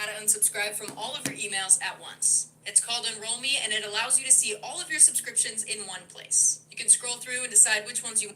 to unsubscribe from all of your emails at once. It's called Enroll Me, and it allows you to see all of your subscriptions in one place. You can scroll through and decide which ones you...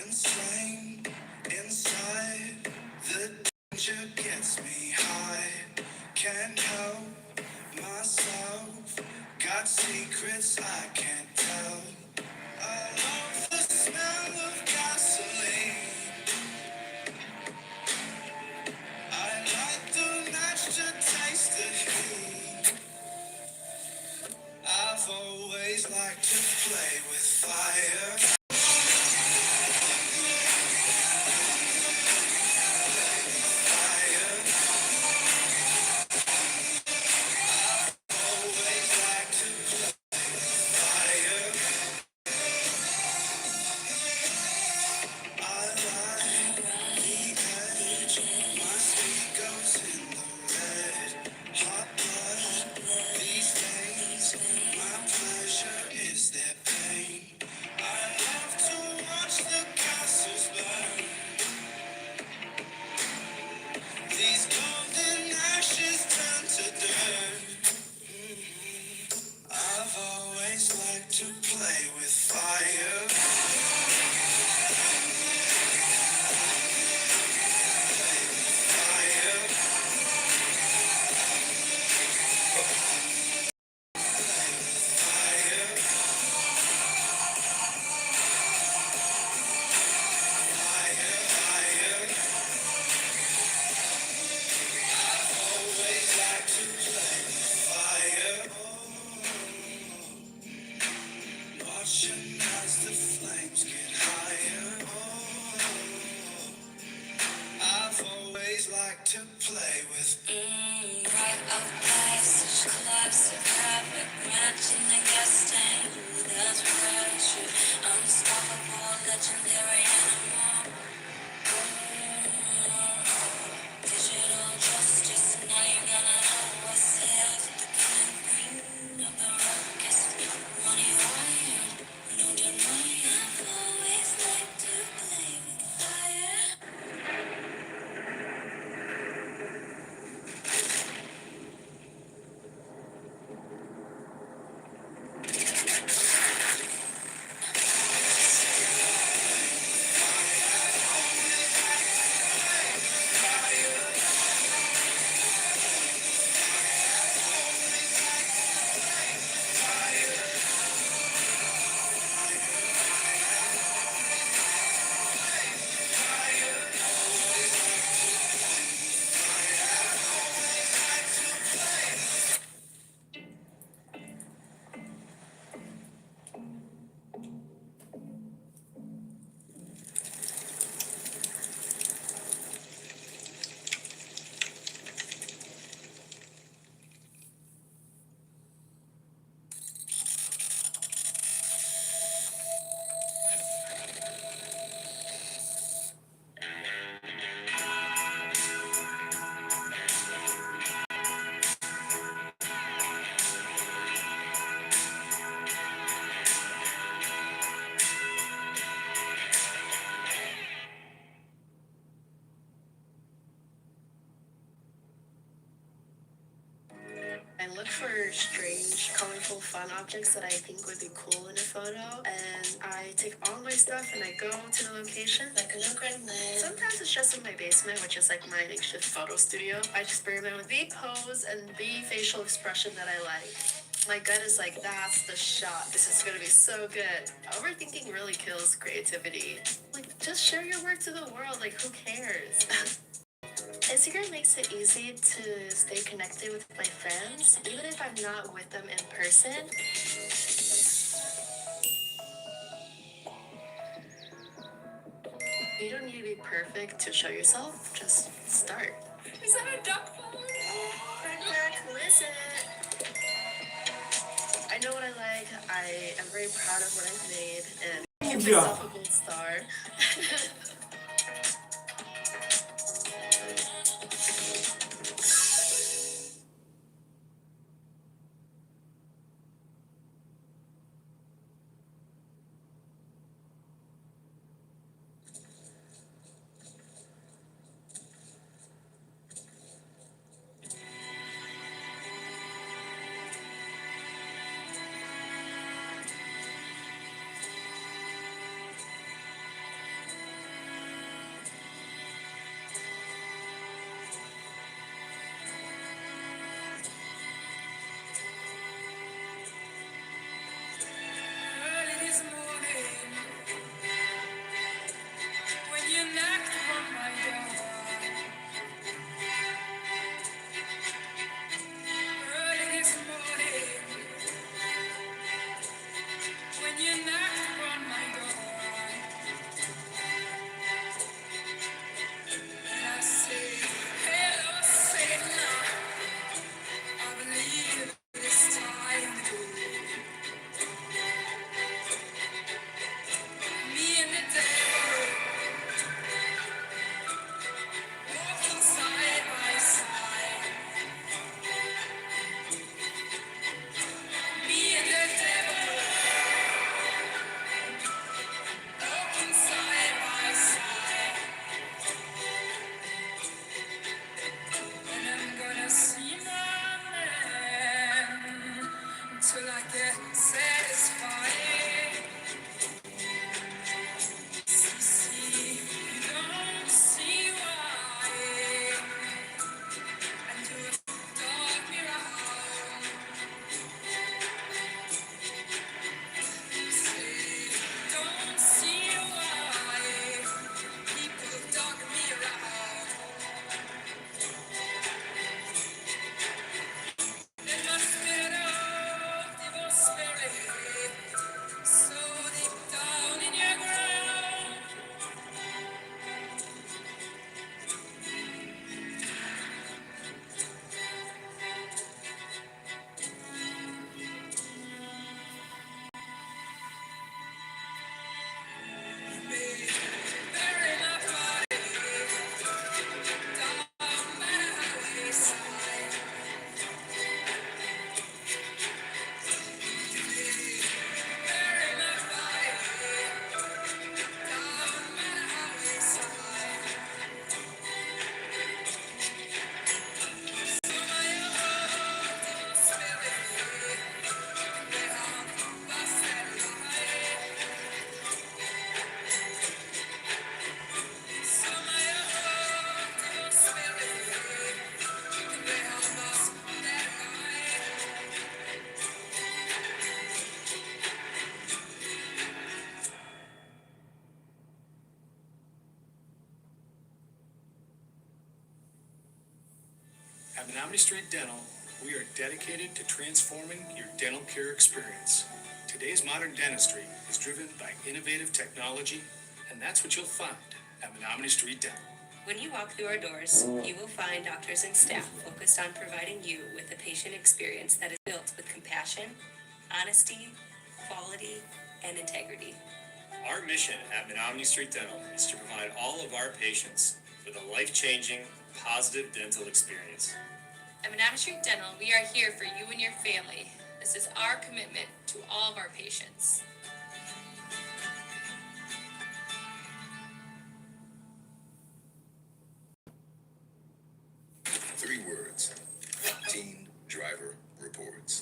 Insane, inside, the danger gets me high. Can't help myself, got secrets I can't tell. I love the smell of gasoline. I like the match to taste the heat. I've always liked to play with fire. These golden ashes turn to dirt. I've always liked to play with fire. Watching as the flames get higher. I've always liked to play with. Bright of lights, collapse of traffic, matching the gas tank. That's pressure, unstoppable, legendary animal. Digital justice, now you gotta know what's held. The king and queen of the ruckus, money wired, no deny. I've always liked to play with fire. I look for strange, colorful, fun objects that I think would be cool in a photo, and I take all my stuff and I go to the location. Like a look right there. Sometimes it's just in my basement, which is like my makeshift photo studio. I experiment with the pose and the facial expression that I like. My gut is like, that's the shot. This is gonna be so good. Overthinking really kills creativity. Like, just share your work to the world. Like, who cares? Instagram makes it easy to stay connected with my friends, even if I'm not with them in person. You don't need to be perfect to show yourself, just start. Is that a duck phone? Who is it? I know what I like, I am very proud of what I've made, and Give yourself a gold star. Early this morning, when you knocked on my door. Early this morning, when you knocked on my door. And I say, hello, Satan. I believe it's time to me and the devil walking side by side. Me and the devil walking side by side. And I'm gonna see my man until I get satisfied. See, you don't see why. And you dog me around. See, don't see why. People dog me around. They must be of evil spirit. So deep down in your ground. Bury my body down by the highway. Bury my body down by the highway. So my own spirit, they are busted light. So my own spirit, they are busted light. At Menominee Street Dental, we are dedicated to transforming your dental care experience. Today's modern dentistry is driven by innovative technology, and that's what you'll find at Menominee Street Dental. When you walk through our doors, you will find doctors and staff focused on providing you with a patient experience that is built with compassion, honesty, quality, and integrity. Our mission at Menominee Street Dental is to provide all of our patients with a life-changing, positive dental experience. At Menominee Street Dental, we are here for you and your family. This is our commitment to all of our patients. Three words. Teen driver reports.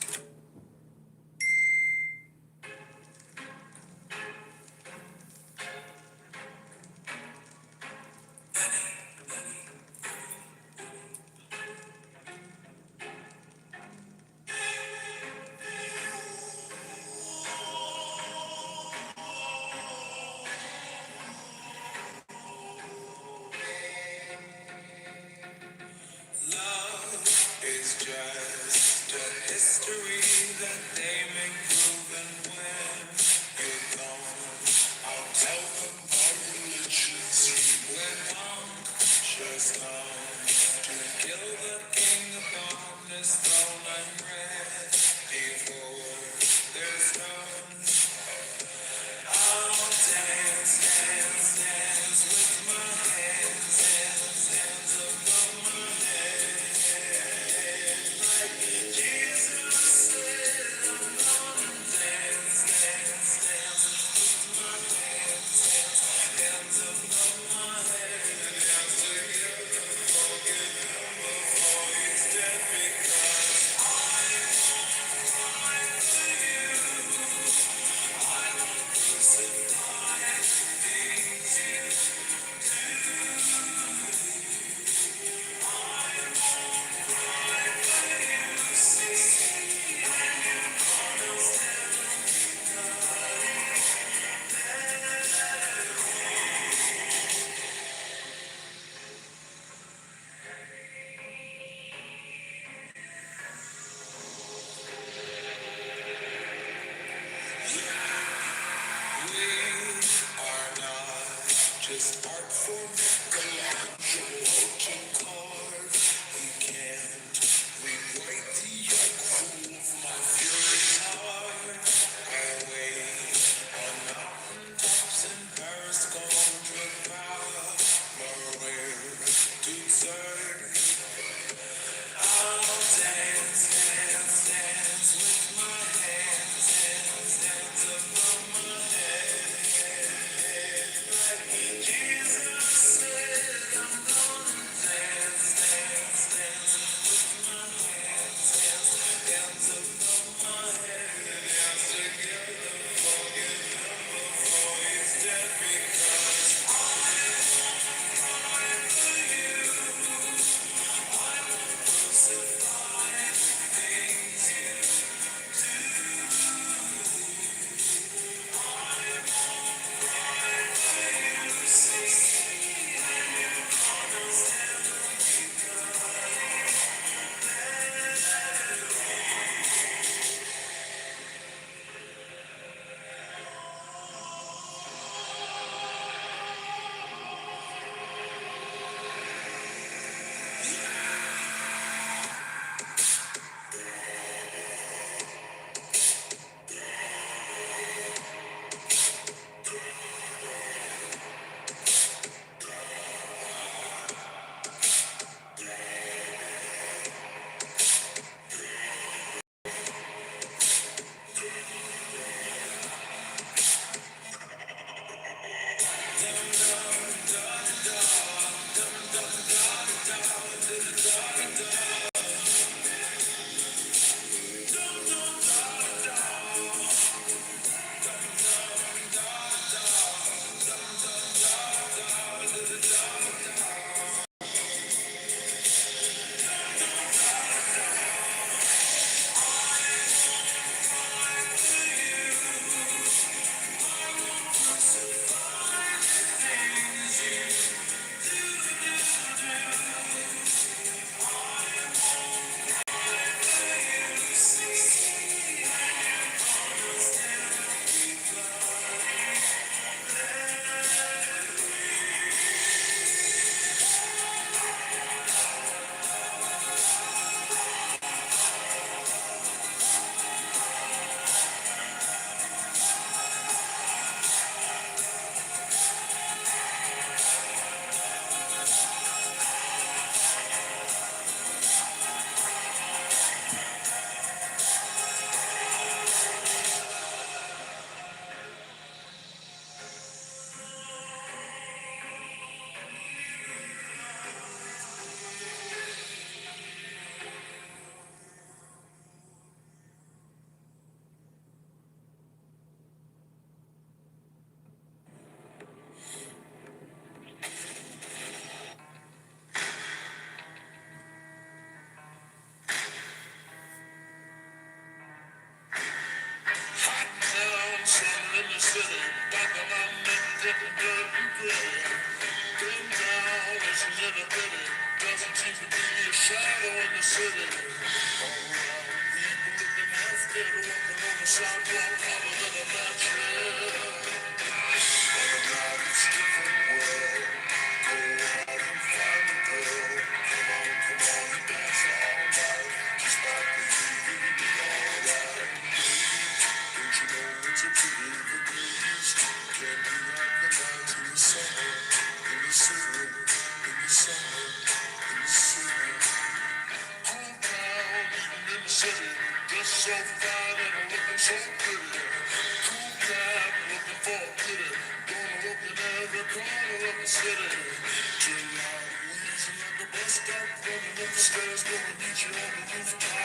looking good and good. Going down is a little bitty. Doesn't seem to be a shadow in the city. All around, people looking half dead, walking on the sidewalk, hotter than a mattress. All around, it's a different world. Go out and find a girl. Come on, and dance all night. Just like the evening, it'll be alright. Don't you know it's a pity the days can't be like the nights in the summer, in the city, in the summer, in the city. Cool town, eating in the city, dressed so fine and looking so pretty. Cool cat, looking for a kitty, gonna look in every corner of the city. Turn out, wheezing at the bus stop, running up the stairs, gonna meet you on the rooftop.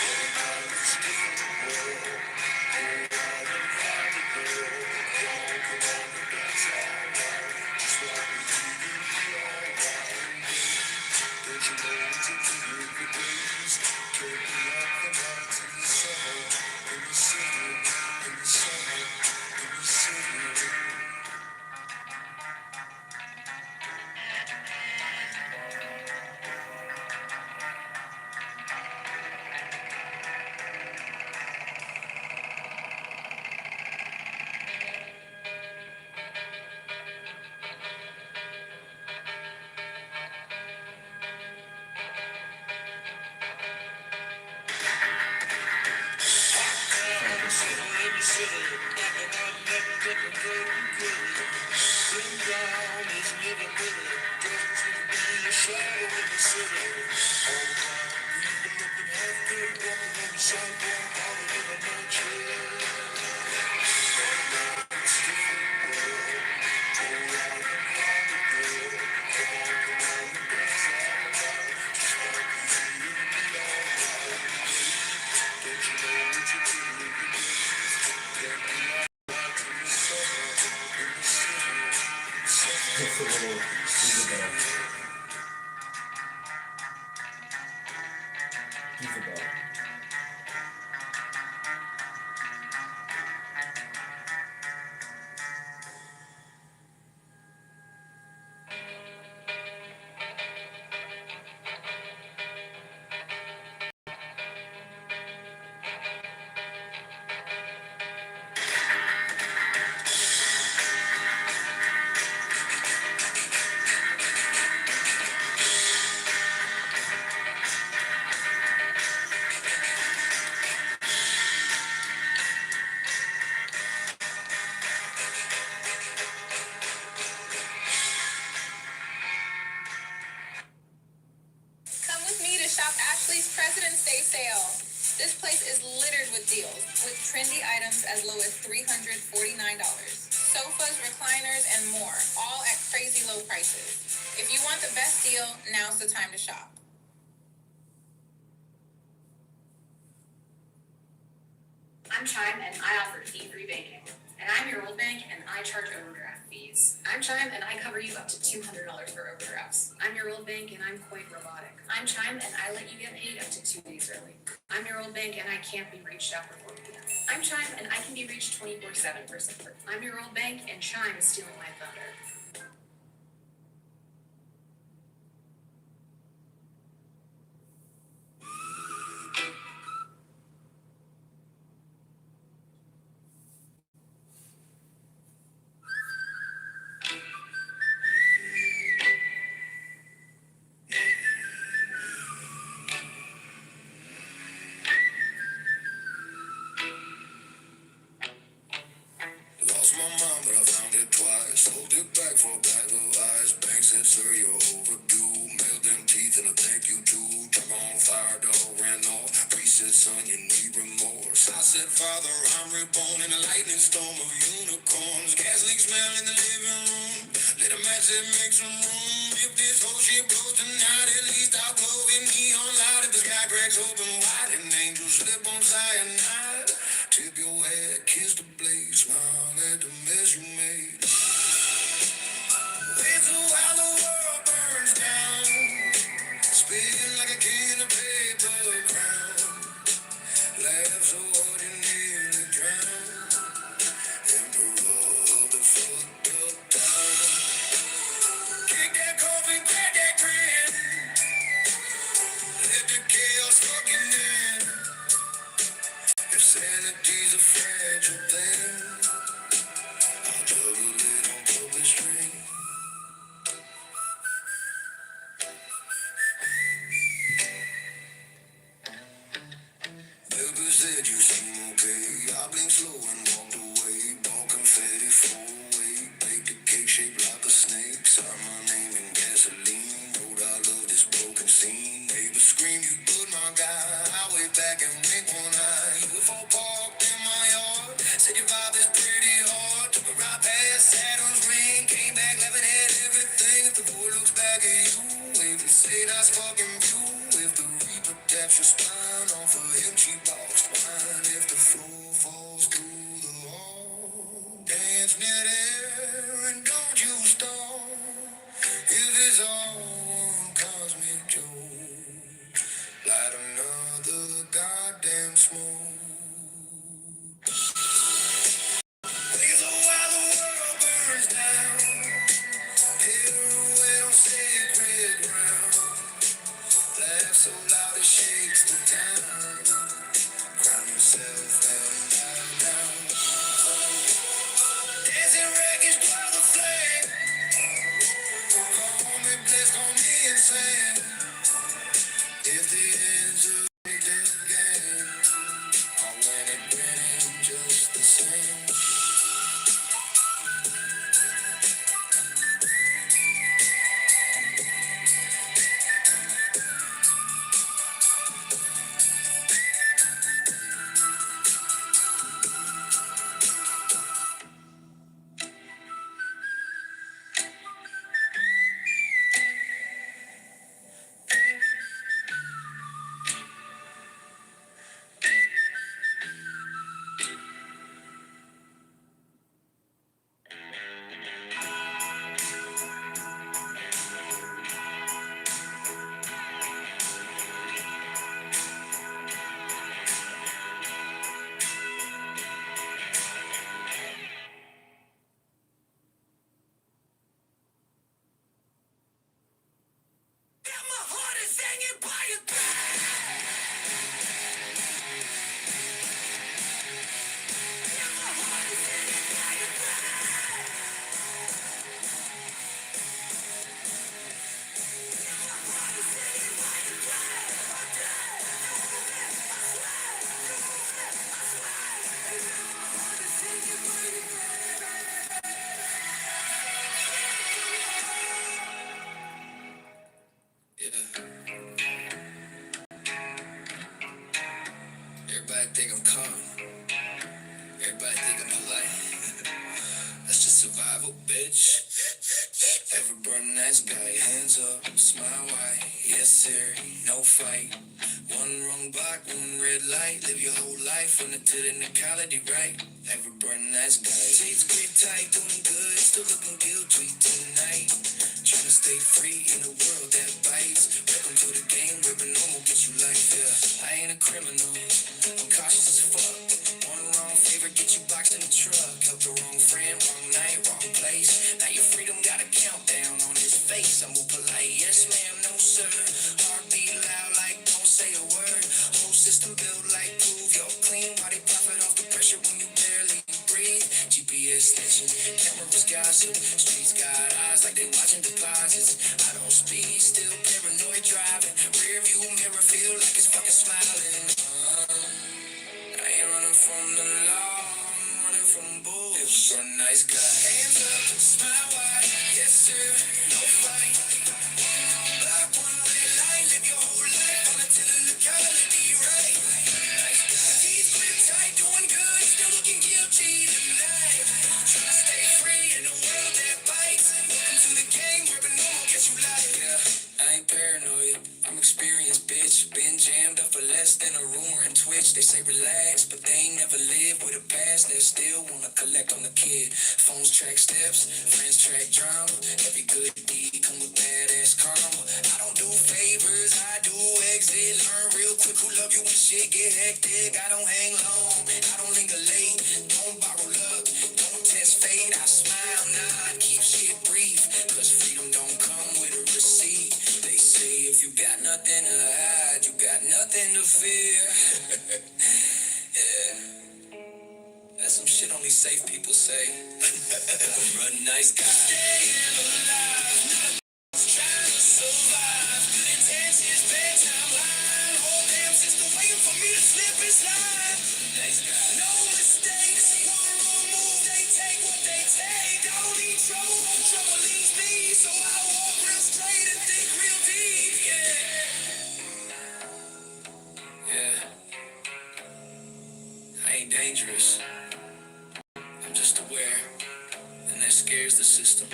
All night, it's a different world. Go out and find a girl. Come on and dance all night. Just like the evening, be alright. Don't you know it's a pity the days can't be like the nights in the summer, in the city, in the summer, in the city. Just a little Isabel. Isabel. Come with me to shop Ashley's President's Day sale. This place is littered with deals, with trendy items as low as $349. Sofas, recliners, and more, all at crazy low prices. If you want the best deal, now's the time to shop. I'm Chime and I offer fee-free banking. And I'm your old bank and I charge overdraft fees. I'm Chime and I cover you up to $200 for overdrafts. I'm your old bank and I'm quite robotic. I'm Chime and I let you get paid up to 2 days early. I'm your old bank and I can't be reached after 4 p.m. I'm Chime and I can be reached 24/7 for support. I'm your old bank and Chime is stealing my thunder. Lost my mind, but I found it twice. Sold it back for a bag of ice. Bank said, sir, you're overdue. Mailed them teeth and a thank you too. Truck on fire, dog ran off. Priest said, son, you need remorse. I said, Father, I'm reborn in a lightning storm of unicorns. Gas leak smell in the living room. Let a match that make some room. If this whole shit blows tonight, at least I'll glow in neon light. If the sky cracks open wide and angels slip on cyanide. Tip your hat, kiss the blade, smile at the mess you made. Wait till while the world burns down, spin like a can of paper crown. Laugh so hard you nearly drown. Emperor, nice fucking view. If the Reaper taps your spine off a empty box wine, if the floor falls through the wall, dance near there and don't you stop. If it's all one cosmic joke, light another goddamn smoke. These are while the world burns down. Pirouette on sacred ground. Laugh so loud it shakes the town. Crown yourself and bow down. Dancing wreckage while the flame. Call me blessed, call me insane. If the ends of the game, I'll win it grinning just the same. Everybody think I'm calm. Everybody think I'm polite. That's just survival, bitch. Every burn nice guy, hands up, smile wide. Yes, sir, no fight. One wrong block, one red light. Live your whole life on the technicality, right? Every burn nice guy. Teeth grit tight, doing good, still looking guilty tonight. Trying to stay free in a world that bites. Welcome to the game where the normal gets you life, yeah. I ain't a criminal, I'm cautious as fuck. One wrong favor get you boxed in the truck. Help the wrong friend, wrong night, wrong place. Now your freedom got a countdown on his face. I'm more polite, yes ma'am, no sir. Heartbeat loud like don't say a word. Whole system built like prove you're clean. Why they profit off the pressure when you barely breathe? GPS snitching, cameras gossip. Streets got eyes like they watching deposits. I don't speed, still paranoid driving. Rear view mirror feel like it's fucking smiling. I ain't running from the law, I'm running from bulls. You're a nice guy. Hands up, smile wide, yes sir, no fight. One wrong block, one red light. Live your whole life on a technicality, right? Nice guy. Teeth grip tight, doing good, still looking guilty tonight. Trying to stay free in a world that bites. Welcome to the game where the normal gets you life. Yeah, I ain't paranoid, I'm experienced, bitch. Been jammed up for less than a rumor and Twitch. They say relax, but they ain't never lived with a past. They still wanna collect on the kid. Phones track steps, friends track drama. Every good deed come with badass karma. I don't do favors, I do exit. Learn real quick who love you when shit get hectic. I don't hang long, I don't linger late. Don't borrow luck, don't test fate. I smile, nah, I keep shit brief. Cause freedom don't come with a receipt. They say if you got nothing to hide, you got nothing to fear. Yeah, that's some shit only safe people say. Run nice guy. Staying alive, not trying to survive. Good intentions, bedtime line. Whole damn system waiting for me to slip and slide. Nice guy. No mistakes, one wrong move, they take what they take. I don't need trouble, no trouble leaves me. So I walk real straight and think real deep, yeah. Yeah, I ain't dangerous. I'm just aware, and that scares the system.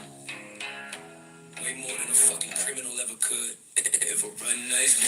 Way more than a fucking criminal ever could. If I run nice.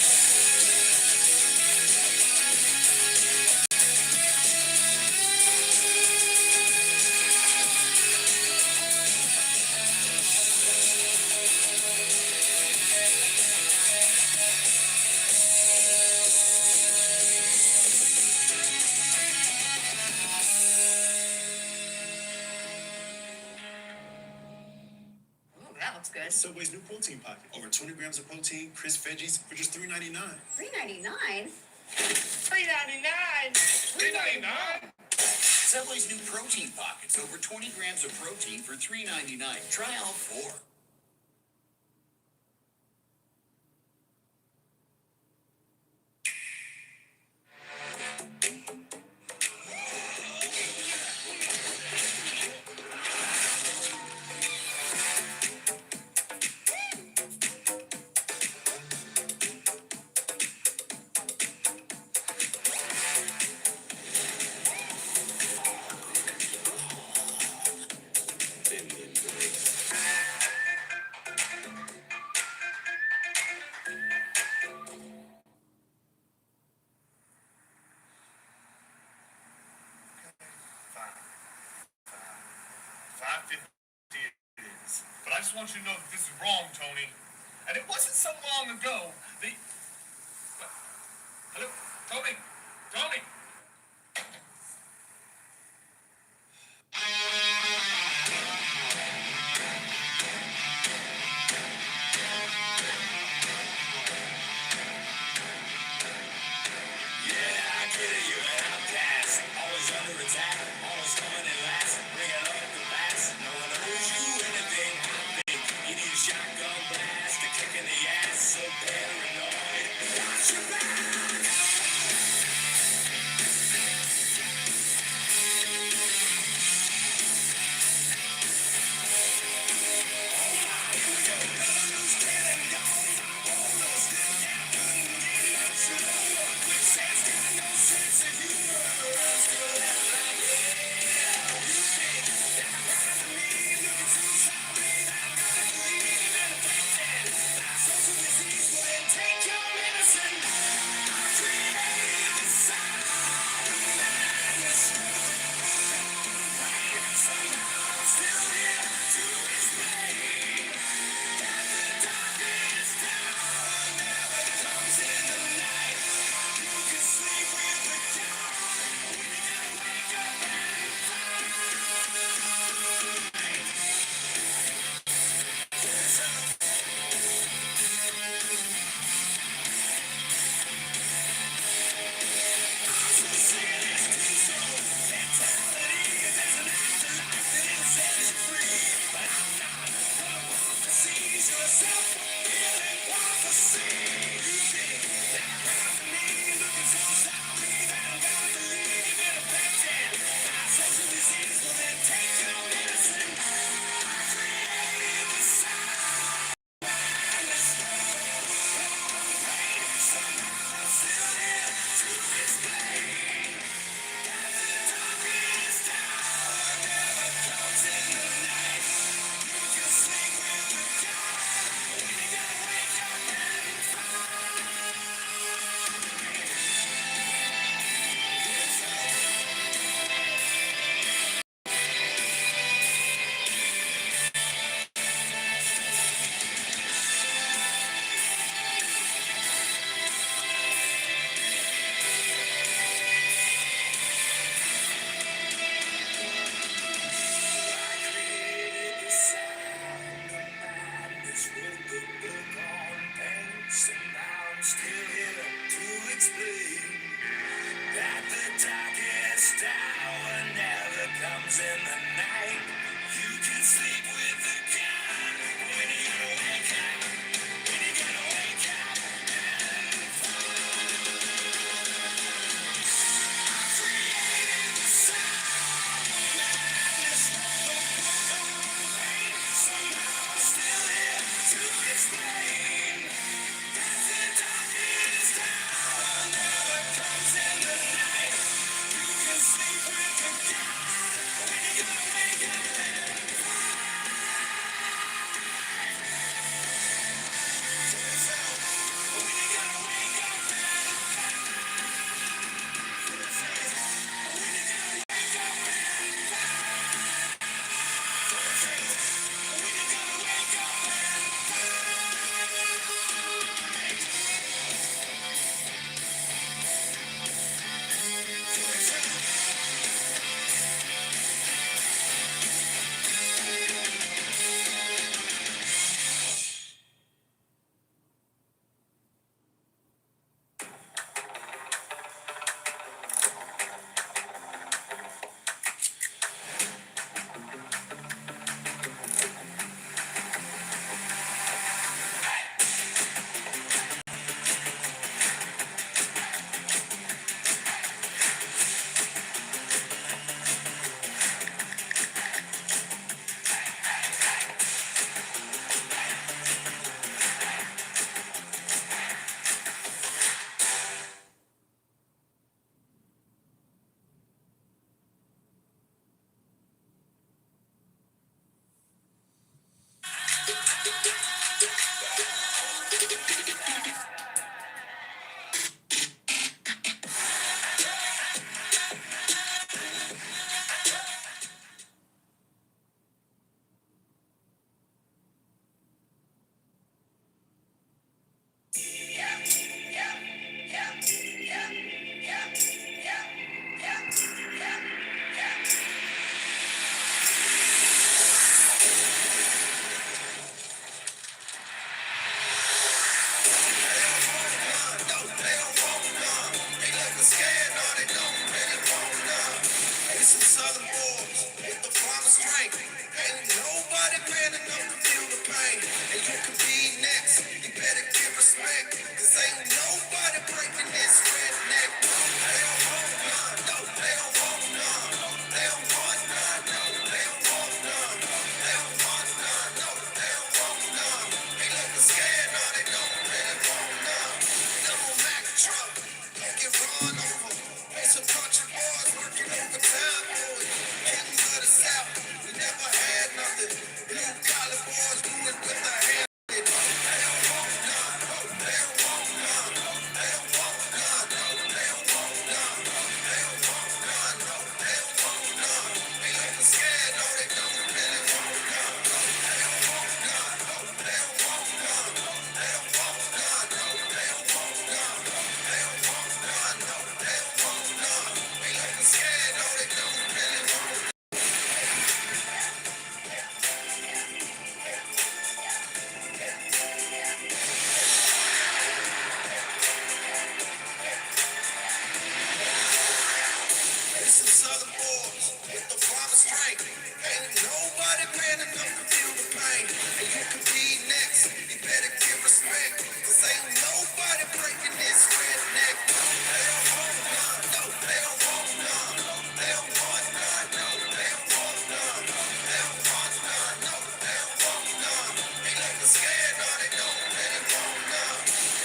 Oh, that looks good. Subway's new protein pocket. Over 20 grams of protein, crisp veggies for just $3.99. $3.99. $3.99? Subway's new protein pockets. Over 20 grams of protein for $3.99. Try all four. $5.50 it is. But I just want you to know that this is wrong, Tony. And it wasn't so long ago. Hello? Tony? Tony? Yeah, I get it, you're an outcast. Always under attack, always coming in last. Bring it up the fast. No one owes you anything. I think you need a shotgun blast, a kick in the ass. So paranoid. Watch your back. Southern boys with the promised strength. Ain't nobody man enough to feel the pain. And you can be next. You better give respect. Cause ain't nobody breaking this redneck. They don't want none. No, they don't want none. They don't want none. No, they don't want none. They don't want none. No, they don't want none. They looking scared. No, they don't really want none. Double Mac truck. Don't get run over. Ain't some country boys working overtime for it. Getting to the south. We never had nothing. Blue collar boys do it with their hands. They don't want none. No, they don't want none. They don't want none. No, they don't want none. They don't want none. No, they don't want none. They looking scared. No, they don't really want none. They don't want none. No, they don't want none. They don't want none. No, they don't want none. They don't want none. No, they don't want none. They looking scared. No, they don't really want none. It's some Southern boys with the promised strength. Ain't nobody man enough to feel the pain. And you can be next. You better give respect. Cause ain't nobody breaking this redneck. They don't want none. No, they don't want none. They don't want none. No, they don't want none. They don't want none. No, they don't want none. They looking scared. No, they don't really want none.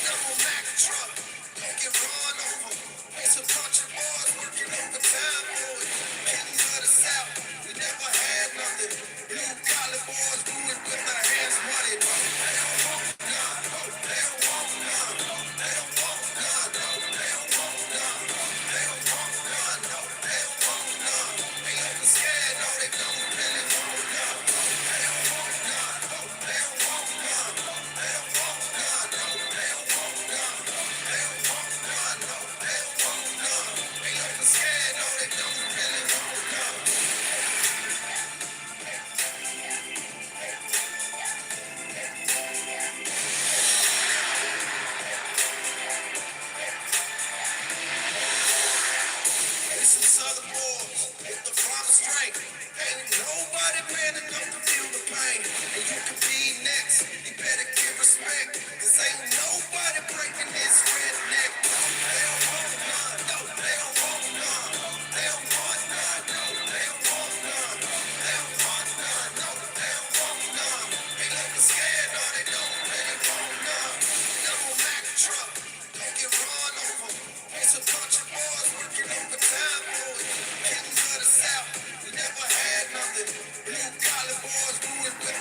Double Mac truck. Don't get run over. Ain't some country boys working overtime for it. Getting to the south. We never had nothing. Blue collar boys do it with their hands muddy. They don't want none. No, they don't want none. They don't want none. No, they don't want none. They don't want none. No, they don't want none. They looking scared. No, they don't really want none. They don't want none. No, they don't want none. They don't want none. No, they don't want none. They don't want none. No, they don't want none. They looking scared. No, they don't really want none. It's some Southern boys with the promised strength. Ain't nobody man enough to feel the pain. And you can be next. You better give respect. Cause ain't nobody breaking this redneck. They don't want none. No, they don't want none. They don't want none. No, they don't want none. They don't want none. No, they don't want none. They looking scared. No, they don't really want none. Double Mac truck. Don't get run over. Ain't some country boys working overtime for it. Getting to the south. We never had nothing. Blue collar boys do it with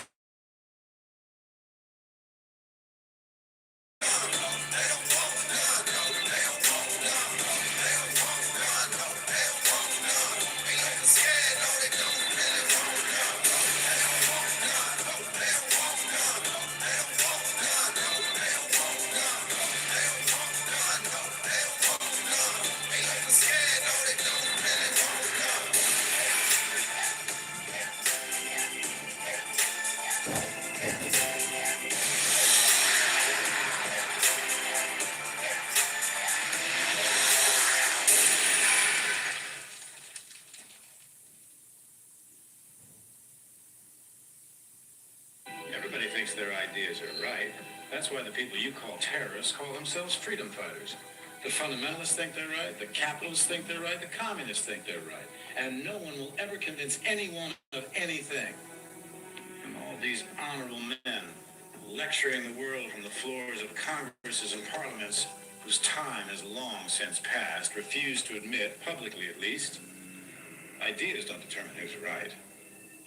Everybody thinks their ideas are right. That's why the people you call terrorists call themselves freedom fighters. The fundamentalists think they're right, the capitalists think they're right, the communists think they're right. And no one will ever convince anyone of anything. And all these honorable men lecturing the world from the floors of congresses and parliaments whose time has long since passed refuse to admit, publicly at least, ideas don't determine who's right.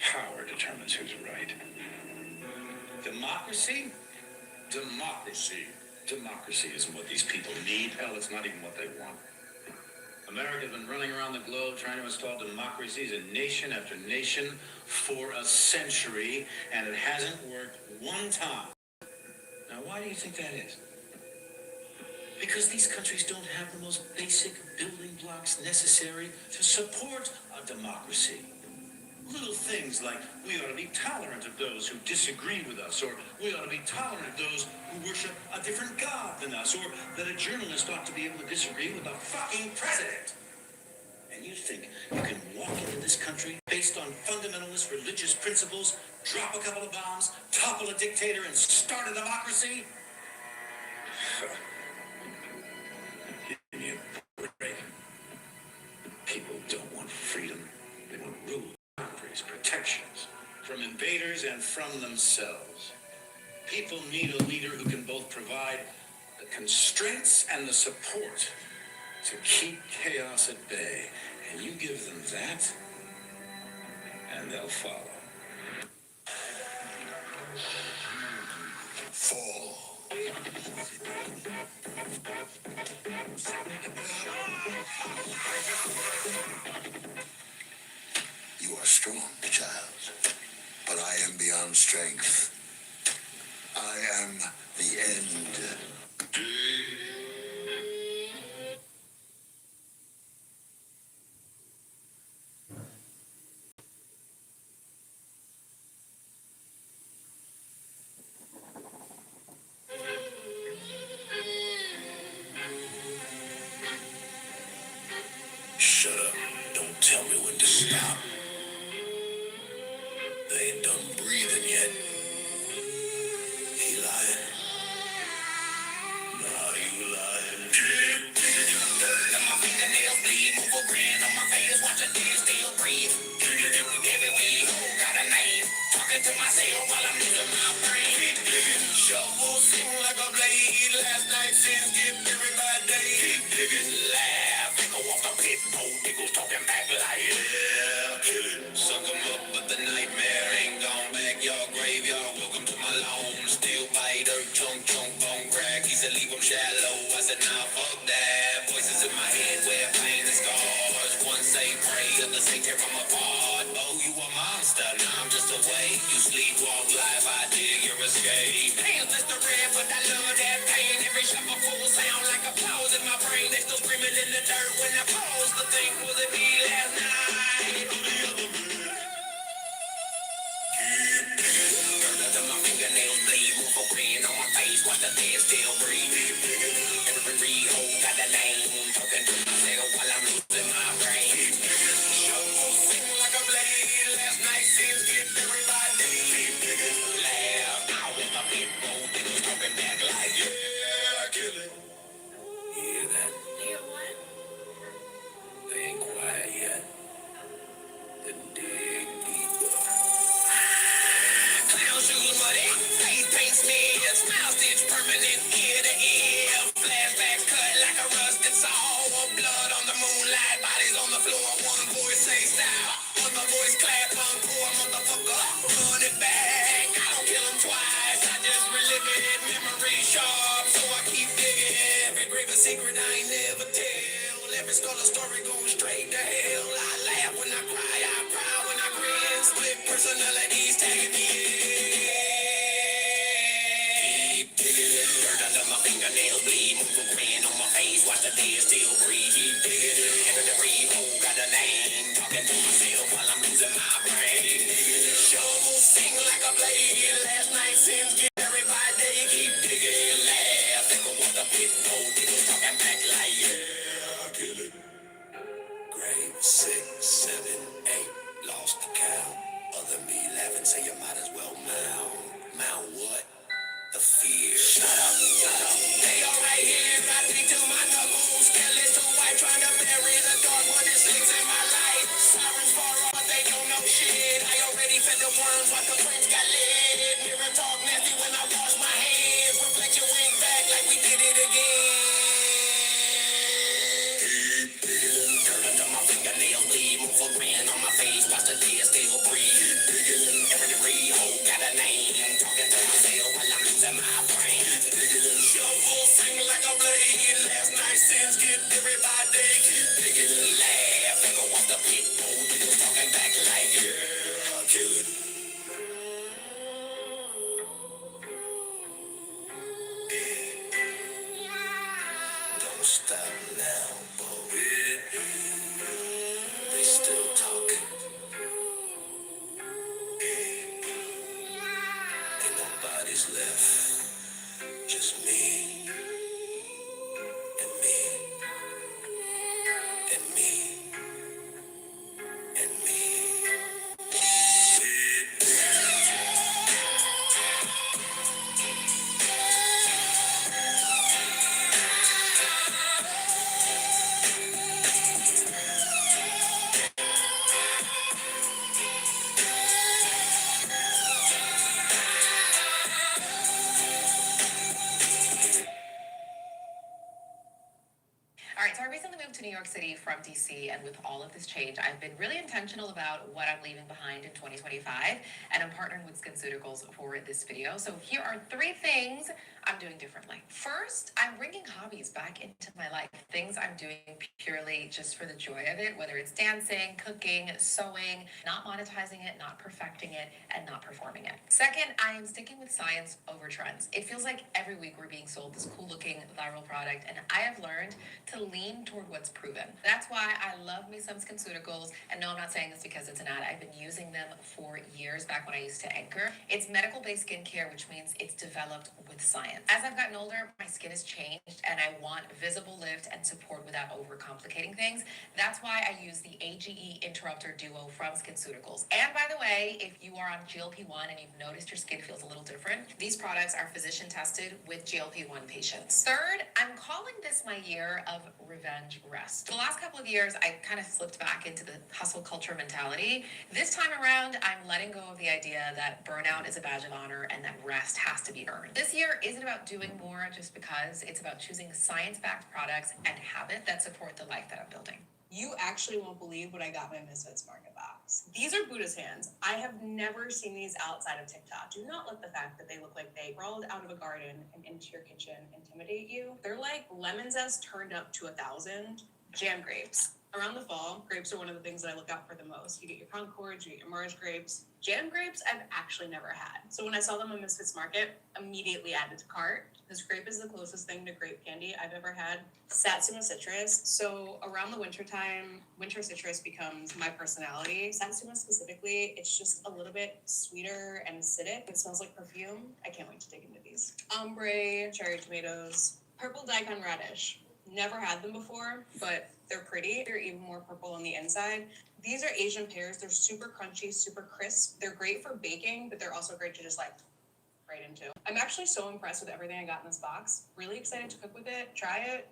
Power determines who's right. Democracy? Democracy. Democracy isn't what these people need. Hell, it's not even what they want. America's been running around the globe trying to install democracies in nation after nation for a century, and it hasn't worked one time. Now, why do you think that is? Because these countries don't have the most basic building blocks necessary to support a democracy. Little things like we ought to be tolerant of those who disagree with us, or we ought to be tolerant of those who worship a different God than us, or that a journalist ought to be able to disagree with the fucking president. And you think you can walk into this country based on fundamentalist religious principles, drop a couple of bombs, topple a dictator, and start a democracy? Give me a break. People don't want freedom. They want rule. Boundaries, protections from invaders and from themselves. People need a leader who can both provide the constraints and the support to keep chaos at bay. And you give them that, and they'll follow. Fall. You are strong, child, but I am beyond strength. I am the end. Shut up. Don't tell me when to stop. They ain't done breathing yet. He lying. Nah, you lying. Let my fingernails bleed. Move a grin on my face. Watch a dead still breathe. Every week, got a name. Talking to myself while I'm losing my brain. Shovel sing like a blade. Last night sins get buried by day. Laugh. Go off the pit. Old niggas talking back like yeah. Suck 'em up, but the nightmare ain't gone back. Y'all graveyard, welcome to my lawn. Still bite dirt, chunk, bone crack. He said leave 'em shallow. I said nah, fuck that. Voices in my head where pain and scars. One say pray, other say tear from apart. Oh, you a monster, now I'm just awake. You sleepwalk life, I dig your escape. Hands list the red, but I love that pain. Every shuffle full sound like applause in my brain. They still screaming in the dirt when I pause to think, will it be last night? Or the other man? Keep digging. Burn until my fingernails bleed. Move a grin on my face, watch the dead still breathe. Keep digging. Every hole got a name. Talking to myself while I'm losing my brain. Keep digging. Shovel sing like a blade. Last night sins get buried by day. Keep digging. Laugh out in my pit. Old niggas talking back like yeah, kill it. You hear that? Hear what? They ain't quiet yet. Then dig deeper. Clown shoes muddy, face paint smeared, smile stitch permanent ear to ear. Flashback cut like a rusted saw. Blood on the moonlight, bodies on the floor. One voice say style, other voice clap. Poor motherfucker, run it back. I don't kill him twice, I just relive it. Memory sharp, so I keep digging. Every grave a secret I ain't never tell. Every skull a story going straight to hell. I laugh when I cry when I grin. Split personalities tagging me in. Keep digging. Dirt under my fingernails bleed. Move a grin on my face. Watch the dead still breathe. Keep digging. Every hole got a name. Talking to myself while I'm losing my brain. Shovel sing like a blade. blade. Last night sins get everybody keep digging, laugh. Think of what the pit bull did, talking back like, yeah, kill it. Grave 6, 7, 8, lost the count. Other me laughing, say you might as well mount. Mount what? The fear. Shut up, shut up. They all right here, got me to my knuckles. Skeleton white, trying to bury the dog when it slicks in my life. Sirens far off, they don't know shit. I already fed the worms while the flames got lit. Mirror talk nasty when I wash my hands. Reflection wink back like we did it again. Keep digging, dirt under my fingernails, bleed. Move a grin on my face, watch the dead still breathe. Keep digging, every debris, hole got a name. Talking to myself while I'm losing my brain. Digging, shovel sing like a blade. Last night sins get buried by day. Keep digging, laugh, echo off the pit bull. Niggas talking back like, yeah, kill it. Don't stop now, boy. They still talking. Ain't nobody's left. Just me and me and me and me. All right, so I recently moved to New York City from DC, and with all of this change, I've been really intentional about what I'm leaving behind in 2025, and I'm partnering with SkinCeuticals for this video. So here are 3 things I'm doing differently. First, I'm bringing hobbies back into my life, things I'm doing purely just for the joy of it, whether it's dancing, cooking, sewing, not monetizing it, not perfecting it, and not performing it. Second, I am sticking with science over trends. It feels like every week we're being sold this cool looking viral product, and I have learned to lean toward what's proven. That's why I love me some SkinCeuticals, and no, I'm not saying this because it's an ad. I've been using them for years, back when I used to anchor. It's medical-based skincare, which means it's developed with science. As I've gotten older, my skin has changed, and I want visible lift and support without overcomplicating things. That's why I use the AGE Interrupter Duo from SkinCeuticals. And by the way, if you are on GLP-1 and you've noticed your skin feels a little different, these products are physician tested with GLP-1 patients. Third, I'm calling this my year of revenge rest. The last couple of years, I kind of slipped back into the hustle culture mentality. This time around, I'm letting go of the idea that burnout is a badge of honor and that rest has to be earned. This year isn't about doing more just because. It's about choosing science-backed products and habits that support the life that I'm building. You actually won't believe what I got my Misfits Market box. These are Buddha's hands. I have never seen these outside of TikTok. Do not let the fact that they look like they crawled out of a garden and into your kitchen intimidate you. They're like lemon zest turned up to 1,000. Jam grapes. Around the fall, grapes are one of the things that I look out for the most. You get your Concords, you get your Marge grapes. Jam grapes, I've actually never had. So when I saw them on Misfits Market, immediately added to cart. This grape is the closest thing to grape candy I've ever had. Satsuma citrus. So around the winter time, winter citrus becomes my personality. Satsuma specifically, it's just a little bit sweeter and acidic. It smells like perfume. I can't wait to dig into these. Ombre, cherry tomatoes, purple daikon radish. Never had them before, but they're pretty. They're even more purple on the inside. These are Asian pears. They're super crunchy, super crisp. They're great for baking, but they're also great to just like right into. I'm actually so impressed with everything I got in this box. Really excited to cook with it, try it.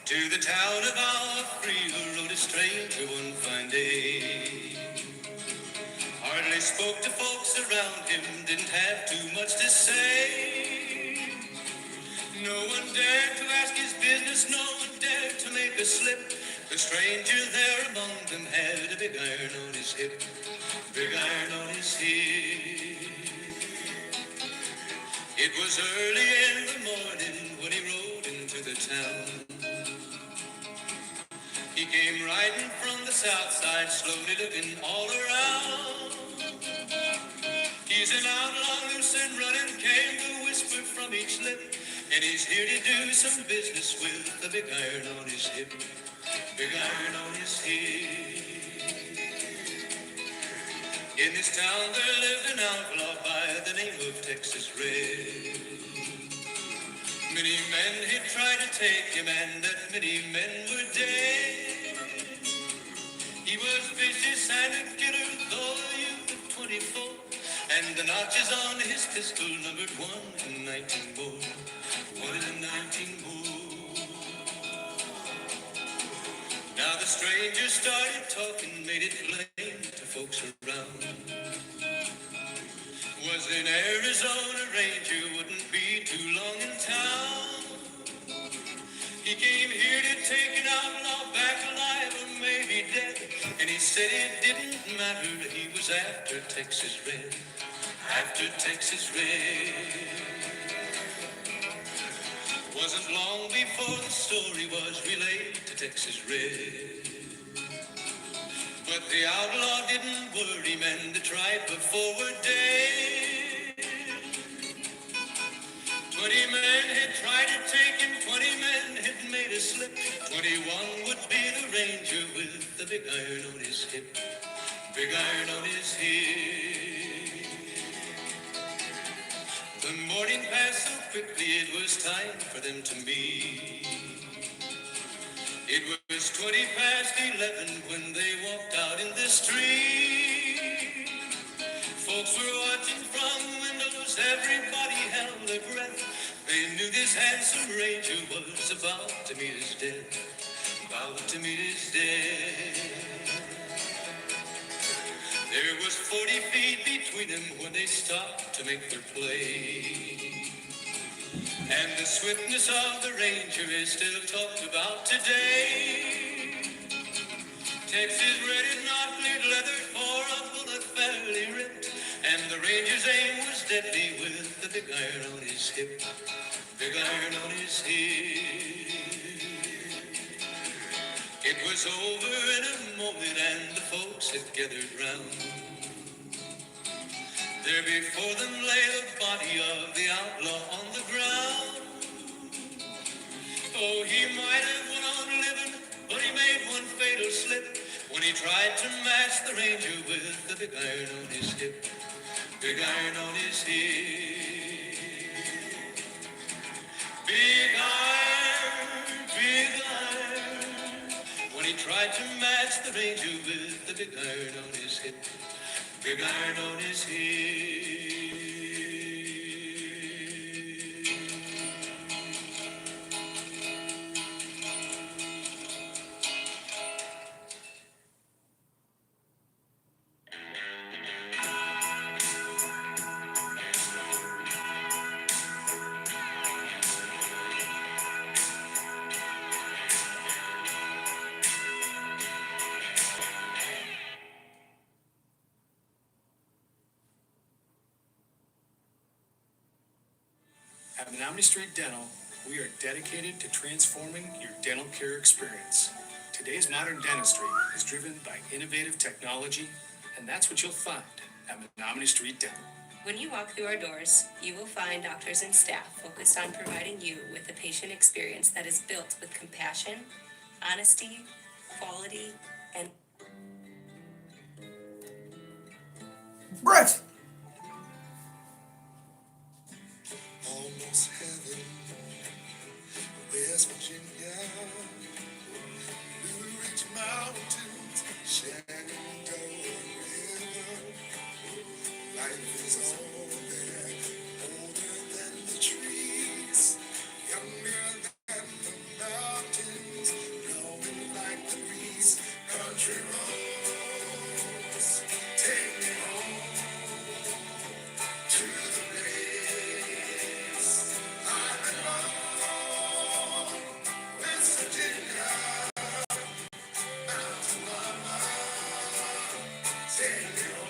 To the town of Afriel rode a stranger one fine day. Hardly spoke to folks around him, didn't have too much to say. No one dared to ask his business, no one dared to make a slip. The stranger there among them had a big iron on his hip, big iron on his hip. It was early in the morning when he rode into the town. He came riding from the south side, slowly looking all around. He's an outlaw, loose and running, came the whisper from each lip. And he's here to do some business with the big iron on his hip. Big iron on his hip. In this town there lived an outlaw by the name of Texas Red. Many men had tried to take him, and that many men were dead. He was vicious and a killer, though a youth of 24. And the notches on his pistol numbered 1 and 19 more. 1 and 19 more. Now the stranger started talking, made it plain to folks around. Was an Arizona Ranger, wouldn't be too long in town. He came here to take an outlaw back alive or maybe dead. And he said it didn't matter, he was after Texas Red. After Texas Red. Wasn't long before the story was relayed to Texas Red. But the outlaw didn't worry, men to try for forward day. 20 men had tried to take him, 20 men had made a slip. 21 would be the ranger with the big iron on his hip. Big iron on his hip. The morning passed so quickly, it was time for them to meet. It was 20 past 11 when they walked out in the street. Folks were watching from windows, everybody held their breath. They knew this handsome ranger was about to meet his death. About to meet his death. There was 40 feet between them when they stopped to make their play. And the swiftness of the ranger is still talked about today. Texas Red is not cleared leather for a bullet fairly ripped. And the ranger's aim was deadly with the big iron on his hip. Big iron on his hip. It was over in a moment and the folks had gathered round. There before them lay the body of the outlaw on the ground. Oh, he might have went on living, but he made one fatal slip when he tried to match the ranger with the big iron on his hip. Big iron on his hip. Big iron, big iron. When he tried to match the ranger with the big iron on his hip. Big iron on his hip. At Menominee Street Dental, we are dedicated to transforming your dental care experience. Today's modern dentistry is driven by innovative technology, and that's what you'll find at Menominee Street Dental. When you walk through our doors, you will find doctors and staff focused on providing you with a patient experience that is built with compassion, honesty, quality, and Brett! Almost heaven, West Virginia, Blue Ridge Mountains, Shenandoah River. Life is all there, older than the trees, younger than the mountains, blowing like the breeze. Country roads, take me home to the place I belong. West Virginia, mountain mama, take me home.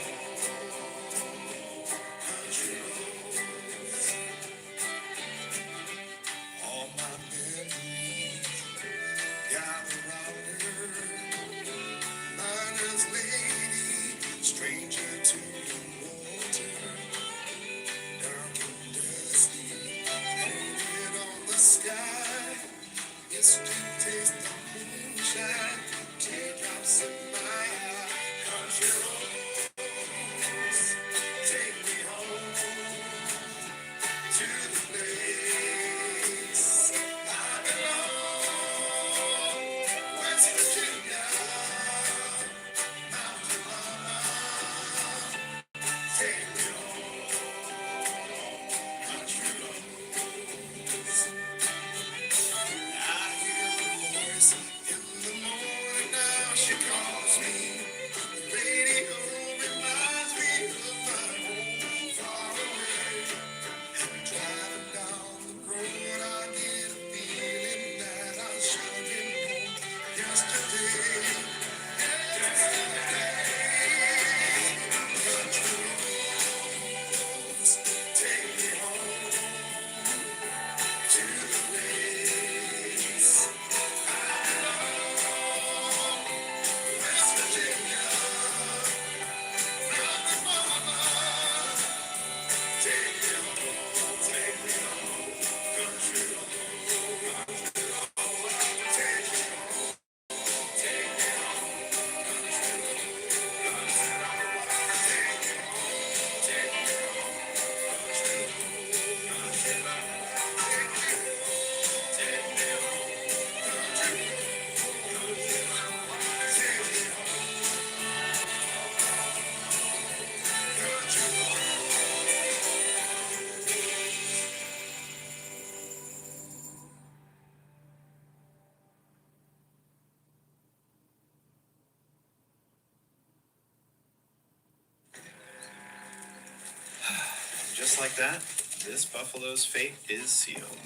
just like that, this buffalo's fate is sealed.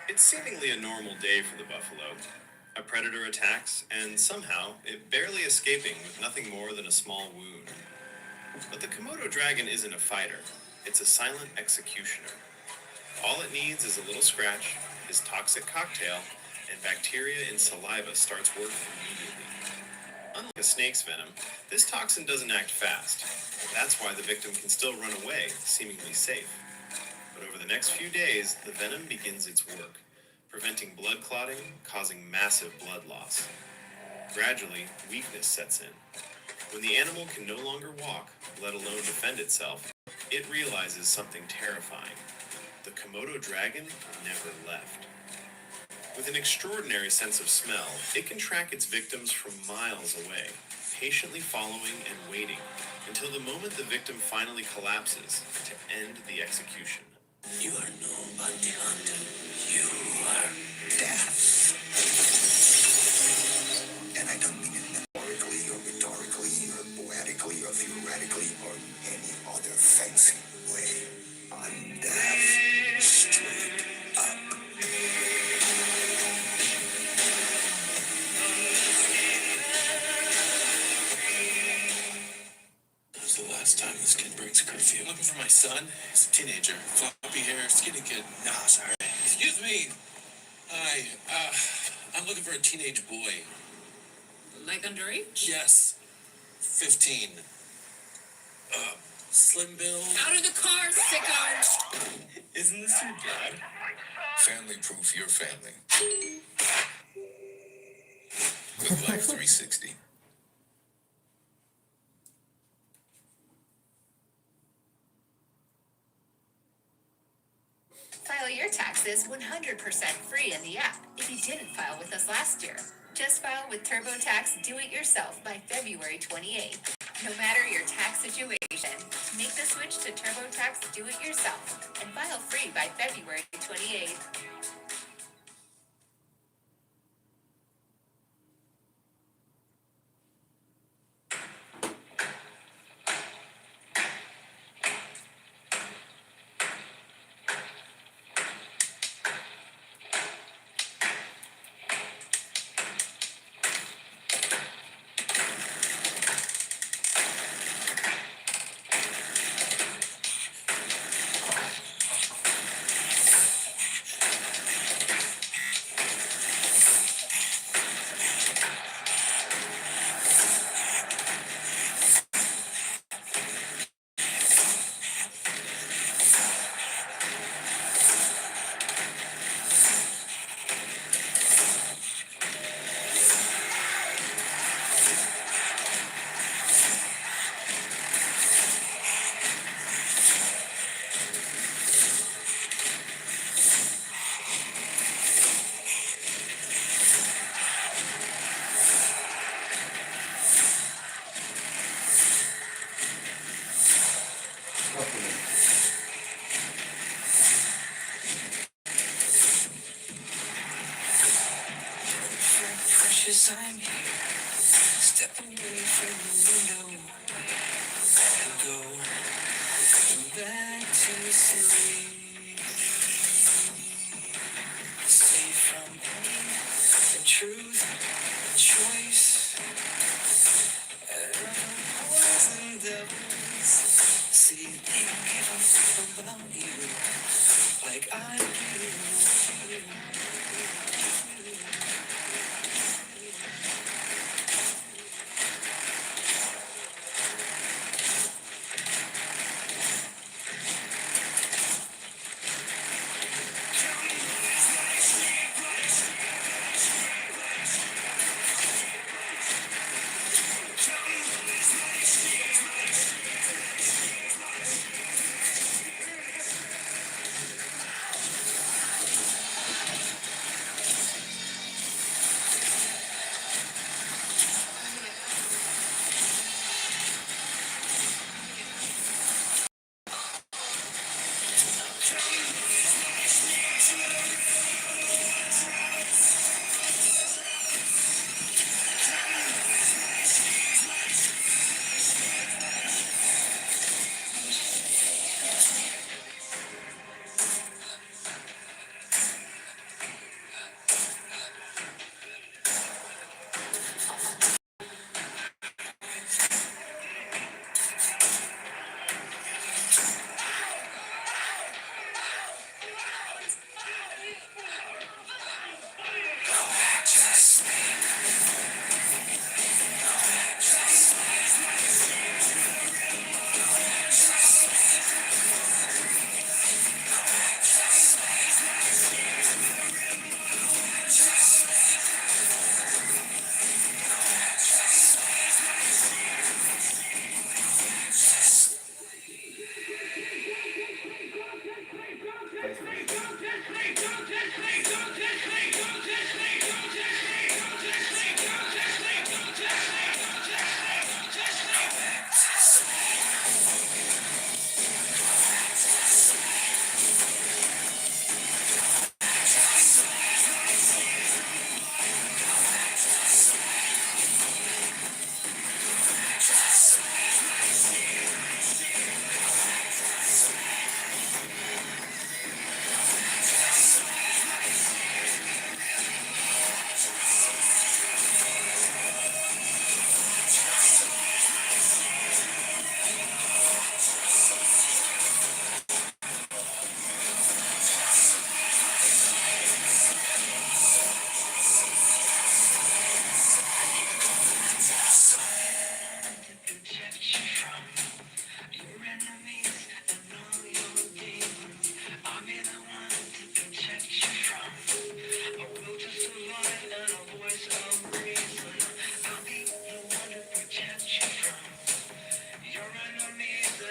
It's seemingly a normal day for the buffalo. A predator attacks, and somehow, it barely escaping with nothing more than a small wound. But the Komodo dragon isn't a fighter. It's a silent executioner. All it needs is a little scratch, his toxic cocktail, and bacteria in saliva starts working immediately. Unlike a snake's venom, this toxin doesn't act fast. That's why the victim can still run away, seemingly safe. But over the next few days, the venom begins its work, preventing blood clotting, causing massive blood loss. Gradually, weakness sets in. When the animal can no longer walk, let alone defend itself, it realizes something terrifying. The Komodo dragon never left. With an extraordinary sense of smell, it can track its victims from miles away, patiently following and waiting until the moment the victim finally collapses to end the execution. You are no bounty hunter. You are death. And I don't mean it metaphorically or rhetorically or poetically or theoretically or any other fancy way. I'm death. Straight up. When's the last time this kid breaks curfew? I'm looking for my son. He's a teenager. Floppy hair, skinny kid. No, sorry. Excuse me. Hi. I'm looking for a teenage boy. Like underage? Yes. 15. Slim build. Out of the car, sicko! Isn't this your dad? Family proof your family. With Life 360. File your taxes 100% free in the app if you didn't file with us last year. Just file with TurboTax Do It Yourself by February 28th. No matter your tax situation, make the switch to TurboTax Do It Yourself and file free by February 28th. Precious, I'm here. Step away from the window and go back to sleep. Safe from pain and truth and choice. Poison devils. See, they don't give a fuck about you like I do.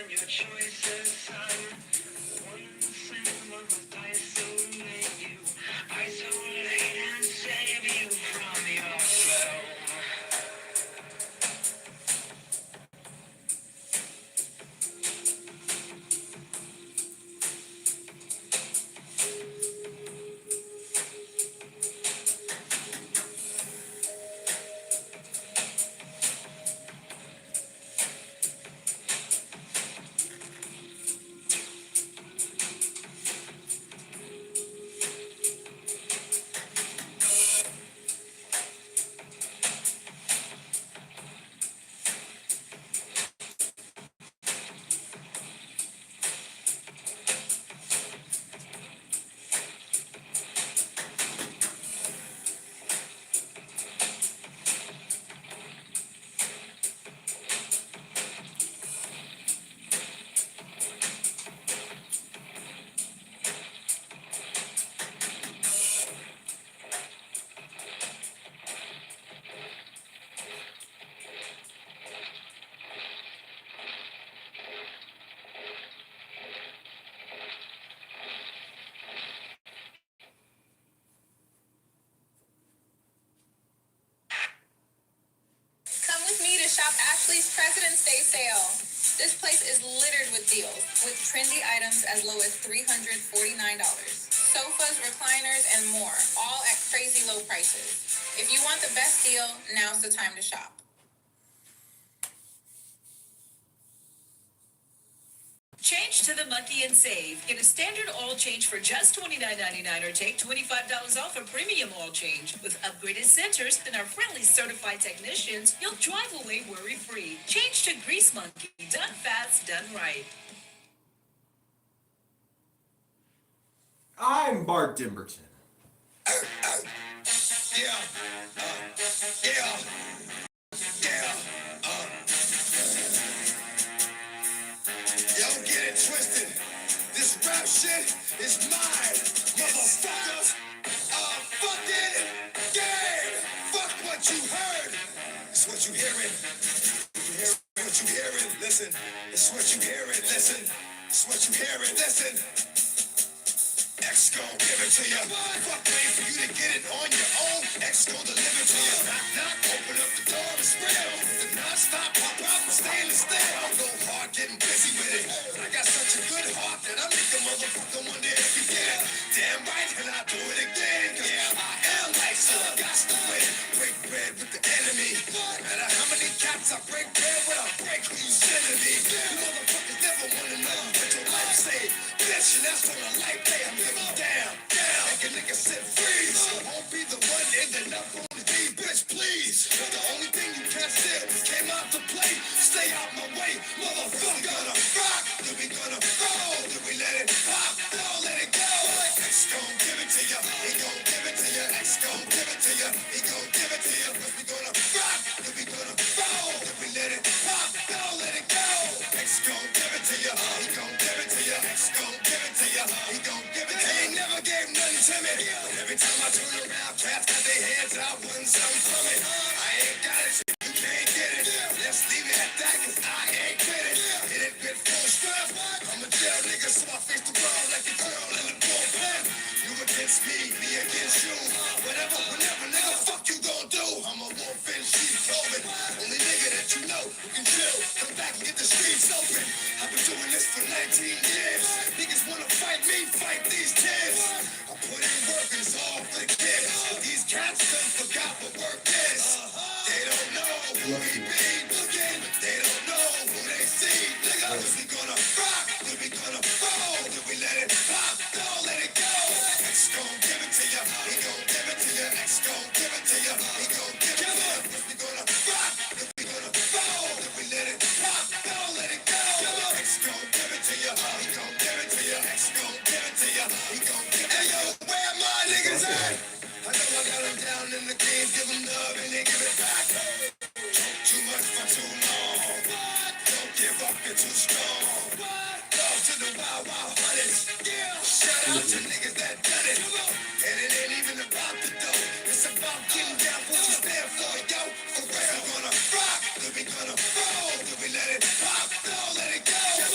and your choices, son. One single device will make you isolate and save you from yourself. Come with me to shop Ashley's President's Day sale. This place is littered with deals, with trendy items as low as $349. Sofas, recliners, and more, all at crazy low prices. If you want the best deal, now's the time to shop. Change to the Monkey and save. Get a standard oil change for just $29.99 or take $25 off a premium oil change. With upgraded sensors and our friendly certified technicians, you'll drive away worry-free. Change to Grease Monkey. Done fast, done right. I'm Bart Dimberton. Yeah, Don't get it twisted. This rap shit is mine, motherfuckers. Fuck it, yeah. Fuck what you heard. It's what you hearing. What you hearing? Listen. It's what you hearing. Listen. It's what you hearing. Listen. X gon' give it to ya. Fuck waiting for you to get it on your own. X gon' deliver to ya. Knock, knock, open up the door, it's real. The non-stop pop out and stainless steel. I'm go hard getting busy with it. I got such a good heart that I make a motherfucker wonder if you get it. Damn right, and I do it again. Cause I am like so I got to win. Break bread with the enemy. No matter how many cats I break bread with, I break who you sending me. You motherfuckers never wanna know what your life saved. Bitch, and that's on a life day. I'm living down. Make a nigga sit freeze. I won't be the one ending up on the D, bitch, please. The only thing you can't steal came out to play. Stay out my way, motherfucker. Gonna rock, then we gonna roll, then we let it pop, don't let it go. X gon' give it to ya, he gon' give it to ya. X gon' give it to ya, he gon' give it to ya. Cause we gonna rock, then we gonna roll, then we let it pop, don't let it go. X gon' give it to ya, he gon' give it to ya. X gon' give it to ya, he gon' give it to ya. He ain't never gave nothing to me, but every time I turn around, cats got their hands out, wanting something from it. I ain't got it, so you can't get it. Let's leave it at that, cause I ain't with it. Hit it with full strap. I'm a jail nigga, so I face the world like a girl in the bullpen. You against me against you. Whatever, whenever, nigga, fuck you gon' do. I'm a wolf in sheep clothing. Only nigga that you know who can chill. Come back and get the streets open. I've been doing this for 19 years. Niggas wanna fight me, fight these kids. I put in work and it's all for the kids. These cats done forgot what work is. They don't know who we be looking. They don't know who they see. Nigga, we gonna rock, then we gonna roll, then we let it pop, don't let it go. X gon' give it to ya, he gon' give it to ya. X gon' give it to ya, he gon' give it to ya. We gonna rock, then we gonna roll, then we let it pop, don't let it go. X gon' give it to ya, he gon' give it to ya. X gon' give it to ya, he gon' give it to ya. Hey yo, where my niggas at? I know I got them down in the game, give them love and they give it back. Too much for too long. Don't give up, you're too strong. Love to the wild, wild hunters. Shout out to niggas that done it. And it ain't even about the dough. It's about getting down for what you stand for, yo. For real, we gonna rock, then we gonna roll, then we let it pop, don't let it go.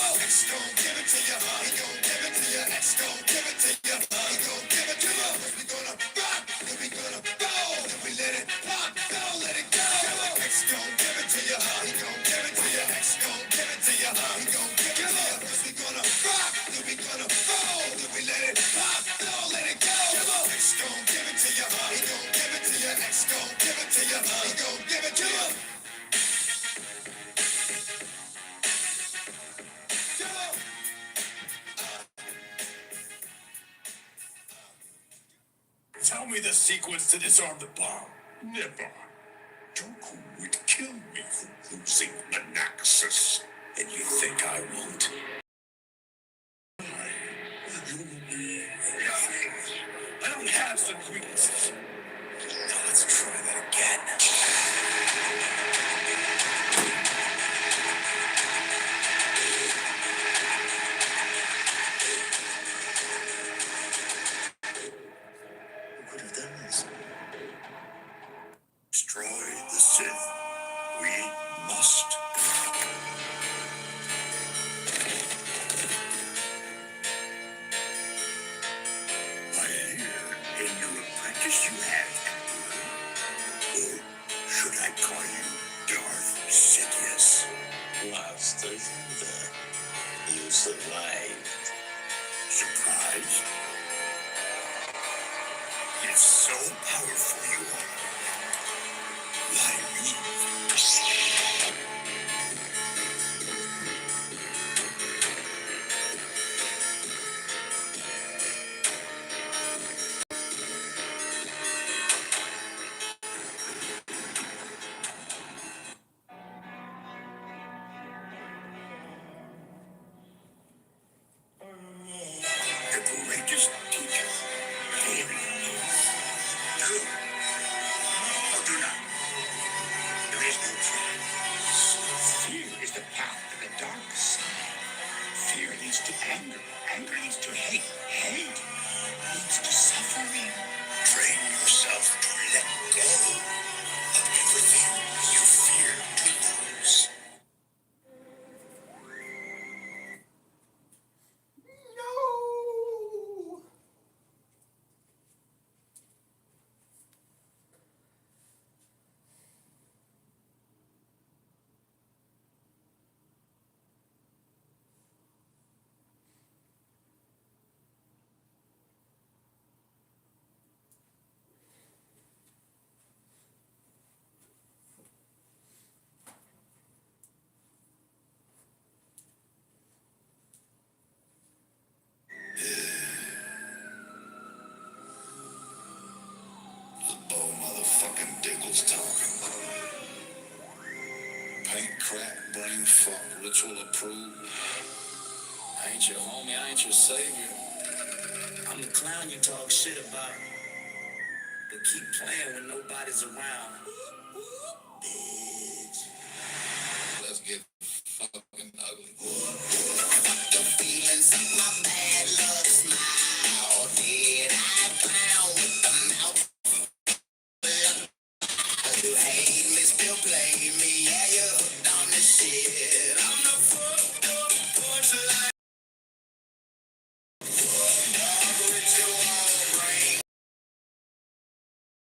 Tell me the sequence to disarm the bomb. Never. Dooku would kill me for losing Manaxus. And you think I won't? I don't have some weaknesses. Now let's try that again. Who could have done this? Destroy the Sith. We must. I hear in your apprentice you have Emperor. Or should I call you Darth Sidious? Master Yoda, you survived. Surprised? If so powerful you are, why me? The greatest teacher. Very no. Or do not. There is no choice. Fear is the path to the dark side. Fear leads to anger. Anger leads to hate. Hate leads to suffering. Train yourself to let go of everything you fear to lose. No. Oh, motherfucking Diggle's talking. Paint crack, brain fuck, ritual approved. I ain't your homie, I ain't your savior. I'm the clown you talk shit about. But keep playing when nobody's around. Bitch. Let's get fucking ugly. The feelings of my bad luck smile. Did I clown with the mouth? You hate me, still play me. Yeah, you're hooked on this shit. I'm the fucked up punchline. Dog with your own brain.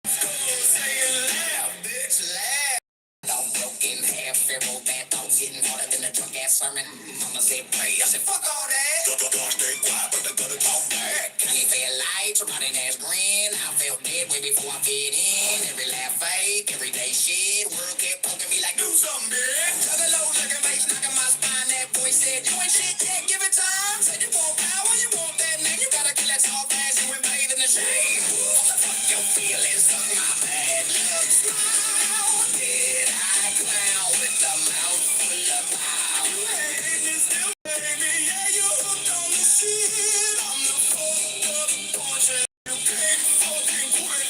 Say it loud, bitch, loud. Dog broke in half, feral bad thoughts hitting harder than a drunk ass sermon. Mama said pray, I said fuck all that. Dog stay quiet, but they gotta talk back. Kanye felt light, rotting ass grin. I felt dead way before I fit in. Every laugh fake, everyday shit. World kept poking me like do something, bitch. Juggalo looking face, knocking my spine. That voice said you ain't shit yet, give it time. Said you want power, you want that name. You gotta kill that soft ass, you ain't bathe in the shame. Fuck your feelings, suck my bad luck. Smile, did I clown with the mouth full of power? You hate me, still baby, yeah, you hooked on the shit. I'm the fucked up portion. You can't fucking quit.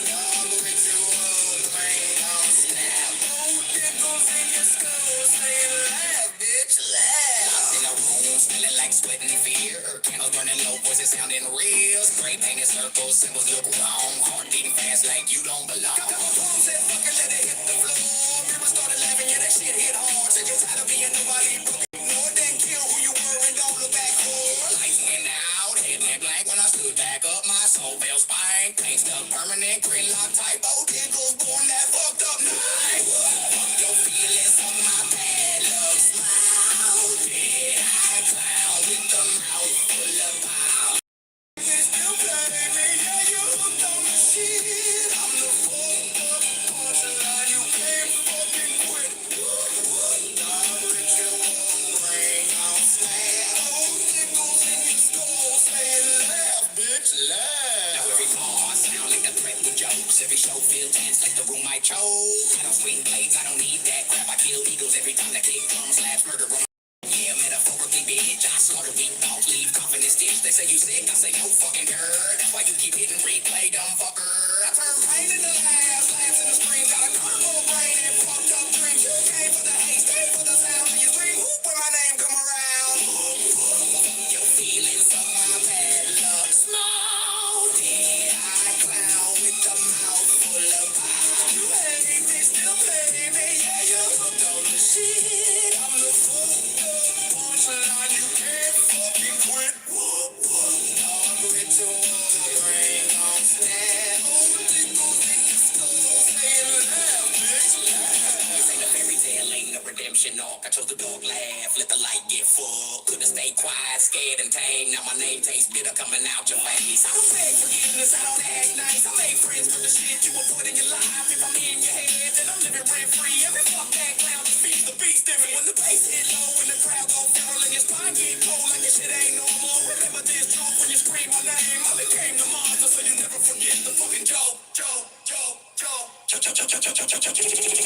Dog with your own brain don't snap. Old dickles in your skull saying laugh, bitch, laugh. Locked in a room, smelling like sweat and fear. Candles burning low, voices sounding real. Spray painted circles, symbols look wrong. Heart beating fast like you don't belong. Got my palms said fucking let it hit the floor. Mirror started laughing, yeah, that shit hit hard. Said you tired of being nobody broke. More than kill who you were and don't look back for. Lights went out, head went blank when I stood back up. My soul fell spine. Paint stuck permanent, gridlock typo. Diggles born that fucked up night. Fuck your feelings on my bad luck. Smile, did I clown with the mouth full of power? They still play me, yeah, you hooked on the shit. I'm the fucked up punchline, you can't fucking quit. Dog with your own brain don't snap. Old nickels in your skull saying laugh, bitch, laugh. Now every choke. I don't swing blades, I don't need that crap. I kill eagles every time that kick comes. Slash murder, bro. Yeah, metaphorically, bitch. I slaughter weak dogs, leave coffin and stitch. They say you sick, I say no fucking dirt. That's why you keep hitting replay, dumb fucker. I turn pain into laughs in the screen. Got a carnival brain and fucked up dreams. You came for the hate, stay for the sound when you scream. Whoop when my name come around. Your feelings of my bad luck. Small dead-eyed clown with the mouth full of pie. You hate me, still play me. Yeah, you hooked on the shit. I'm the fucked up punchline. You can't fucking quit. Whoop, whoop. Dog ritual, brain on snap. Oh, tickles in your skull. Say it loud, bitch. This ain't a fairy tale, ain't no redemption arc. I chose the dog laugh, let the light get full. Could've stayed quiet, scared and tame. Now my name tastes bitter coming out your face. I don't beg forgiveness, I don't act nice. I make friends with the shit you will put in your life. If I'm in your head, then I'm living rent free. Every fuck that clown just feeds the beast in me. When the bass hit low and the crowd go feral and your spine get cold like this shit ain't normal. Remember this truth when you scream my name. I became the monster, so you never forget the fucking joke. Joke, joke, joke. Joke, joke, joke, joke, joke, joke, joke, joke.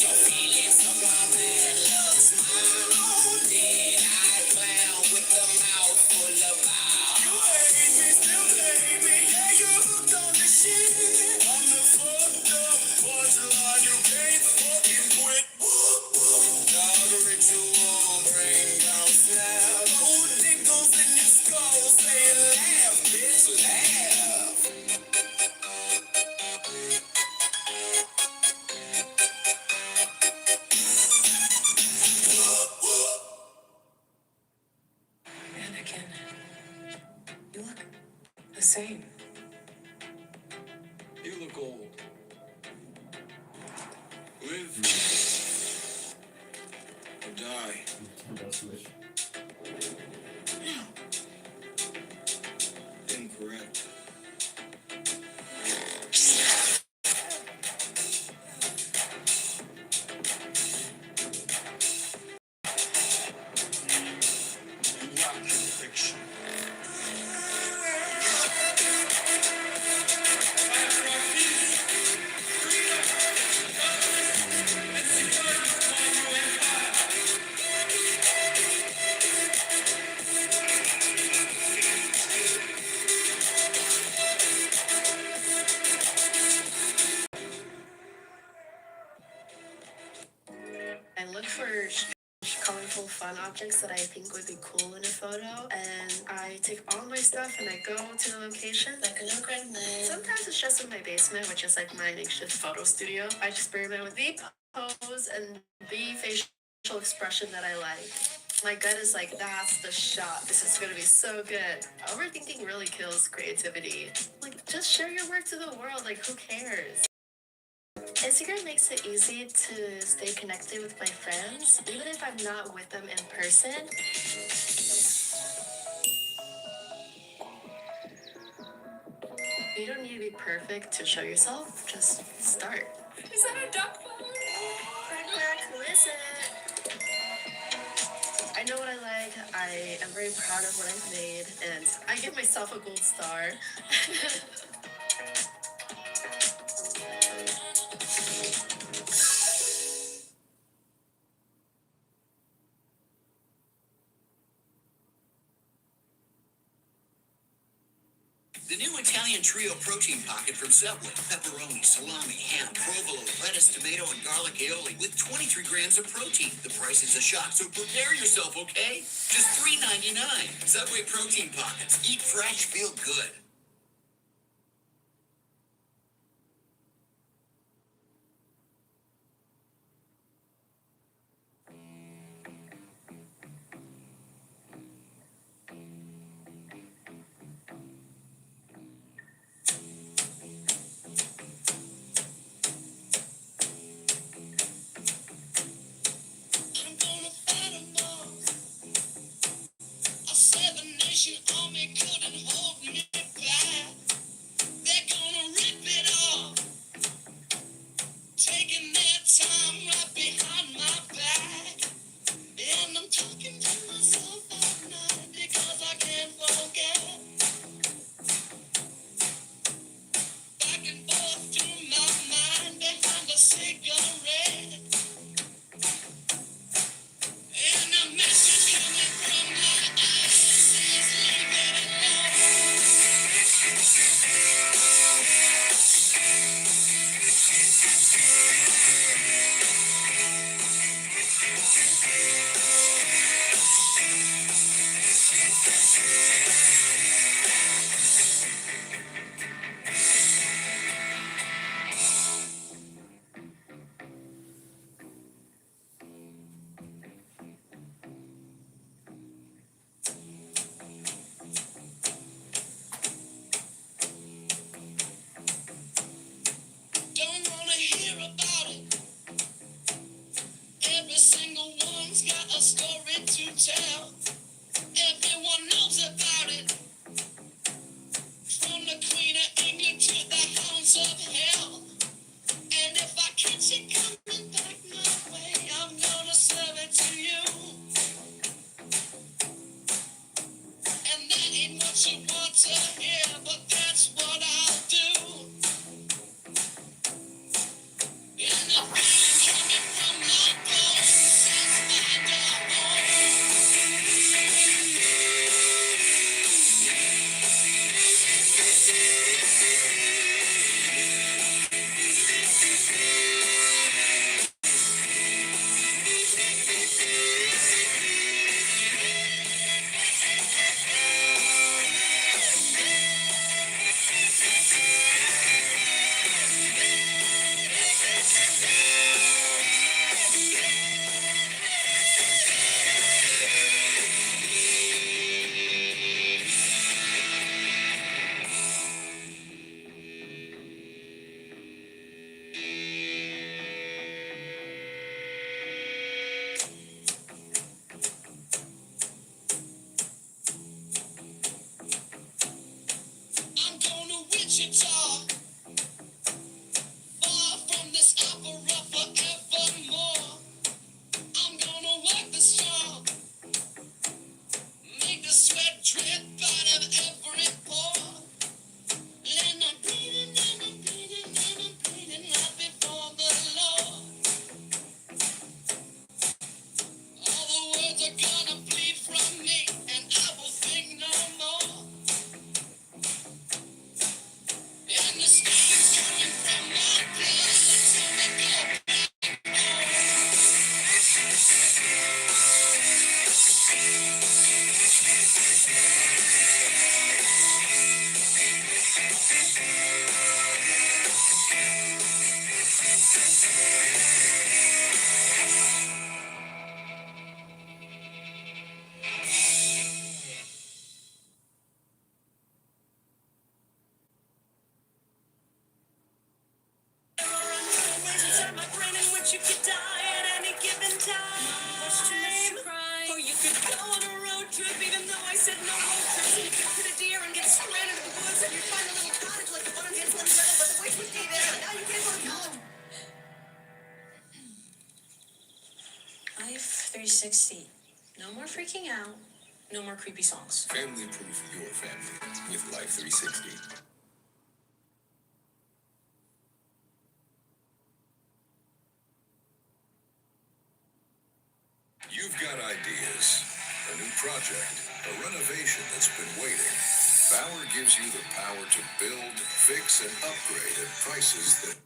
Your feelings of my bad luck. Smile, dead-eyed clown with the mouth full of bile. You hate me, still hate me. Yeah, you hooked on the shit. I'm the fucked up punchline. You can't fucking quit. Dog ritual, brain bounce now. Old tickles in your skull, saying laugh, bitch, laugh. Anakin, you look the same. You look old. Live or die. Switch. Incorrect. You lack conviction. I look for colorful fun objects that I think would be cool in a photo, and I take all my stuff and I go to the location. Like a little gremlin. Sometimes it's just in my basement, which is like my makeshift photo studio. I just experiment with the pose and the facial expression that I like. My gut is like, that's the shot. This is gonna be so good. Overthinking really kills creativity. Like, just share your work to the world. Like, who cares? Instagram makes it easy to stay connected with my friends, even if I'm not with them in person. You don't need to be perfect to show yourself, just start. Is that a duck phone? Quack, who is it? I know what I like, I am very proud of what I've made, and I give myself a gold star. The new Italian Trio Protein Pocket from Subway. Pepperoni, salami, ham, provolone, lettuce, tomato, and garlic aioli with 23 grams of protein. The price is a shock, so prepare yourself, okay? Just $3.99. Subway Protein Pockets. Eat fresh, feel good. I'm gonna fight 'em all. A 7 Nation army couldn't hold me back. story to tell. Everyone knows about it. From the Queen of England to the hounds of hell. And if I catch it coming back my way, I'm gonna serve it to you. And that ain't what you want to hear, but that's what I'll do. And the feeling coming from my bones sets my door. I'm going to Wichita, far from this opera forevermore. I'm gonna work the strong, make the sweat drip out of every pore. And I'm bleeding, and I'm bleeding, and I'm bleeding right before the Lord. All the words are gonna bleed from me, and I will think no more. And the stains coming from my blood until they go back home. Inside my brain in which you could die at any given time. Or you could go on a road trip even though I said no road trips. And you could hit a deer and get stranded in the woods and you'd find a little cottage like the one on Hansel and Gretel, but the witch would be there and now you can't go to home. Life 360. No more freaking out. No more creepy songs. Family proof your family with Life 360. You've got ideas, a new project, a renovation that's been waiting. Bauer gives you the power to build, fix, and upgrade at prices that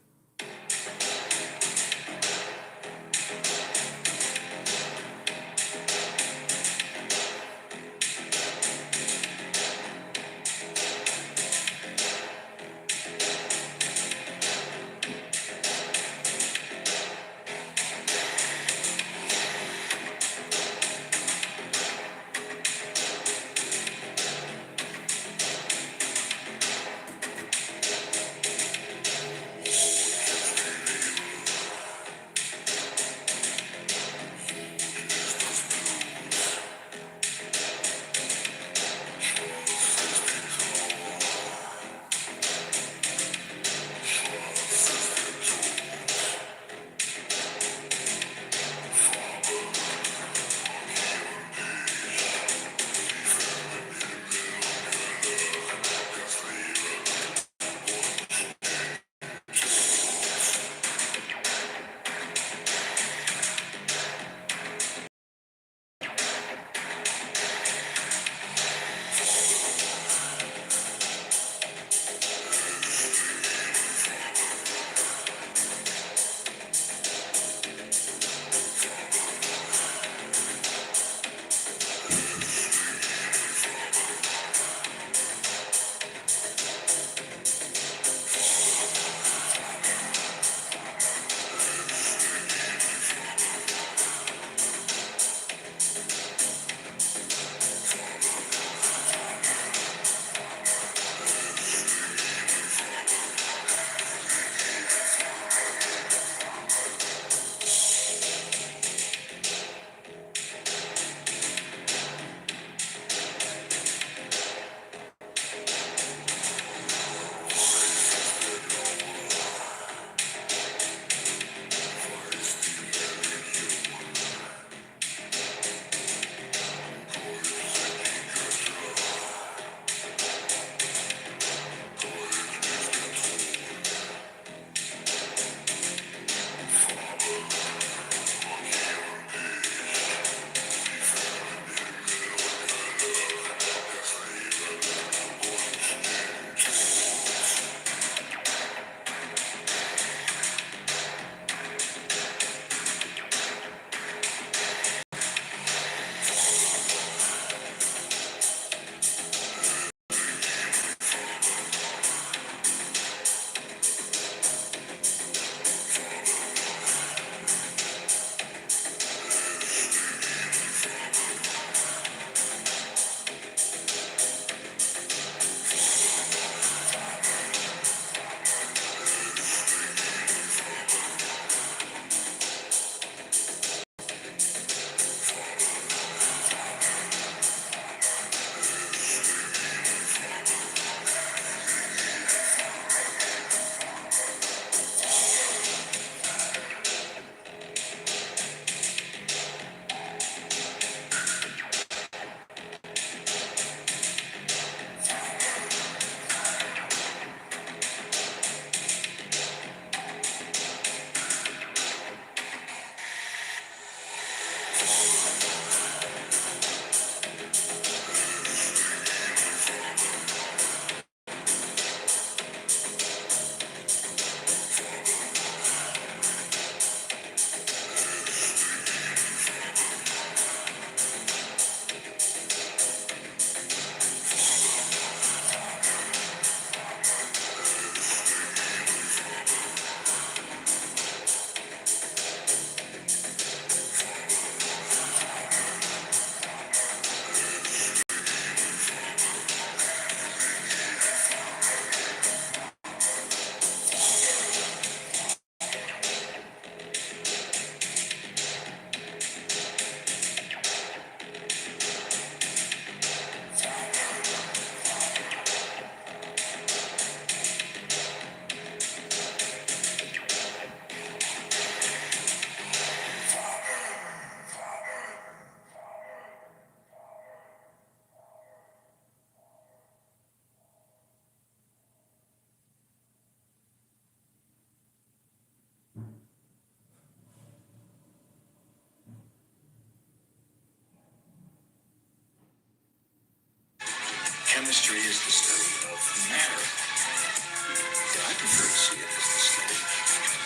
Chemistry is the study of matter. But I prefer to see it as the study of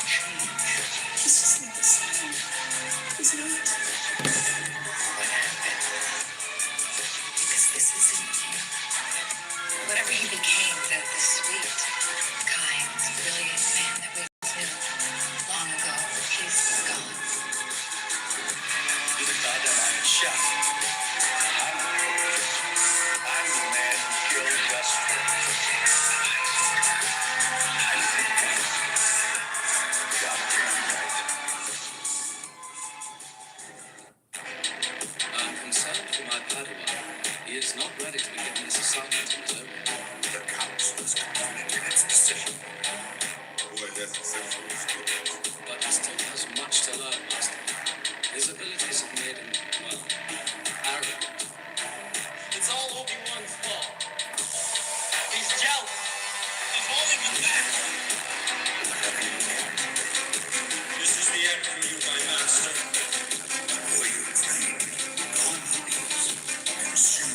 change. He's just not the same. He's not. What happened? Because this isn't you. Whatever he became, the sweet, kind, brilliant man that we knew long ago, he's gone. You're the goddamn Iron Chef. I'm the man who killed just for I'm concerned for my Padawan. He is not ready to be given this assignment on his own. The council is confident in its decision. Boy, that's essentially stupid. But he still has much to learn, Master. His abilities have made him, well, arrogant. It's all Obi-Wan's fault. He's jealous. He's holding him back. This is the end for you, my master. Boy, you train, all mobiles, and soon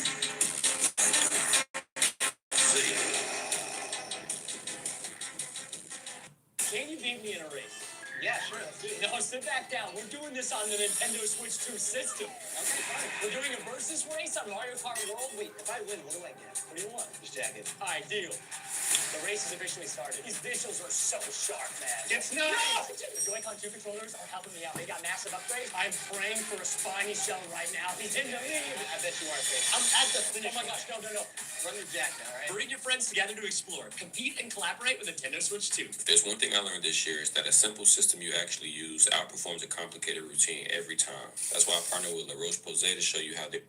Can you beat me in a race? Yeah, sure, let's do it. No, sit back down. We're doing this on the Nintendo Switch 2 system. Okay, fine. We're doing a versus race on Mario Kart World. Wait, if I win, what do I get? What do you want? This jacket. All right, deal. The race has officially started. These visuals are so sharp, man. It's not. No! The Joy-Con 2 controllers are helping me out. They got massive upgrades. I'm praying for a spiny shell right now. He's in the lead. I bet you are, Faith. I'm at the finish. Oh my gosh, no. Run the jack now, all right? Bring your friends together to explore. Compete and collaborate with Nintendo Switch 2. If there's one thing I learned this year, is that a simple system you actually use outperforms a complicated routine every time. That's why I partner with La Roche-Posay to show you how they...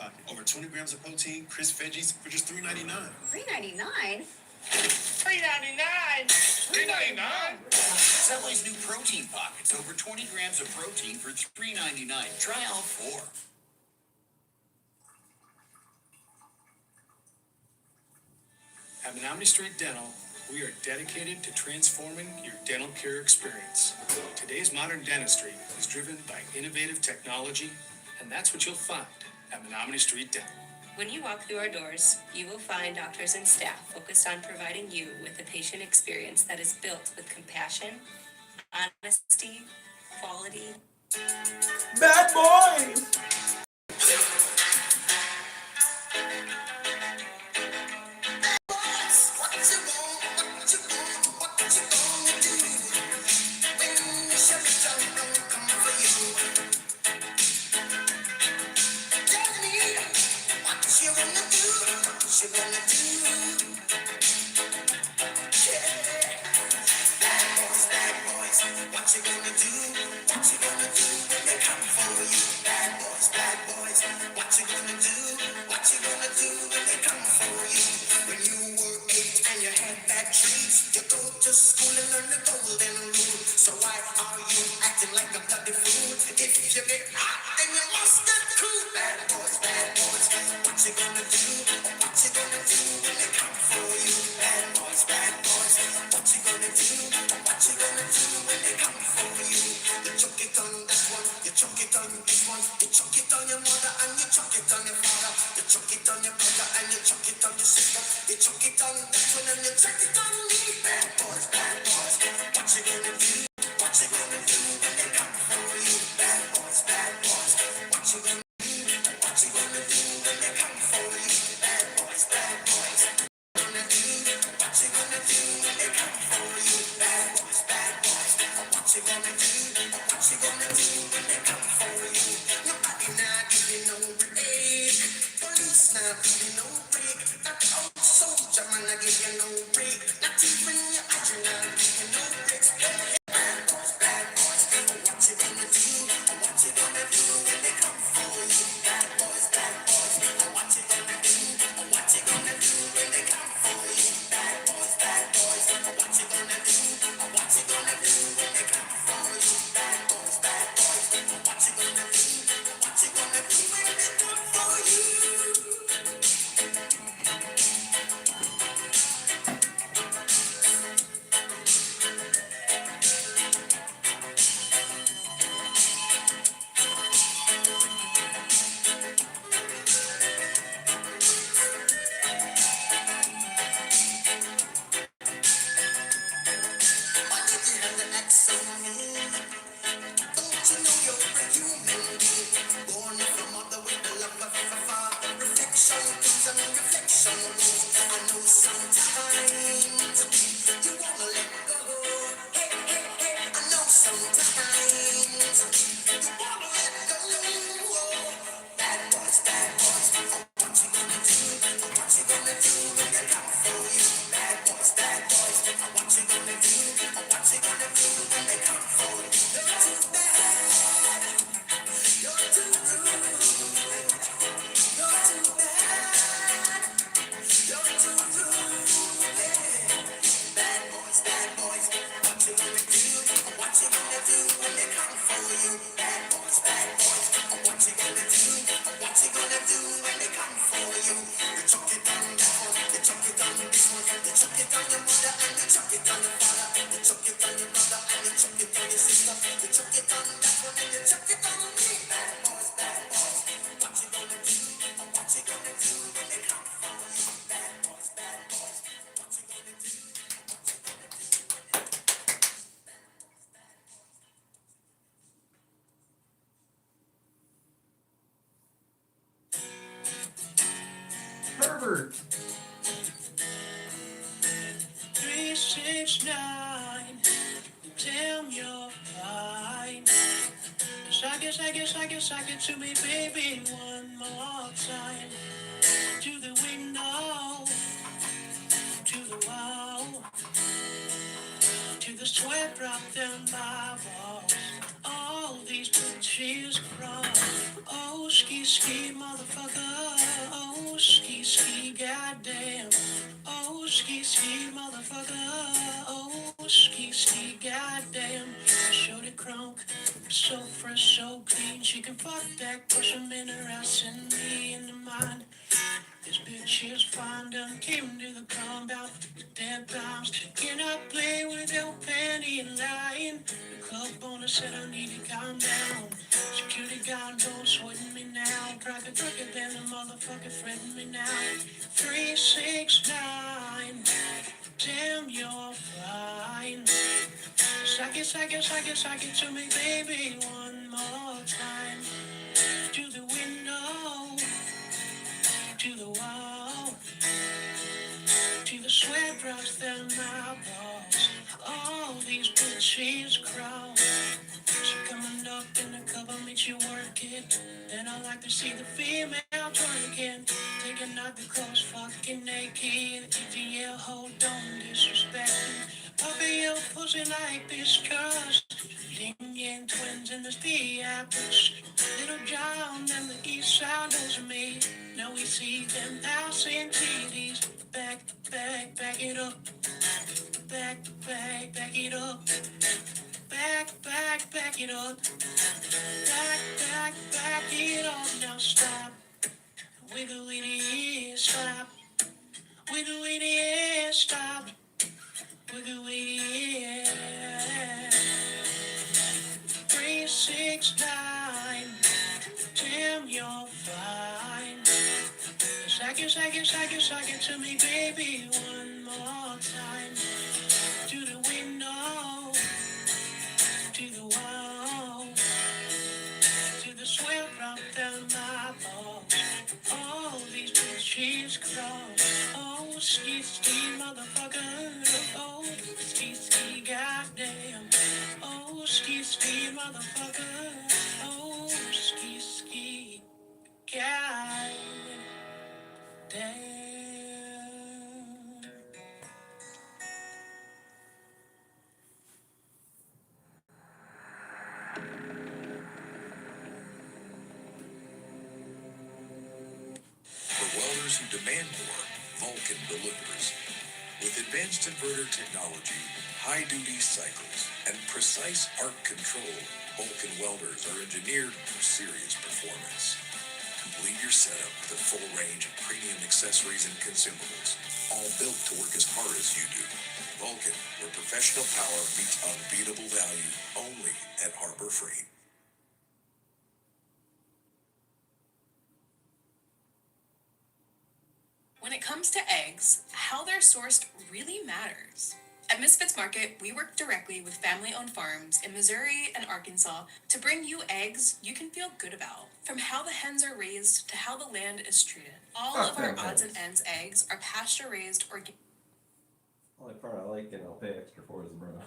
pocket. Over 20 grams of protein, crisp veggies for just $3.99. $3.99? $3.99. $3.99. Subway's new protein pockets. Over 20 grams of protein for $3.99. Try all four. At Menominee Street Dental, we are dedicated to transforming your dental care experience. Today's modern dentistry is driven by innovative technology, and that's what you'll find at Menominee Street Dental. When you walk through our doors, you will find doctors and staff focused on providing you with a patient experience that is built with compassion, honesty, quality. Bad boy! Herbert! 369. Tell me you're fine. Suck it to me, baby, one more time. To the window, to the wall, to the sweat drop down my walls. All these bridges cross. Oh, ski, motherfucker. goddamn. Oh, ski, ski, motherfucker. Oh, ski, ski, goddamn. Shorty crunk, so fresh, so clean. She can fuck that, push him in her ass and me in the mind. This bitch is fine, done came to the compound 10 times. Can I play with your panty line? The club owner said I need to calm down. Security guard don't sweating me now. Driving quicker than a motherfucker threatening me now. 369, damn you're fine. Suck it, suck it, suck it, suck it to me, baby, one more time. To the window, to the wall. To the sweat drops down my balls. All these bitches crawl. She coming up in a couple makes you work it. Then I like to see the female twerking. Taking out the clothes, fucking naked. ETL, hold on, disrespecting. Puppy your pussy like this cuz. Yin Yang twins in the theaters. Little John and the East Side knows me. Now we see them passing TVs. Back, back it up. Back, back it up. Back it up. Back it up. Now stop. Wiggle it in, stop. Wiggle it in, stop. Wiggle it in. 369. Damn, you're fine. Suck it to me, baby, one more time. To the window, to the wall, to the sweat drop down my balls. All these bitches crawl. Oh, ski, ski, motherfucker. Oh, ski, ski, goddamn. Oh, ski, ski, motherfucker. Oh, ski, ski, goddamn. For welders who demand more, Vulcan delivers. With advanced inverter technology, high-duty cycles, and precise arc control, Vulcan welders are engineered for serious performance. Complete your setup with a full range of premium accessories and consumables, all built to work as hard as you do. Vulcan, where professional power meets unbeatable value, only at Harbor Freight. When it comes to eggs, how they're sourced really matters. At Misfits Market, we work directly with family-owned farms in Missouri and Arkansas to bring you eggs you can feel good about. From how the hens are raised to how the land is treated. All of our odds and ends eggs are pasture-raised organic. Only part I like and I'll pay extra for is the brown.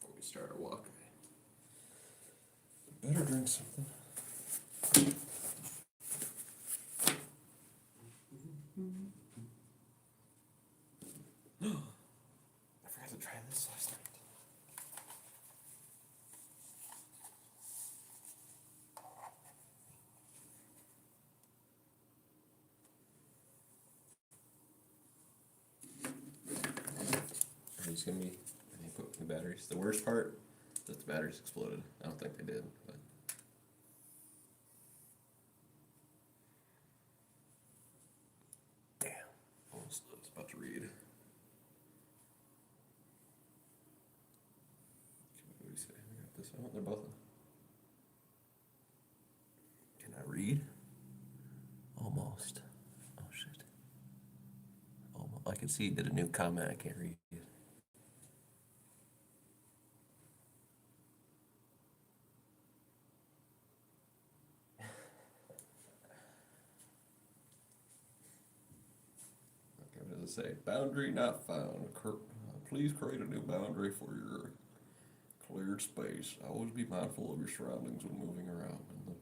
Before we start our walk, I better drink something. I forgot to try this last night. Are these gonna be? Are they put new batteries? The worst part is that the batteries exploded. I don't think they did, but. Damn, almost was about to read. I can see he did a new comment. I can't read it. Okay, what does it say? Boundary not found. Please create a new boundary for your cleared space. Always be mindful of your surroundings when moving around in the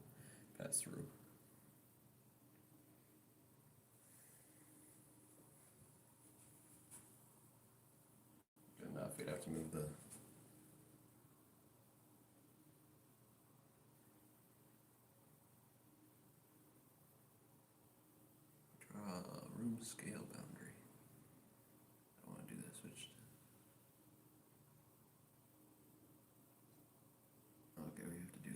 pass through. Good enough. You'd have to move the. Draw a room scale boundary. I want to do that. Switch. Okay, we have to do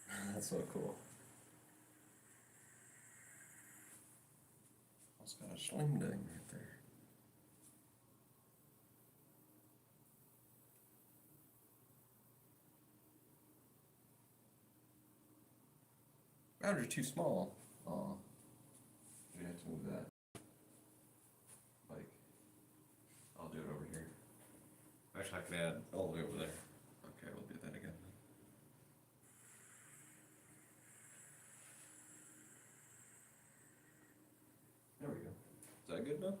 that. That's so cool. It's got a sling ding right there. Boundary's too small. Oh, you have to move that. Like, I'll do it over here. Actually, I can add all the way over there. Okay, we'll do that again. There we go. Is that good enough?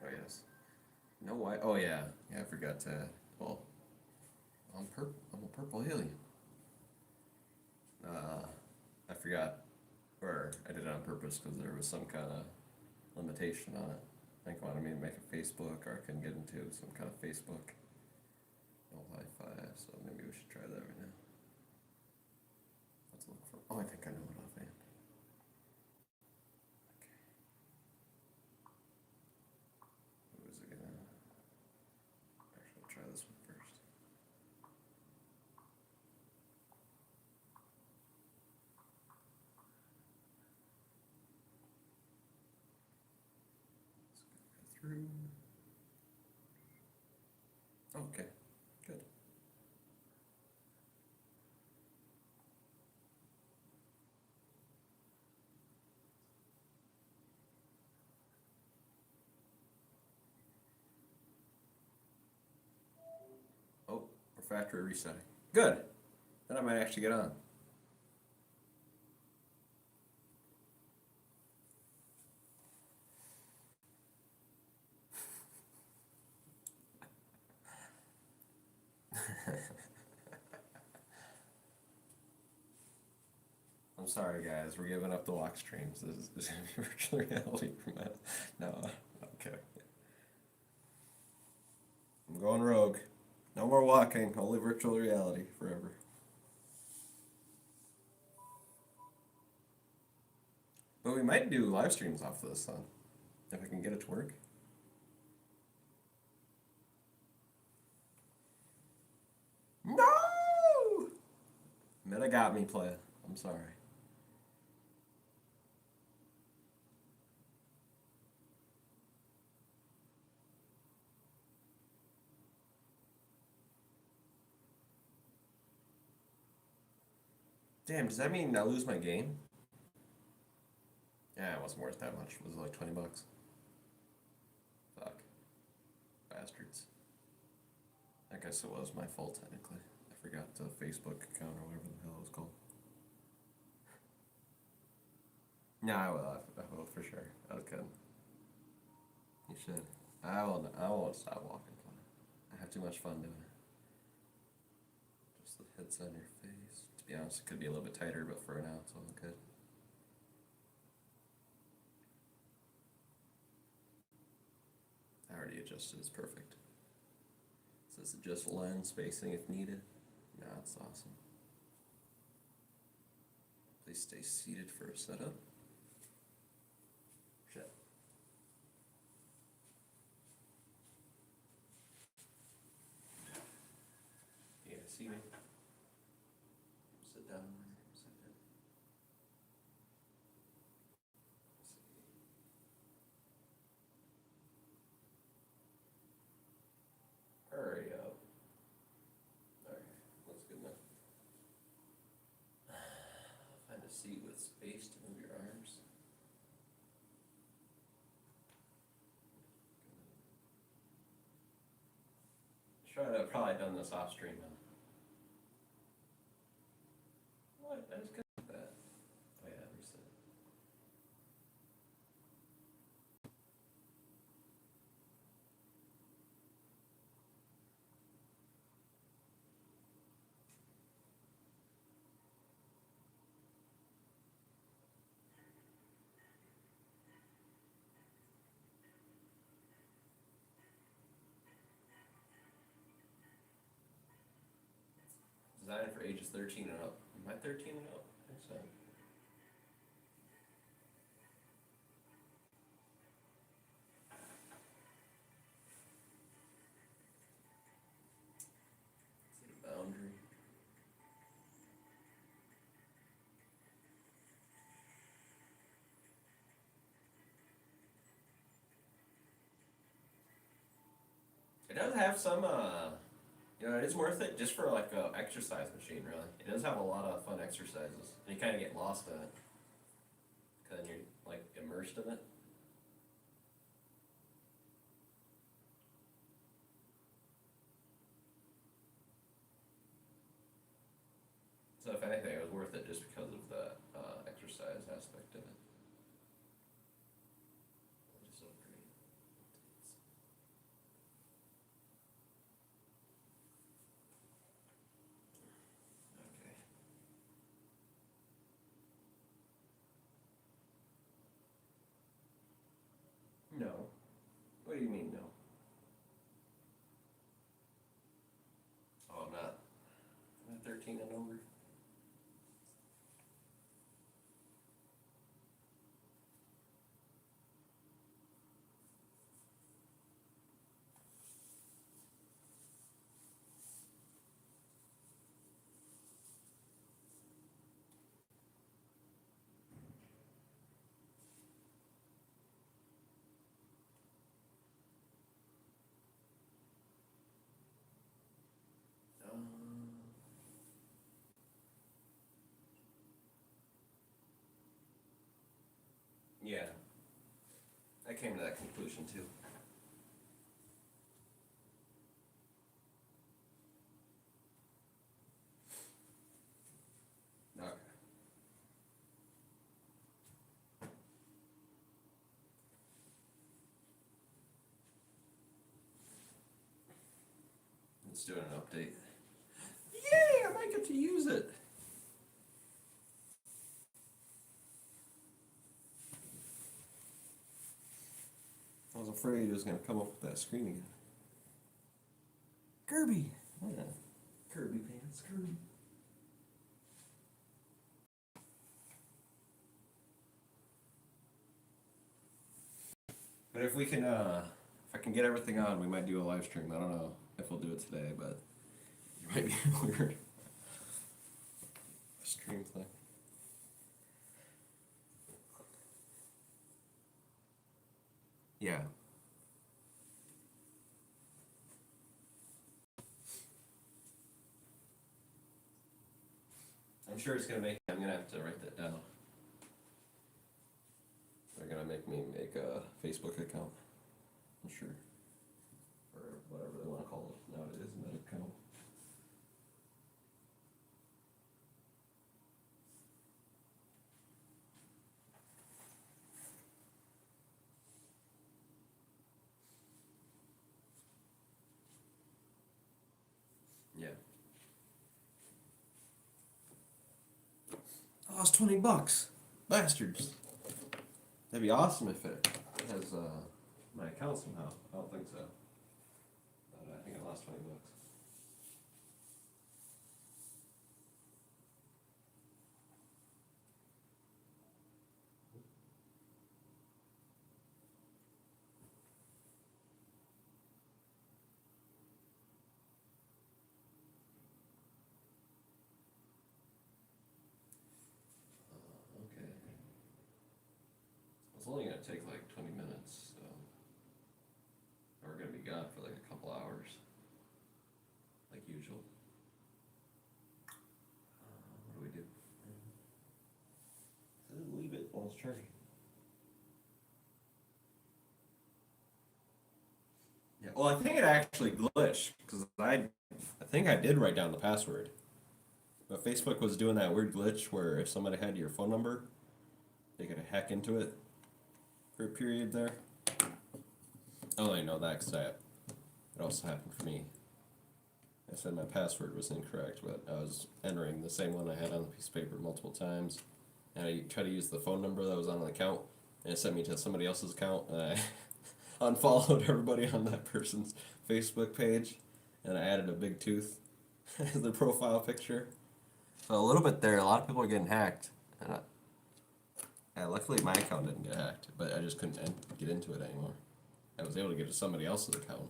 Oh yes. No white. Oh yeah. Yeah, I forgot to. Well, I'm a purple alien. I forgot, or I did it on purpose because there was some kind of limitation on it. I think it wanted me to make a Facebook, or I couldn't get into some kind of Facebook. No Wi-Fi, so maybe we should try that right now. Let's look for. Oh, I think I know it offhand. Okay. Who is it gonna? Actually, I'll try this one first. Let's go through. Okay, good. Oh, we're factory resetting. Good. Then I might actually get on. I'm sorry, guys. We're giving up the walk streams. This is gonna be virtual reality from that. No, okay. I'm going rogue. No more walking. Only virtual reality forever. But we might do live streams off of this then, if I can get it to work. No! Meta got me, playa. I'm sorry. Damn, does that mean I lose my game? Yeah, it wasn't worth that much. Was it like 20 bucks? Fuck. Bastards. I guess it was my fault, technically. I forgot the Facebook account or whatever the hell it was called. No, I will. I will for sure. I was kidding. You should. I won't stop walking. I have too much fun doing it. Just the head's on your face. To be honest, it could be a little bit tighter, but for now, it's all good. I already adjusted. It's perfect. It says adjust lens spacing if needed. No, it's awesome. Please stay seated for a setup. Shit. Yeah, see me. Sit down. Sit down. Hurry up. Alright, that's good enough. seat with space to move your arms. Should have probably done this off stream now. What? I just couldn't do that. Oh yeah, reset. Designed for ages 13 and up. Am I 13 and up? I think so. Is it a boundary? It does have some, it is worth it just for like a exercise machine, really. It does have a lot of fun exercises, and you kind of get lost in it, because you're like immersed in it. So if anything, it was worth it just because of the exercise aspect of it. Which is so great. Okay. No. What do you mean, no? Oh, I'm not. I'm not 13 and over. Yeah. I came to that conclusion too. Okay. Let's do an update. Yay! I might get to use it. I was afraid it was going to come up with that screen again. Kirby! Yeah. Kirby pants, Kirby. But if we can, if I can get everything on, we might do a live stream. I don't know if we'll do it today, but it might be weird. Stream thing. Yeah. I'm sure it's gonna make. I'm gonna have to write that down. They're gonna make me make a Facebook account. I'm sure, or whatever they want to call it nowadays, an account. Yeah. I lost $20. Bastards. That'd be awesome if it has my account somehow. I don't think so. But I think I lost $20. Okay. It's only gonna take like 20 minutes, so we're gonna be gone for like a couple hours, like usual. What do we do? cherry. Yeah, well, I think it actually glitched because I think I did write down the password, but Facebook was doing that weird glitch where if somebody had your phone number, they could hack into it for a period there. I only know that because it also happened for me. I said my password was incorrect, but I was entering the same one I had on the piece of paper multiple times, and I tried to use the phone number that was on the account, and it sent me to somebody else's account, and I unfollowed everybody on that person's Facebook page, and I added a big tooth as the profile picture. So a little bit there, a lot of people are getting hacked, and luckily my account didn't get hacked, but I just couldn't get into it anymore. I was able to get to somebody else's account.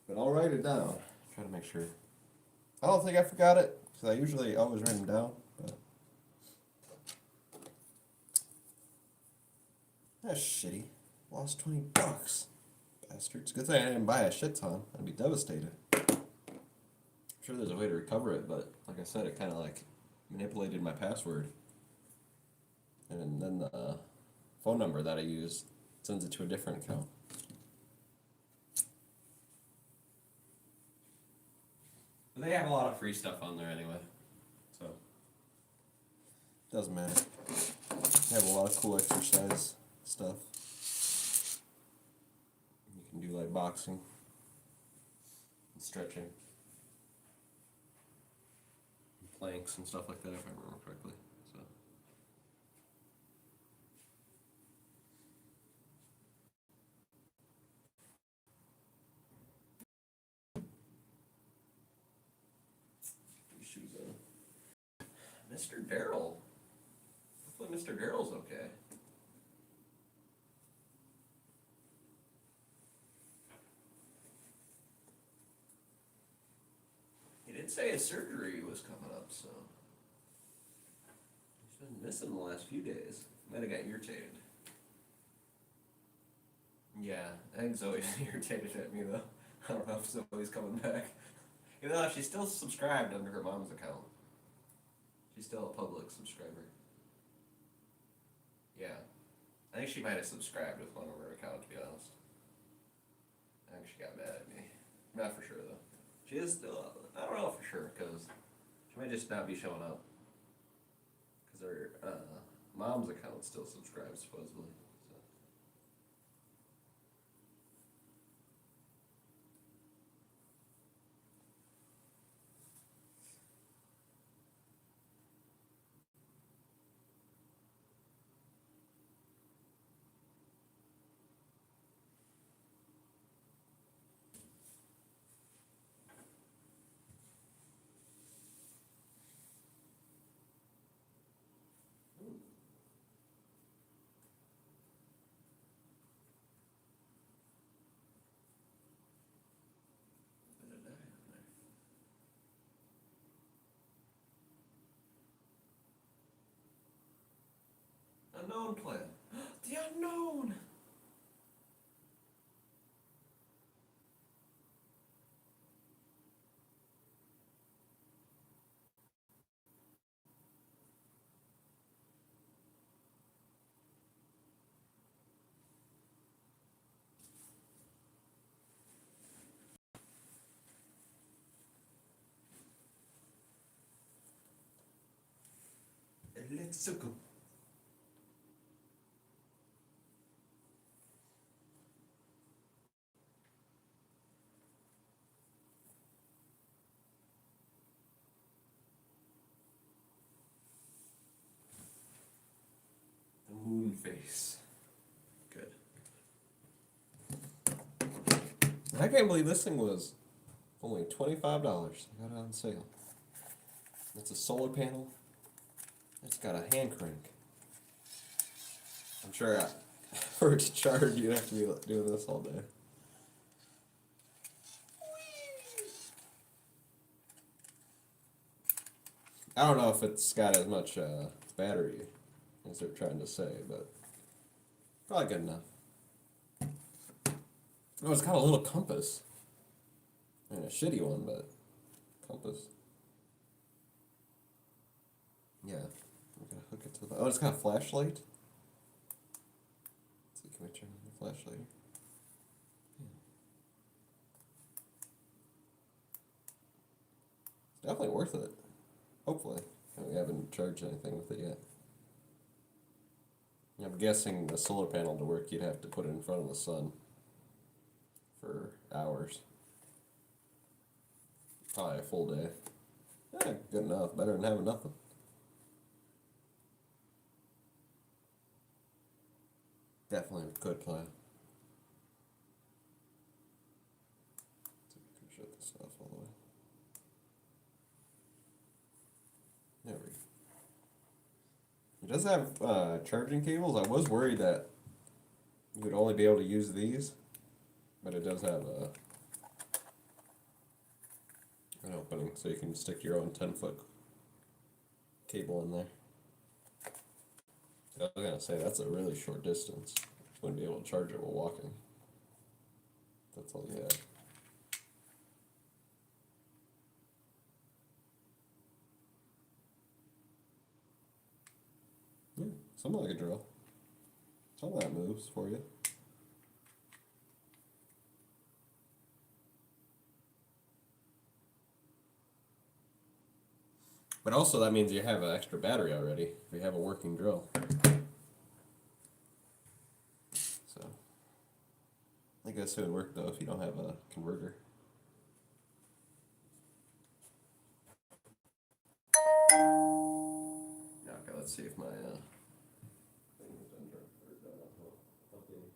But I'll write it down. Try to make sure. I don't think I forgot it, because I usually always write them down. But that's shitty. Lost $20. Bastards. Good thing I didn't buy a shit ton. I'd be devastated. I'm sure there's a way to recover it, but like I said, it kind of like manipulated my password. And then the phone number that I use sends it to a different account. But they have a lot of free stuff on there anyway, so doesn't matter. They have a lot of cool exercise stuff. You can do like boxing and stretching, and planks and stuff like that if I remember correctly. So these shoes on. Mr. Darrell. Hopefully Mr. Darrell's okay. He did say his surgery was coming up, so he's been missing the last few days. Might have got irritated. Yeah, I think Zoe's irritated at me though. I don't know if Zoe's coming back. Even though she's still subscribed under her mom's account. She's still a public subscriber. Yeah. I think she might have subscribed with one of her account, to be honest. I think she got mad at me. Not for sure, though. She is still, I don't know for sure, because she might just not be showing up. Because her mom's account still subscribes, supposedly. So. Unknown plan. The unknown! Let's go. The moon face. Good. I can't believe this thing was only $25. I got it on sale. It's a solar panel. It's got a hand crank. I'm sure for it to charge, you'd have to be doing this all day. I don't know if it's got as much battery as they're trying to say, but probably good enough. Oh, it's got a little compass. And a shitty one, but compass. Yeah. I'm gonna hook it to the. Oh, it's got a flashlight. Let's see, can we turn on the flashlight? Yeah. It's definitely worth it. Hopefully. And we haven't charged anything with it yet. I'm guessing the solar panel to work, you'd have to put it in front of the sun for hours. Probably a full day. Yeah, good enough. Better than having nothing. Definitely could play. See if we can shut this off all the way. There we go. It does have charging cables. I was worried that you would only be able to use these, but it does have an opening so you can stick your own 10-foot cable in there. I was gonna say that's a really short distance. Wouldn't be able to charge it while walking. That's all you had. Yeah, something like a drill. Some of that moves for you. But also that means you have an extra battery already if you have a working drill. So I guess it would work though if you don't have a converter. Okay, let's see if my thing is done updating.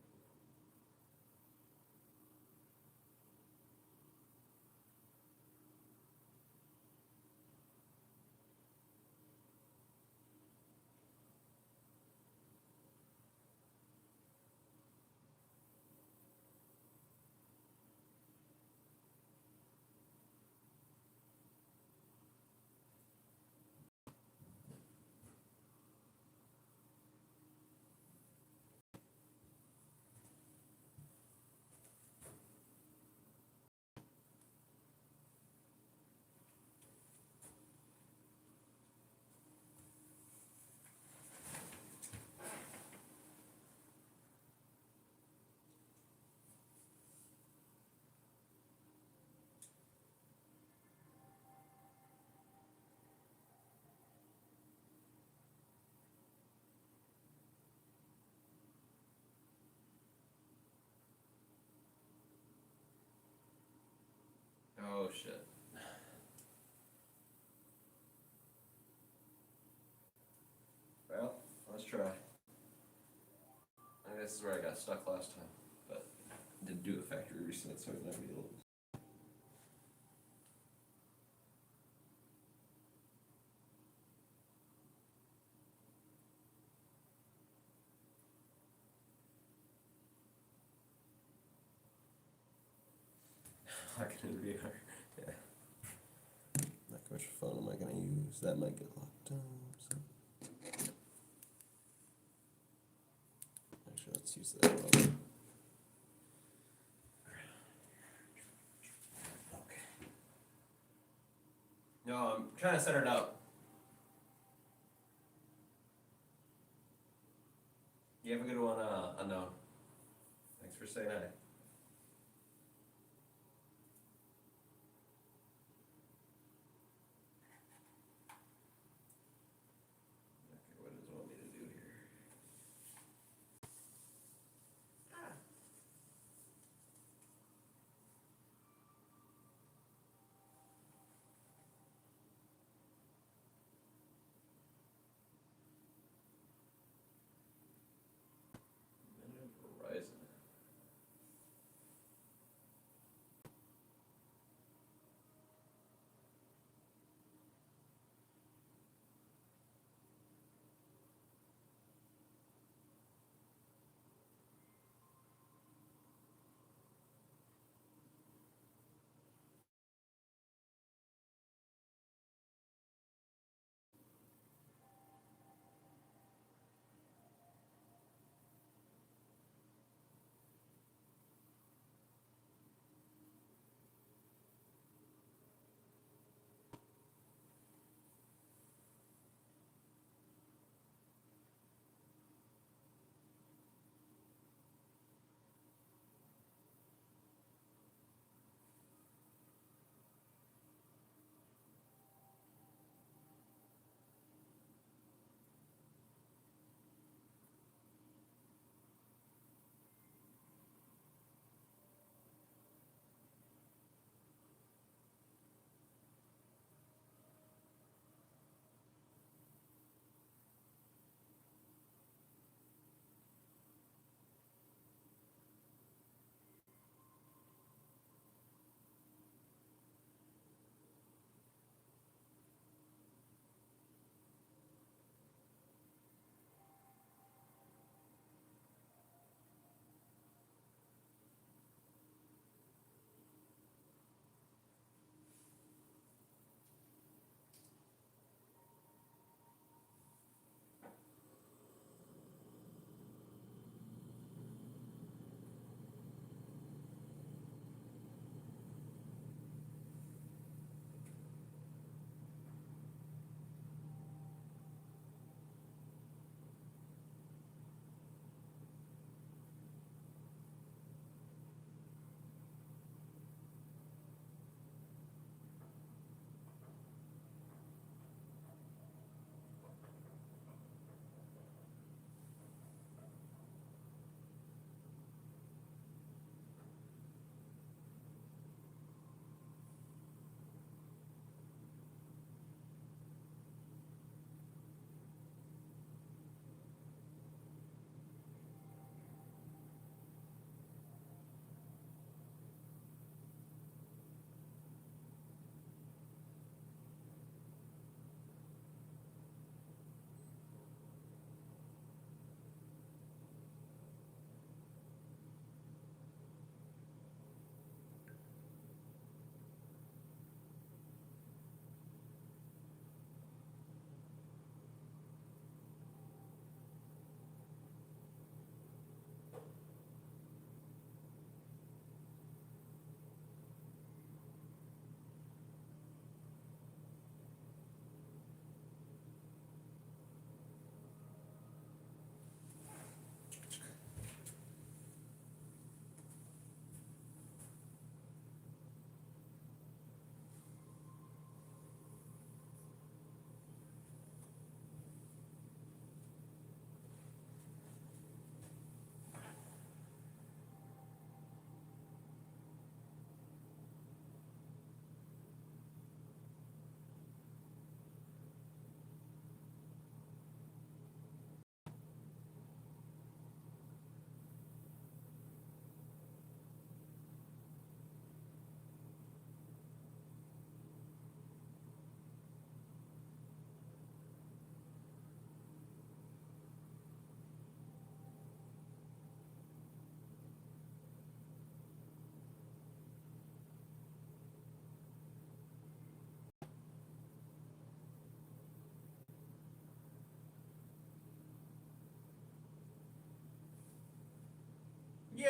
Oh shit. Well, let's try. I think this is where I got stuck last time, but didn't do a factory reset, so it might be a little. I can VR. Yeah. Like which phone am I gonna use? That might get locked down. So. Actually, let's use that one. Okay. No, I'm trying to set it up. You have a good one, Unknown. Thanks for saying hi. Okay, what does it want me to do here? Verizon.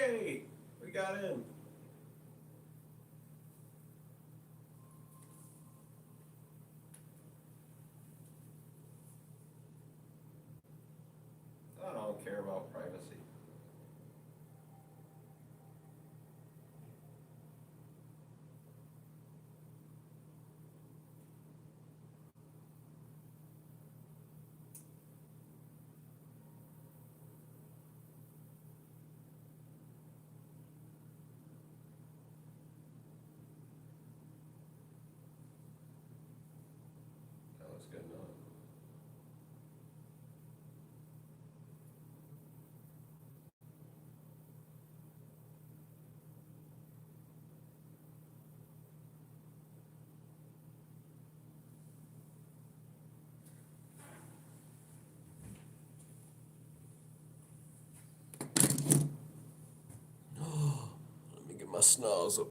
Yay! We got in. I don't care about privacy. That looks good enough. Let me get my snarls up.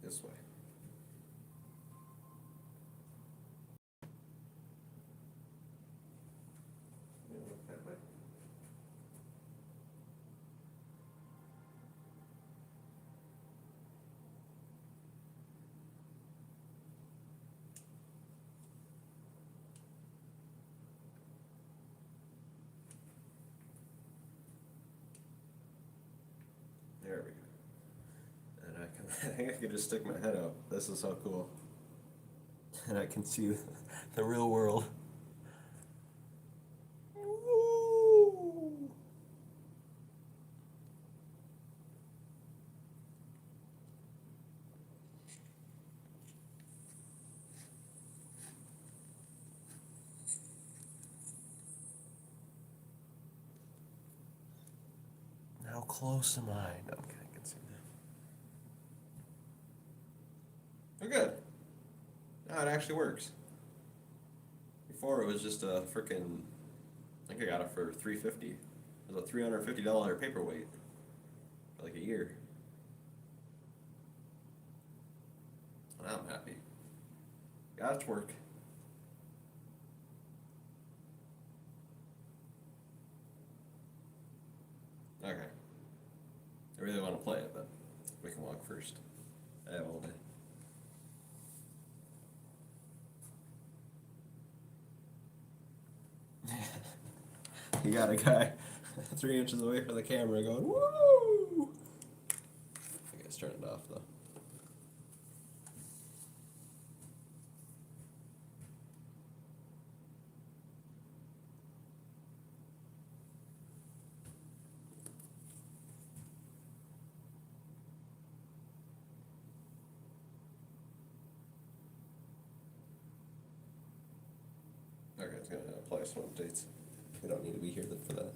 This way. You look that way. There we go. And I can, I think I can just stick my head out. This is so cool. And I can see the real world. Woo! How close am I? No, okay, I can see now. We're good. Now it actually works. Before it was just a freaking. I think I got it for $350. It was a $350 paperweight for like a year. And I'm happy. Got it to work. Okay. I really want to play it, but we can walk first. I have all day. You got a guy 3 inches away from the camera going, woo! I guess turn it off though. Okay, it's gonna apply some updates. We don't need to be here for that.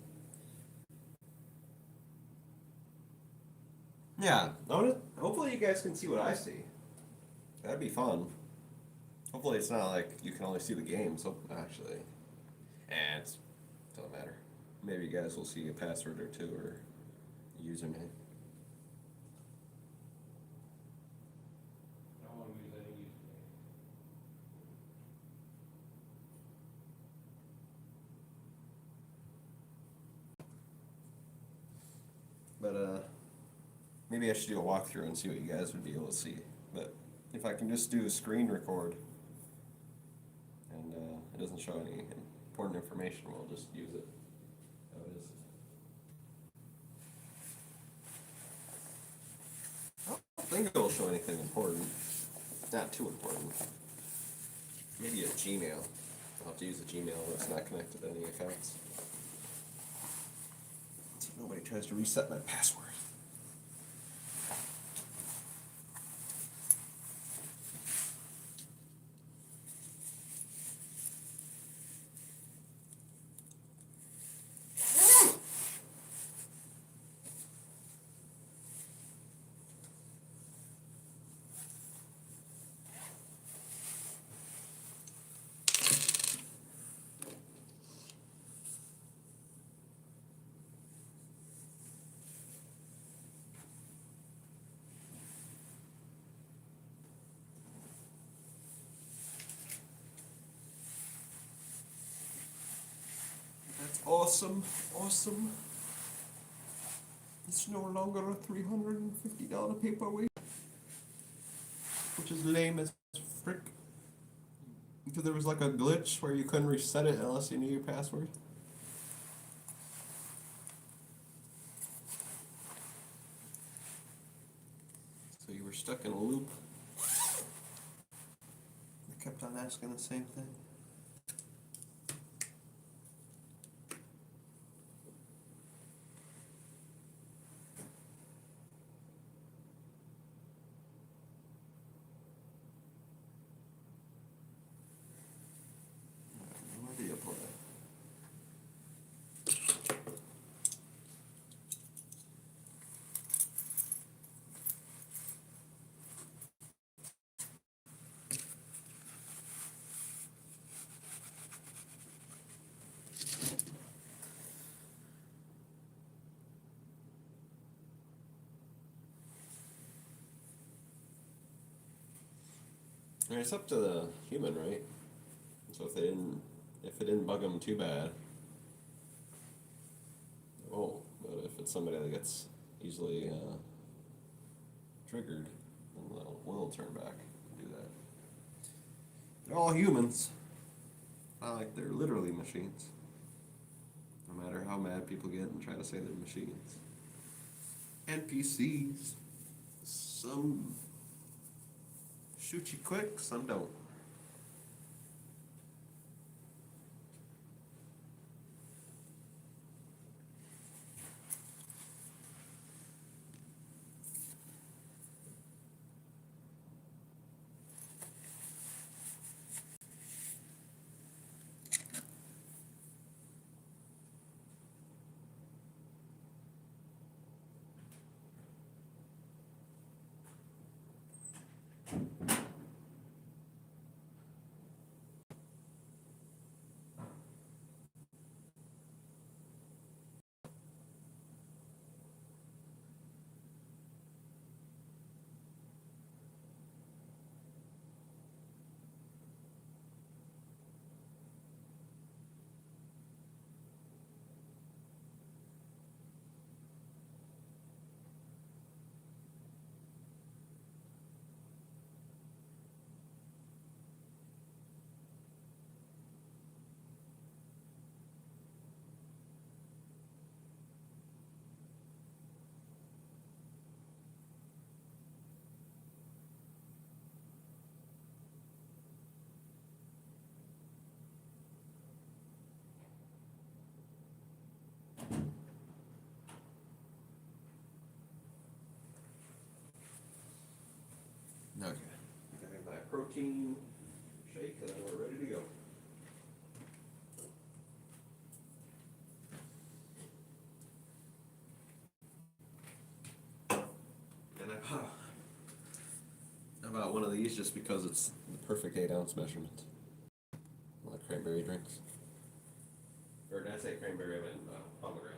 Yeah, hopefully you guys can see what I see. That'd be fun. Hopefully it's not like you can only see the games. Actually, it doesn't matter. Maybe you guys will see a password or two or a username. But maybe I should do a walkthrough and see what you guys would be able to see. But if I can just do a screen record and it doesn't show any important information, we'll just use it. How it is. I don't think it'll show anything important. Not too important. Maybe a Gmail. I'll have to use a Gmail that's not connected to any accounts. So nobody tries to reset my password. That's awesome, awesome. It's no longer a $350 paperweight, which is lame as frick. Because there was like a glitch where you couldn't reset it unless you knew your password. So you were stuck in a loop. I kept on asking the same thing. No idea, boy. It's up to the human, right? So if it didn't bug them too bad, oh, but if it's somebody that gets easily triggered, then we'll turn back and do that. They're all humans, not like they're literally machines. No matter how mad people get and try to say they're machines. NPCs, some shoot you quick, some don't. Okay. Got my protein shake and then we're ready to go. And I bought one of these just because it's the perfect 8-ounce measurement. I like cranberry drinks. Or did I say cranberry? I meant pomegranate.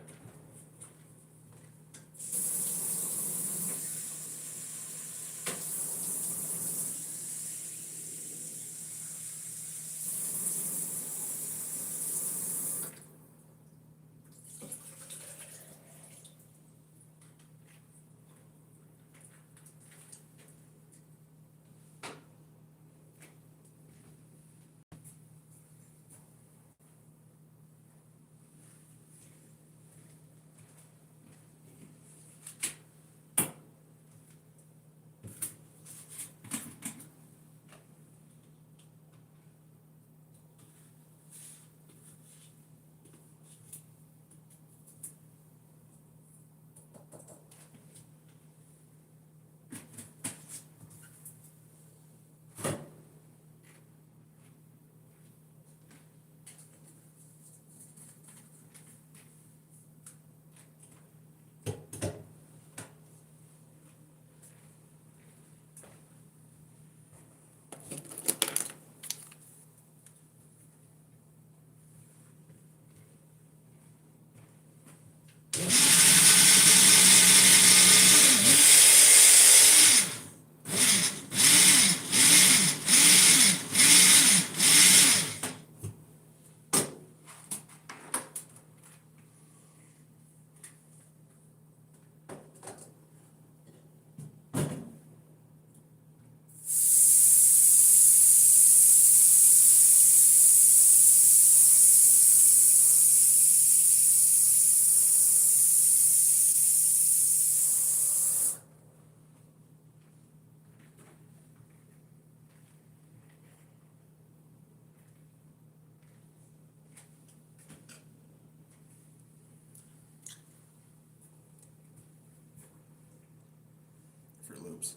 Loops.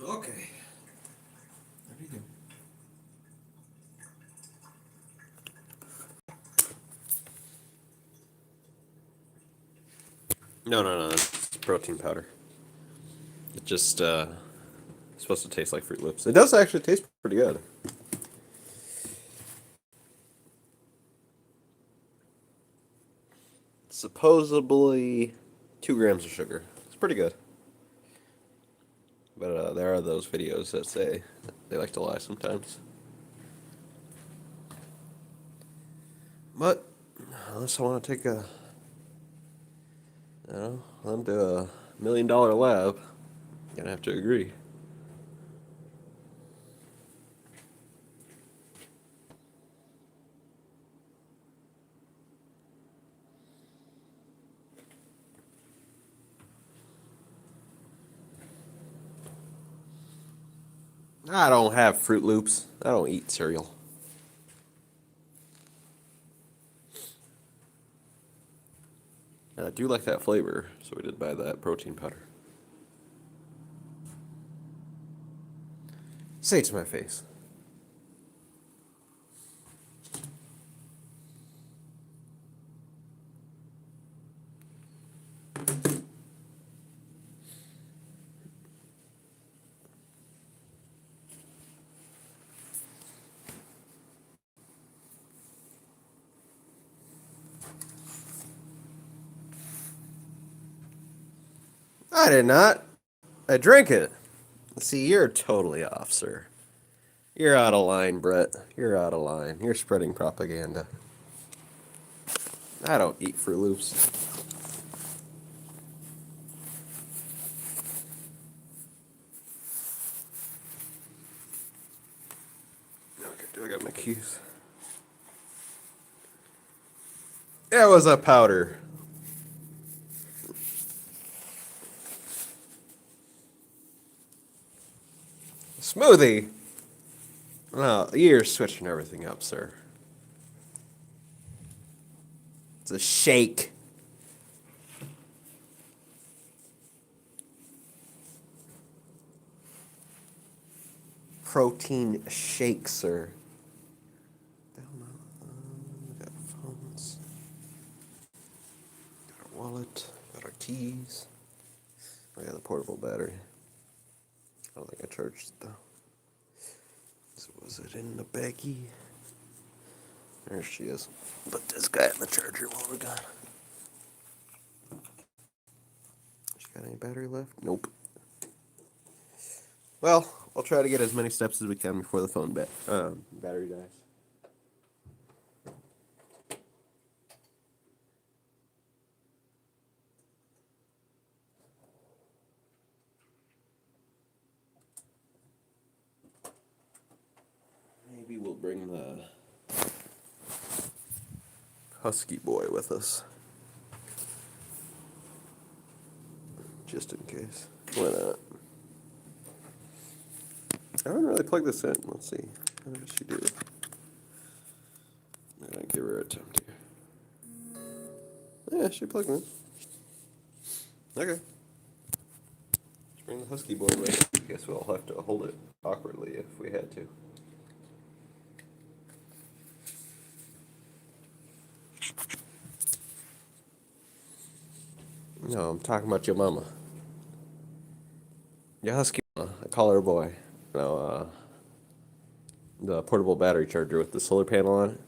Okay. There you go. No, it's protein powder. It just it's supposed to taste like Fruit Loops. It does actually taste pretty good. Supposedly 2 grams of sugar. It's pretty good. But there are those videos that say they like to lie sometimes. But unless I want to take a, onto a $1 million lab, I'm gonna have to agree. I don't have Fruit Loops. I don't eat cereal. I do like that flavor, so we did buy that protein powder. Say it to my face. I did not. I drank it. See, you're totally off, sir. You're out of line, Brett. You're out of line. You're spreading propaganda. I don't eat Fruit Loops. Okay, do I got my keys? It was a powder. Smoothie? No, you're switching everything up, sir. It's a shake. Protein shake, sir. We got phones. Got our wallet. Got our keys. We got the portable battery. I don't think I charged it though. So was it in the baggie? There she is. Put this guy in the charger while we're gone. She got any battery left? Nope. Well, I'll try to get as many steps as we can before the phone battery dies. Maybe we'll bring the husky boy with us. Just in case. Why not? I haven't really plugged this in. Let's see. How does she do? I'm gonna give her a attempt here. Yeah, she plugged in. Okay. Let's bring the husky boy with. I guess we'll have to hold it awkwardly if we had to. No, I'm talking about your mama. Your husky mama. I call her boy. No, the portable battery charger with the solar panel on it.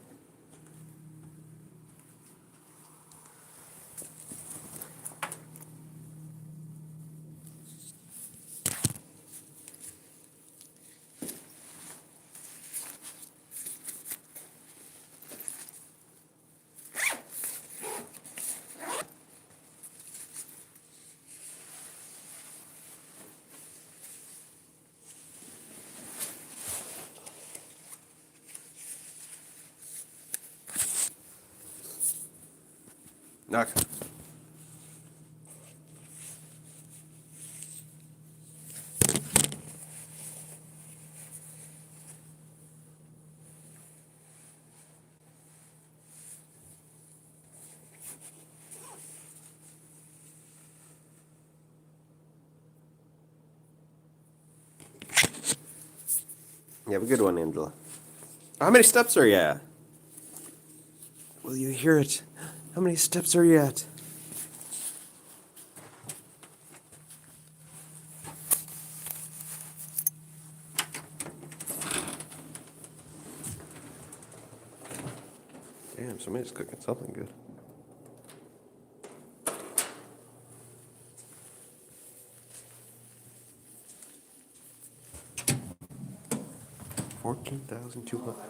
Knock. You have a good one, Angela. How many steps are you at? Will you hear it? How many steps are you at? Damn, somebody's cooking something good. $14,200.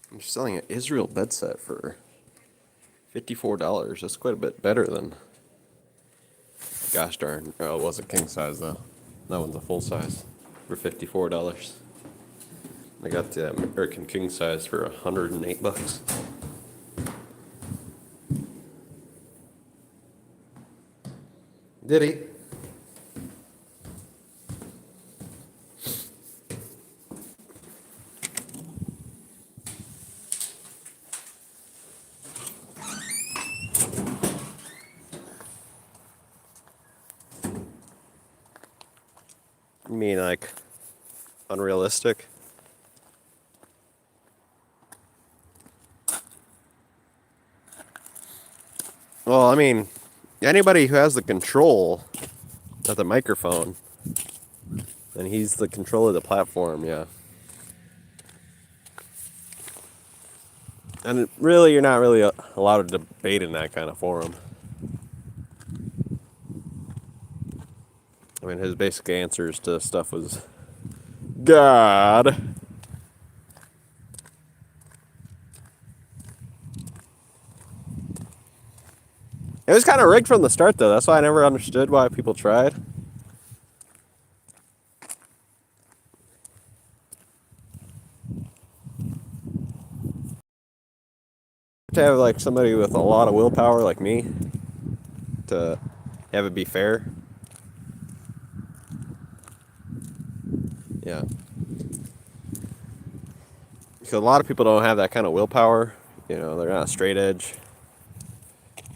You're selling an Israel bed set for $54. That's quite a bit better than. Gosh darn. Oh, it wasn't king size though. That one's a full size for $54. I got the American king size for $108. Did he? You mean like unrealistic? Well, I mean, anybody who has the control of the microphone, and he's the control of the platform, yeah. And really, you're not really allowed to debate in that kind of forum. I mean, his basic answers to stuff was God. It was kind of rigged from the start, though. That's why I never understood why people tried. To have like somebody with a lot of willpower like me to have it be fair. Yeah. Because a lot of people don't have that kind of willpower. You know, they're not straight edge.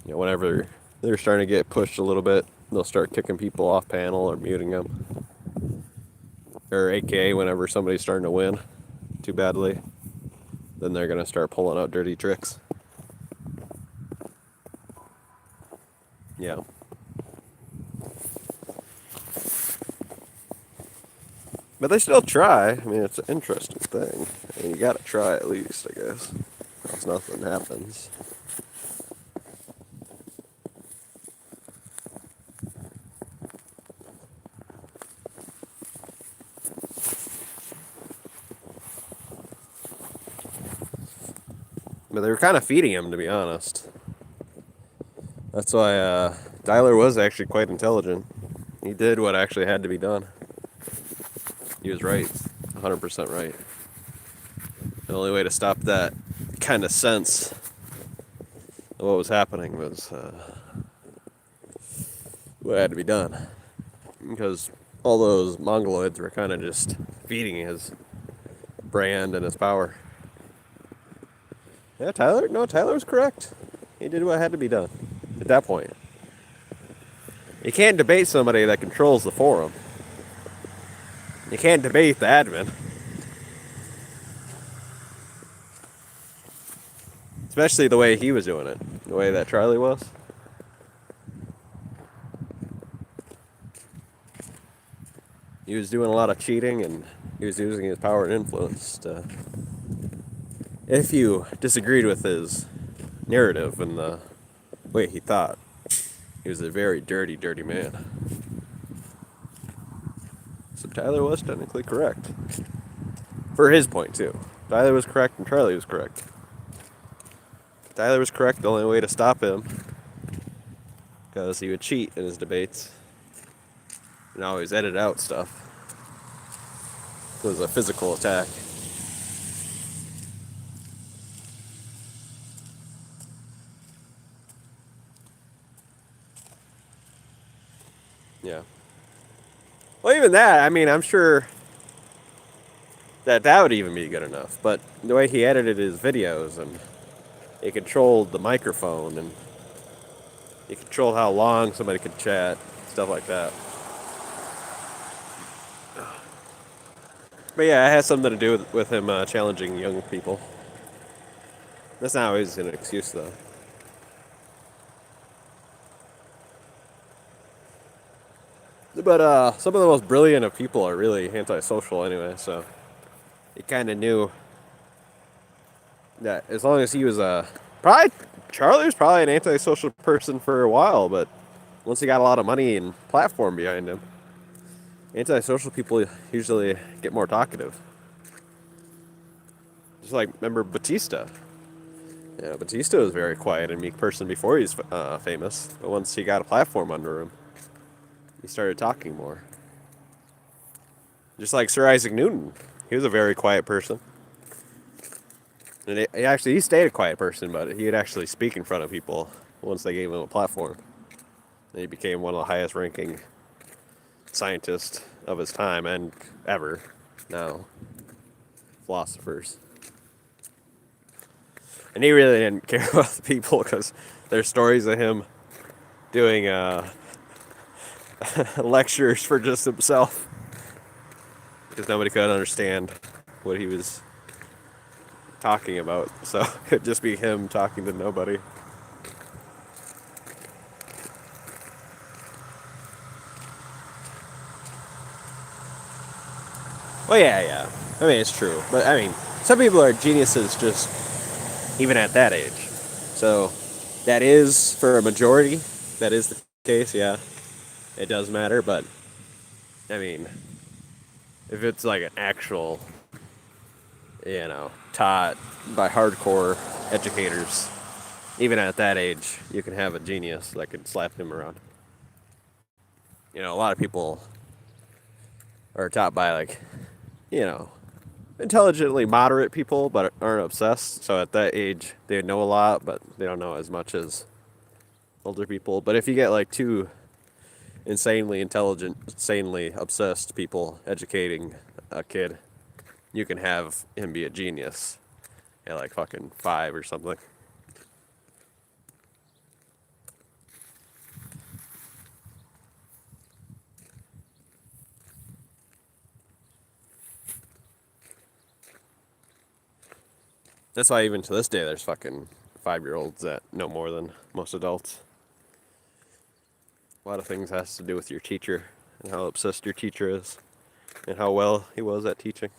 You know, whenever they're starting to get pushed a little bit, they'll start kicking people off panel or muting them. Or AKA whenever somebody's starting to win too badly, then they're going to start pulling out dirty tricks. Yeah. But they still try. I mean, it's an interesting thing. I mean, you gotta try at least, I guess. Else nothing happens. But they were kind of feeding him, to be honest. That's why Tyler was actually quite intelligent. He did what actually had to be done. He was right. 100% right. The only way to stop that kind of sense of what was happening was what had to be done. Because all those mongoloids were kind of just feeding his brand and his power. Yeah, Tyler was correct. He did what had to be done at that point. You can't debate somebody that controls the forum. You can't debate the admin. Especially the way he was doing it. The way that Charlie was. He was doing a lot of cheating, and he was using his power and influence to... If you disagreed with his narrative and the way he thought, he was a very dirty, dirty man. So Tyler was technically correct. For his point, too. Tyler was correct and Charlie was correct. Tyler was correct, the only way to stop him, because he would cheat in his debates and always edit out stuff. It was a physical attack. Yeah. Well, even that, I mean, I'm sure that would even be good enough. But the way he edited his videos, and he controlled the microphone, and he controlled how long somebody could chat, stuff like that. But yeah, it has something to do with him challenging young people. That's not always an excuse, though. But some of the most brilliant of people are really antisocial anyway, so he kind of knew that as long as he was probably Charlie was probably an antisocial person for a while, but once he got a lot of money and platform behind him, antisocial people usually get more talkative. Just like, remember Batista? Yeah, Batista was a very quiet and meek person before he was famous, but once he got a platform under him, he started talking more. Just like Sir Isaac Newton, he was a very quiet person. And he stayed a quiet person, but he would actually speak in front of people once they gave him a platform. And he became one of the highest ranking scientists of his time and ever now. Philosophers. And he really didn't care about the people because there's stories of him doing lectures for just himself. Because nobody could understand what he was talking about. So it could just be him talking to nobody. Well, yeah. I mean, it's true. But, I mean, some people are geniuses just even at that age. So that is, for a majority, that is the case, yeah. It does matter, but, I mean, if it's like an actual, taught by hardcore educators, even at that age, you can have a genius that can slap him around. A lot of people are taught by, like, intelligently moderate people, but aren't obsessed. So at that age, they know a lot, but they don't know as much as older people. But if you get, like, two insanely intelligent, insanely obsessed people educating a kid, you can have him be a genius at, like, fucking 5 or something. That's why even to this day, there's fucking 5-year-olds that know more than most adults. A lot of things has to do with your teacher and how obsessed your teacher is and how well he was at teaching.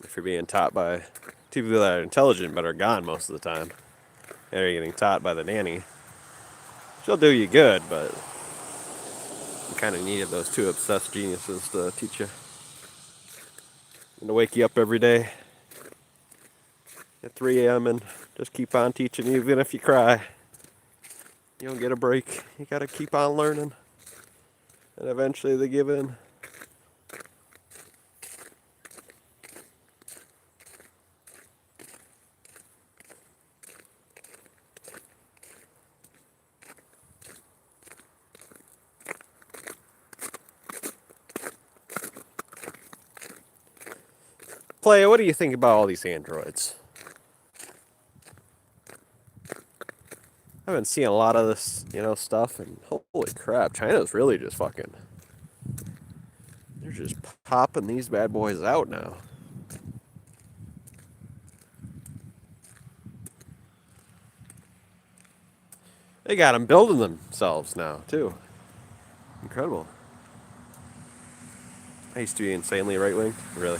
If you're being taught by two people that are intelligent but are gone most of the time, and you're getting taught by the nanny, she'll do you good, but you kind of needed those two obsessed geniuses to teach you. And to wake you up every day at 3 a.m. and just keep on teaching you even if you cry. You don't get a break. You gotta keep on learning. And eventually they give in. Playa, what do you think about all these androids? I've been seeing a lot of this, stuff, and holy crap, China's really just fucking. They're just popping these bad boys out now. They got them building themselves now, too. Incredible. I used to be insanely right wing, really.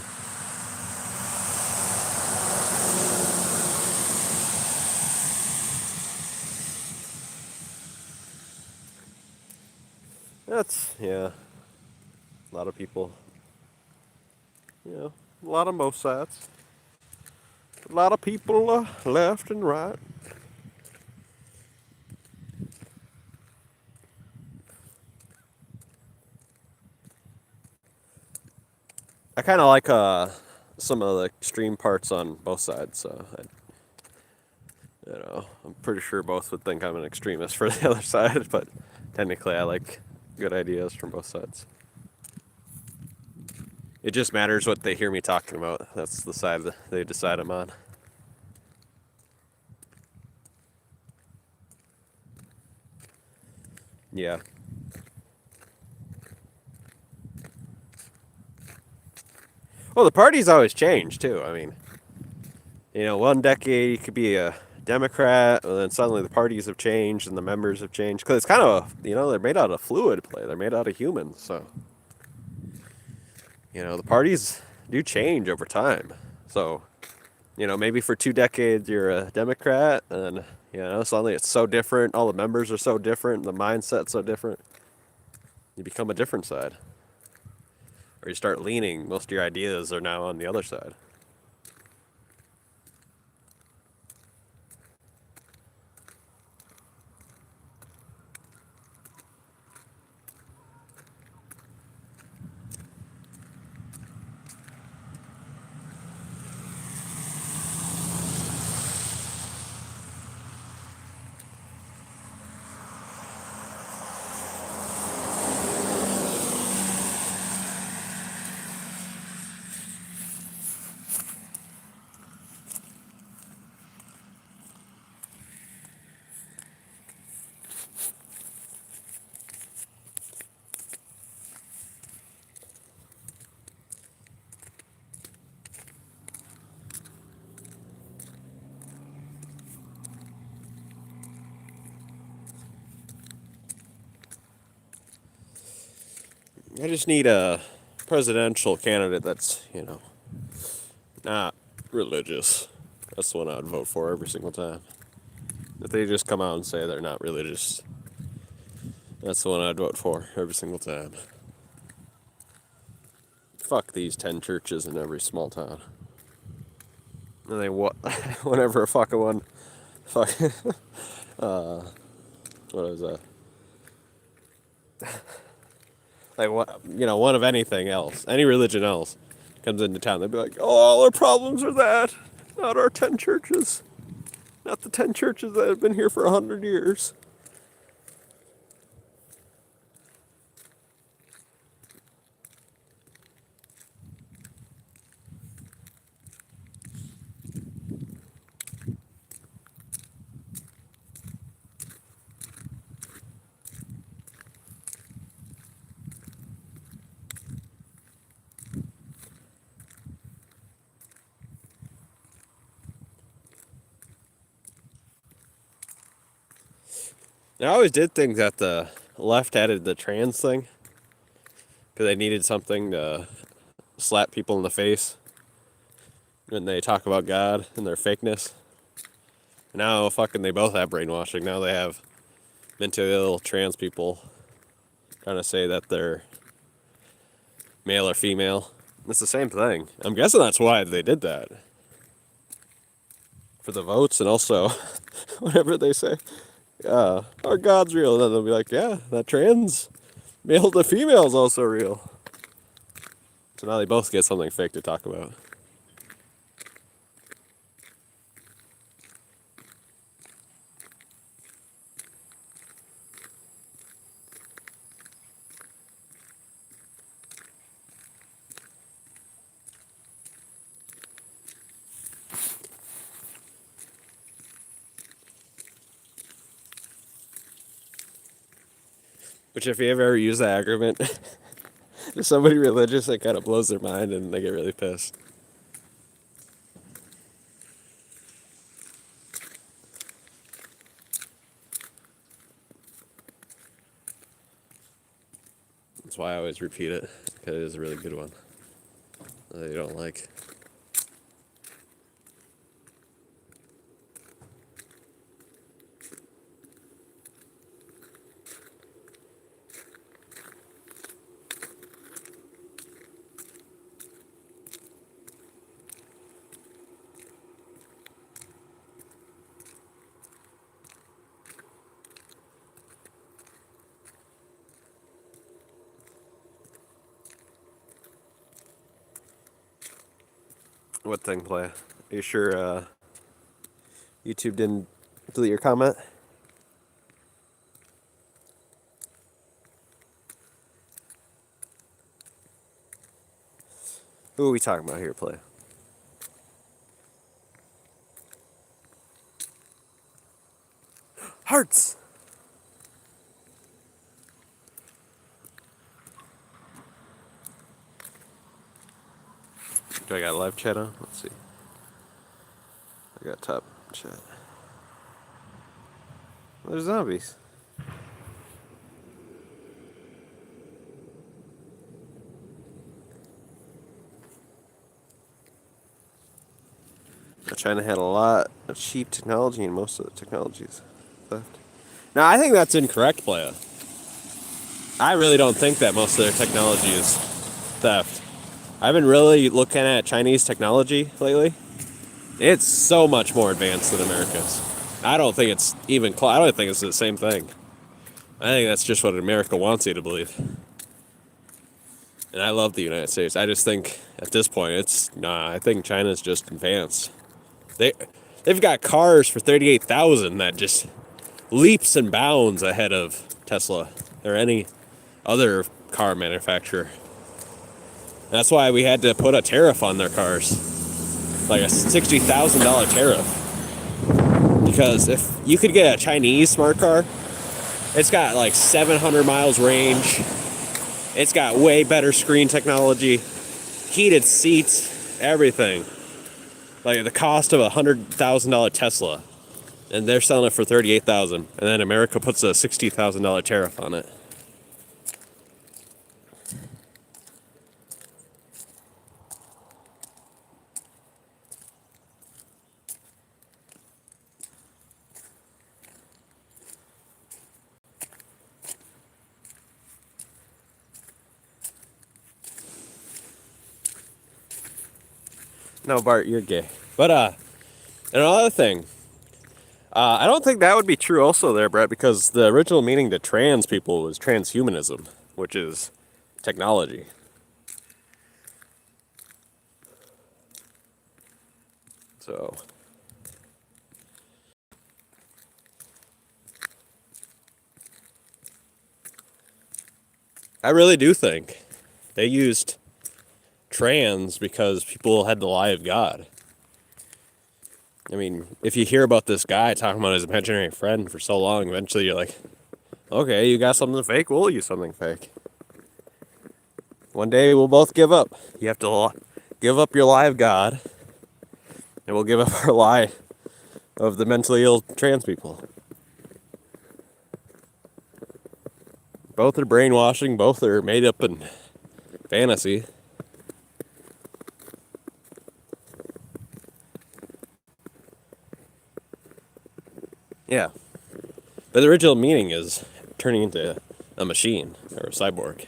That's, yeah, a lot of people, a lot on both sides. A lot of people left and right. I kind of like some of the extreme parts on both sides, so I'm pretty sure both would think I'm an extremist for the other side, but technically I like good ideas from both sides. It just matters what they hear me talking about. That's the side that they decide I'm on. Yeah. Well, the parties always change too. I mean, one decade you could be a Democrat, and then suddenly the parties have changed and the members have changed. Because it's kind of, they're made out of fluid play. They're made out of humans. So, the parties do change over time. So, maybe for 2 decades you're a Democrat, and, suddenly it's so different. All the members are so different. The mindset's so different. You become a different side. Or you start leaning. Most of your ideas are now on the other side. I just need a presidential candidate that's, not religious. That's the one I'd vote for every single time. If they just come out and say they're not religious, that's the one I'd vote for every single time. Fuck these 10 churches in every small town. And they whenever a fucking one, fuck, what is that? Like what, one of anything else, any religion else, comes into town, they'd be like, oh, all our problems are that, not our 10 churches, not the 10 churches that have been here for 100 years. I always did think that the left added the trans thing because they needed something to slap people in the face when they talk about God and their fakeness. Now, fucking, they both have brainwashing. Now they have mentally ill trans people trying to say that they're male or female. It's the same thing. I'm guessing that's why they did that. For the votes, and also, whatever they say, our God's real. And then they'll be like, yeah, that trans male to female is also real. So now they both get something fake to talk about. Which, if you ever use that argument to somebody religious, it kind of blows their mind and they get really pissed. That's why I always repeat it, because it is a really good one that you don't like. What thing, play? Are you sure YouTube didn't delete your comment? Who are we talking about here, play? Hearts! Do I got live chat on? Let's see. I got top chat. There's zombies. China had a lot of cheap technology, and most of the technologies theft. Now, I think that's incorrect, playa. I really don't think that most of their technology is theft. I've been really looking at Chinese technology lately. It's so much more advanced than America's. I don't think it's even I don't think it's the same thing. I think that's just what America wants you to believe. And I love the United States. I just think at this point I think China's just advanced. They've got cars for $38,000 that just leaps and bounds ahead of Tesla or any other car manufacturer. That's why we had to put a tariff on their cars, like a $60,000 tariff. Because if you could get a Chinese smart car, it's got like 700 miles range. It's got way better screen technology, heated seats, everything. Like the cost of a $100,000 Tesla, and they're selling it for $38,000, and then America puts a $60,000 tariff on it. No, Bart, you're gay. But another thing, I don't think that would be true also there, Brett, because the original meaning to trans people was transhumanism, which is technology. So I really do think they used trans because people had the lie of God. I mean, if you hear about this guy talking about his imaginary friend for so long, eventually you're like, okay, you got something fake, we'll use something fake. One day we'll both give up. You have to give up your lie of God, and we'll give up our lie of the mentally ill trans people. Both are brainwashing, both are made up in fantasy. Yeah. But the original meaning is turning into a machine or a cyborg.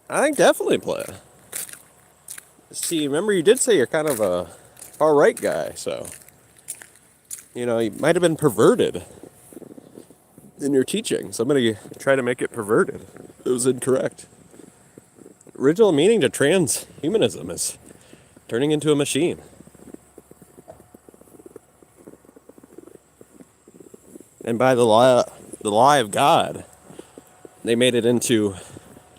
I think definitely play. See, remember you did say you're kind of a far right guy, so you might have been perverted in your teaching. Somebody tried to make it perverted. It was incorrect. Original meaning to transhumanism is turning into a machine. And by the lie of God, they made it into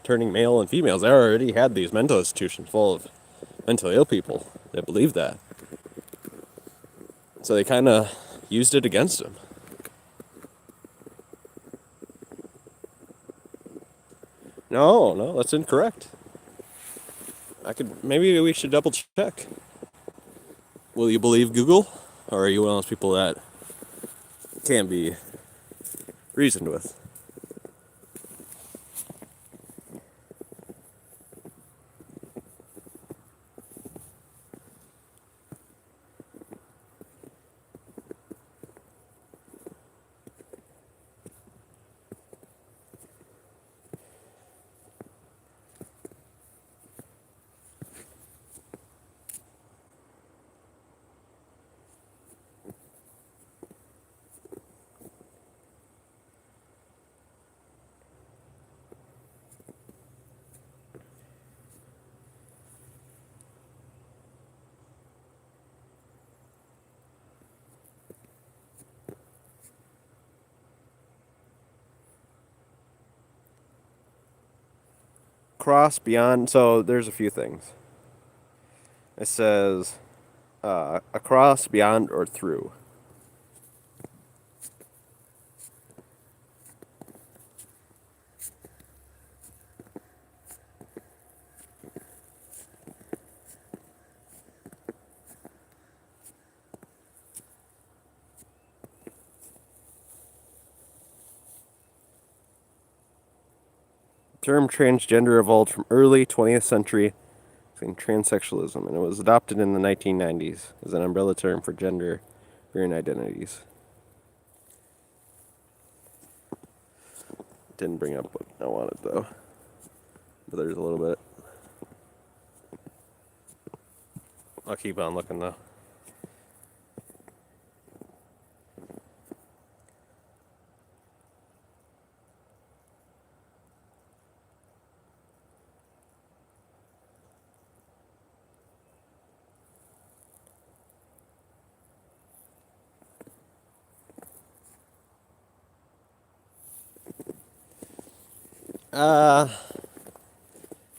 turning male and females. They already had these mental institutions full of mentally ill people that believed that. So they kind of used it against them. No, that's incorrect. Maybe we should double check. Will you believe Google, or are you one of those people that can't be reasoned with? Cross beyond. So there's a few things. It says across, beyond, or through. The term transgender evolved from early 20th century transsexualism, and it was adopted in the 1990s as an umbrella term for gender varying identities. Didn't bring up what I wanted though, but there's a little bit. I'll keep on looking though.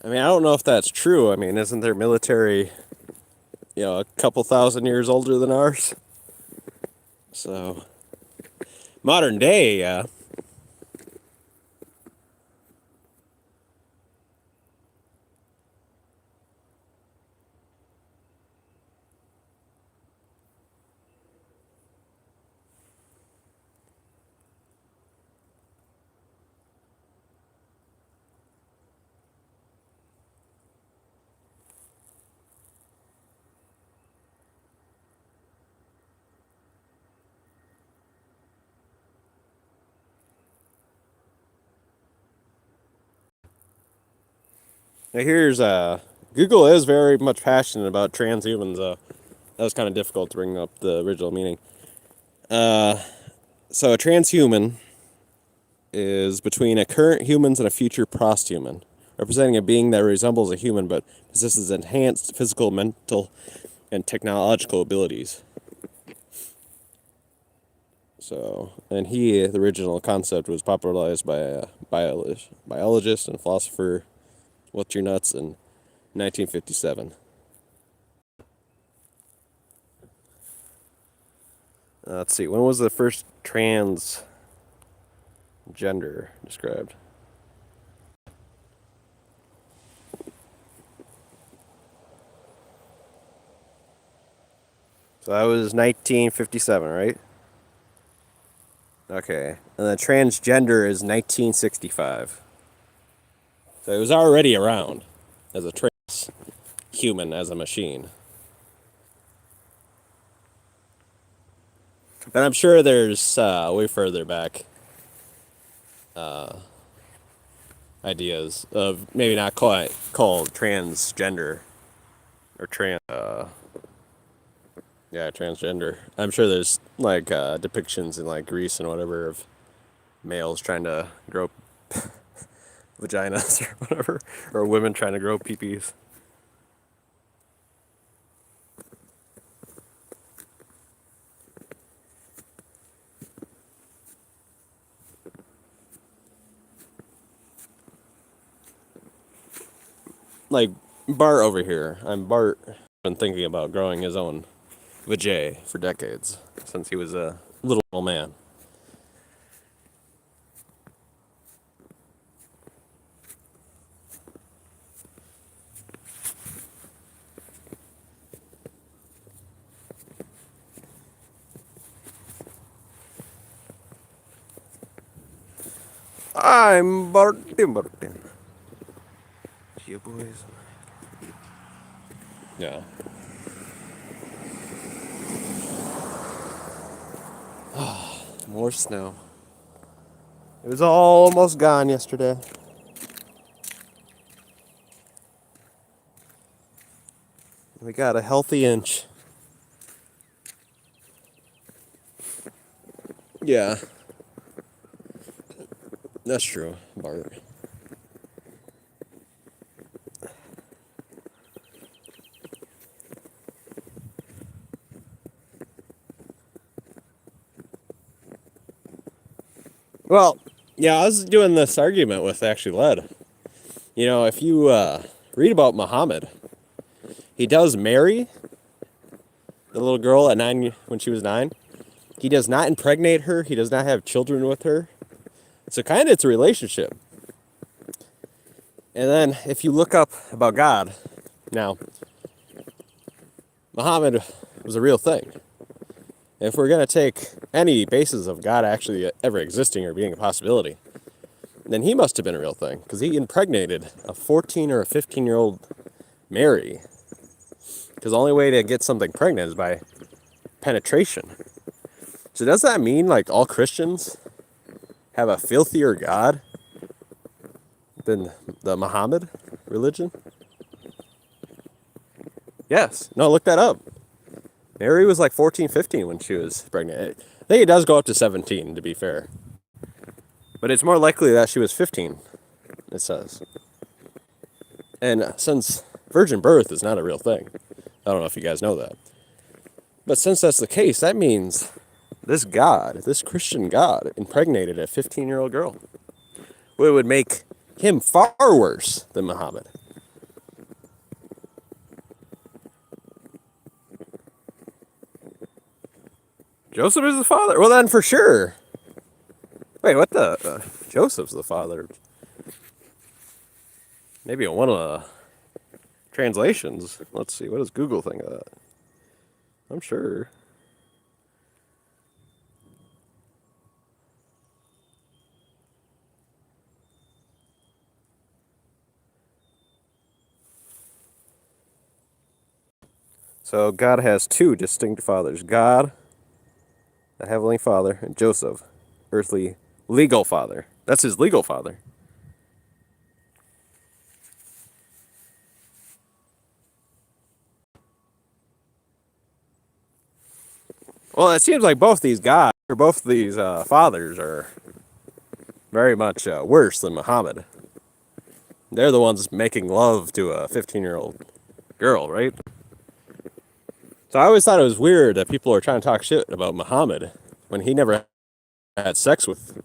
I mean, I don't know if that's true. I mean, isn't their military, a couple thousand years older than ours? So, modern day, yeah. Now here's Google is very much passionate about transhumans. That was kind of difficult to bring up the original meaning. So a transhuman is between a current humans and a future posthuman, representing a being that resembles a human but possesses enhanced physical, mental, and technological abilities. So, and the original concept was popularized by a biologist and philosopher, What's Your Nuts, in 1957. Let's see, when was the first transgender described? So that was 1957, right? Okay. And the transgender is 1965. So it was already around as a trans human, as a machine. But I'm sure there's way further back ideas of maybe not quite called transgender or transgender. I'm sure there's like depictions in like Greece and whatever of males trying to grow vaginas or whatever, or women trying to grow peepees. like Bart over here. I'm Bart. Been thinking about growing his own vajay for decades since he was a little man. I'm Bartin. Yeah, boys. Yeah. More snow. It was almost gone yesterday. We got a healthy inch. Yeah. That's true, Bart. Well, yeah, I was doing this argument with actually Led. You know, if you read about Muhammad, he does marry the little girl at 9 when she was 9. He does not impregnate her. He does not have children with her. So kind of it's a relationship. And then if you look up about God, now, Muhammad was a real thing. If we're going to take any basis of God actually ever existing or being a possibility, then he must have been a real thing because he impregnated a 14 or a 15-year-old Mary. Because the only way to get something pregnant is by penetration. So does that mean like all Christians have a filthier God than the Muhammad religion? Yes. No, look that up. Mary was like 14, 15 when she was pregnant. I think it does go up to 17, to be fair. But it's more likely that she was 15, it says. And since virgin birth is not a real thing, I don't know if you guys know that. But since that's the case, that means this God, this Christian God, impregnated a 15-year-old girl. It would make him far worse than Muhammad. Joseph is the father? Well, then for sure. Wait, what the? Joseph's the father. Maybe in one of the translations. Let's see, what does Google think of that? I'm sure. So God has two distinct fathers. God, the Heavenly Father, and Joseph, earthly legal father. That's his legal father. Well, it seems like both these gods, or both these fathers, are very much worse than Muhammad. They're the ones making love to a 15-year-old girl, right? So I always thought it was weird that people are trying to talk shit about Muhammad when he never had sex with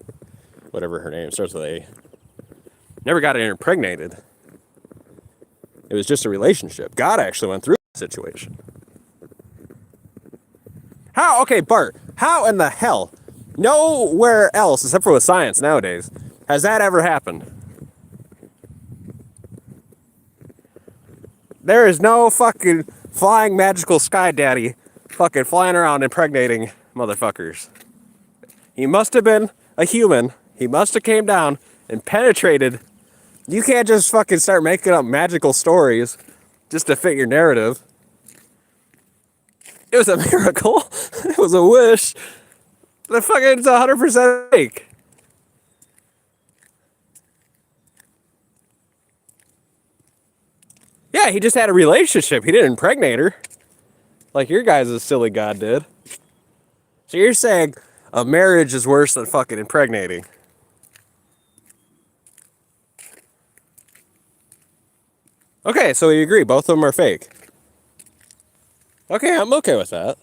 whatever her name starts with A. Never got impregnated. It was just a relationship. God actually went through the situation. How? Okay, Bart, how in the hell? Nowhere else, except for with science nowadays, has that ever happened. There is no fucking flying magical sky daddy fucking flying around impregnating motherfuckers. He must have been a human. He must have came down and penetrated. You can't just fucking start making up magical stories just to fit your narrative. It was a miracle. It was a wish. The fucking, it's 100% fake. Yeah, he just had a relationship. He didn't impregnate her. Like your guys' silly god did. So you're saying a marriage is worse than fucking impregnating. Okay, so we agree. Both of them are fake. Okay, I'm okay with that.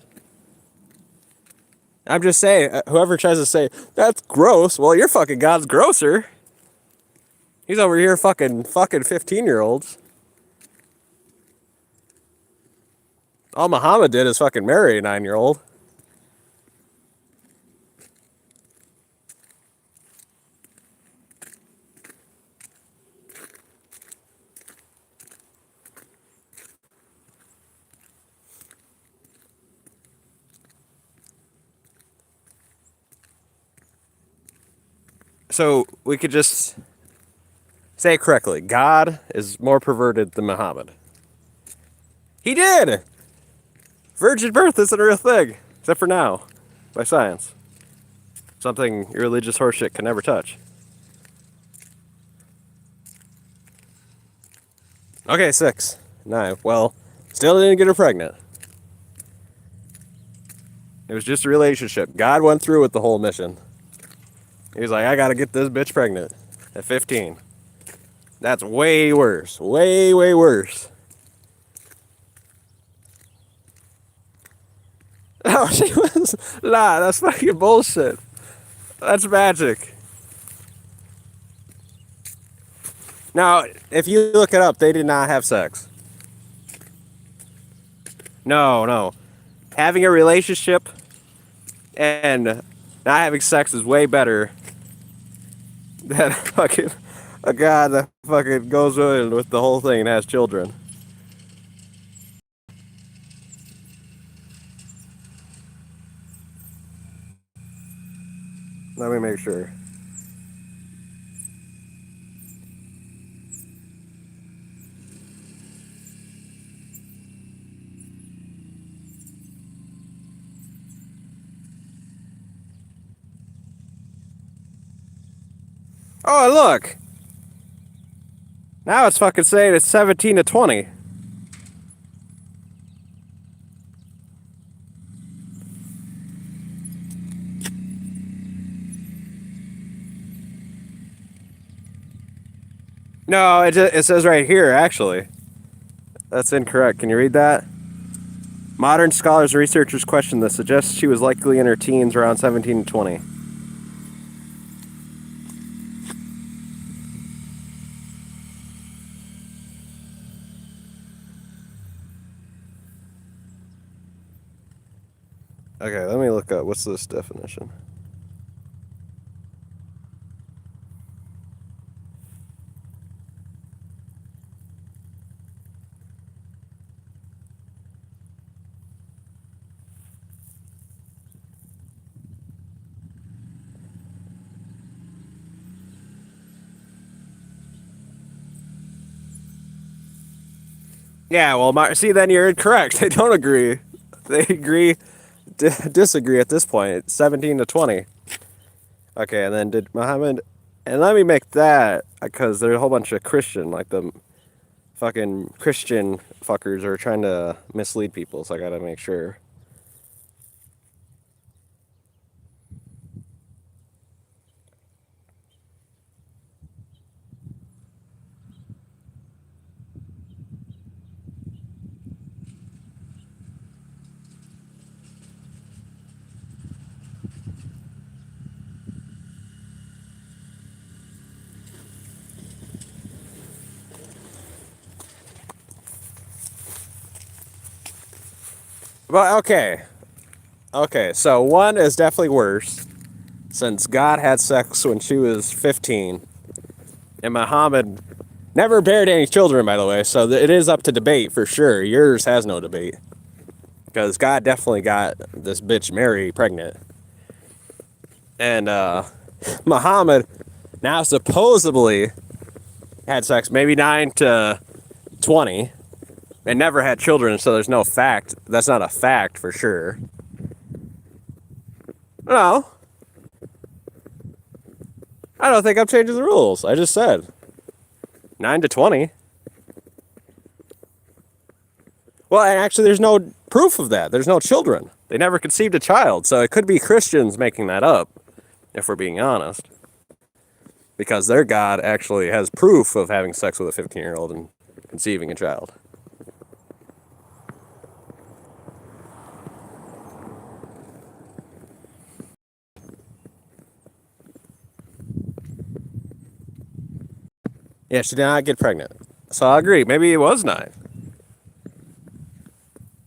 I'm just saying, whoever tries to say, that's gross, well, your fucking god's grosser. He's over here fucking 15-year-olds. All Muhammad did is fucking marry a 9-year-old. So we could just say it correctly. God is more perverted than Muhammad. He did! Virgin birth isn't a real thing, except for now, by science. Something religious horseshit can never touch. Okay, 6. 9. Well, still didn't get her pregnant. It was just a relationship. God went through with the whole mission. He was like, I gotta get this bitch pregnant at 15. That's way worse. Way, way worse. Oh, she was. Nah, that's fucking bullshit. That's magic. Now, if you look it up, they did not have sex. No, no. Having a relationship and not having sex is way better than fucking a guy that fucking goes in with the whole thing and has children. Let me make sure. Oh, look! Now it's fucking saying it's 17 to 20. No, it says right here, actually. That's incorrect. Can you read that? Modern scholars and researchers question this, suggests she was likely in her teens, around 17 to 20. Okay, let me look up. What's this definition? Yeah, well, see, then you're incorrect. They don't agree. They agree, disagree at this point. It's 17 to 20. Okay, and then did Muhammad... And let me make that, because there's a whole bunch of Christian, like the fucking Christian fuckers are trying to mislead people, so I gotta make sure. Well, okay. Okay, so one is definitely worse, since God had sex when she was 15, and Muhammad never bared any children, by the way, so it is up to debate for sure. Yours has no debate. Because God definitely got this bitch Mary pregnant. And Muhammad now supposedly had sex maybe 9 to 20 and never had children, so there's no fact. That's not a fact for sure. No. I don't think I'm changing the rules. I just said 9 to 20. Well, and actually, there's no proof of that. There's no children. They never conceived a child, so it could be Christians making that up, if we're being honest. Because their God actually has proof of having sex with a 15-year-old and conceiving a child. Yeah, she did not get pregnant. So I agree. Maybe it was 9.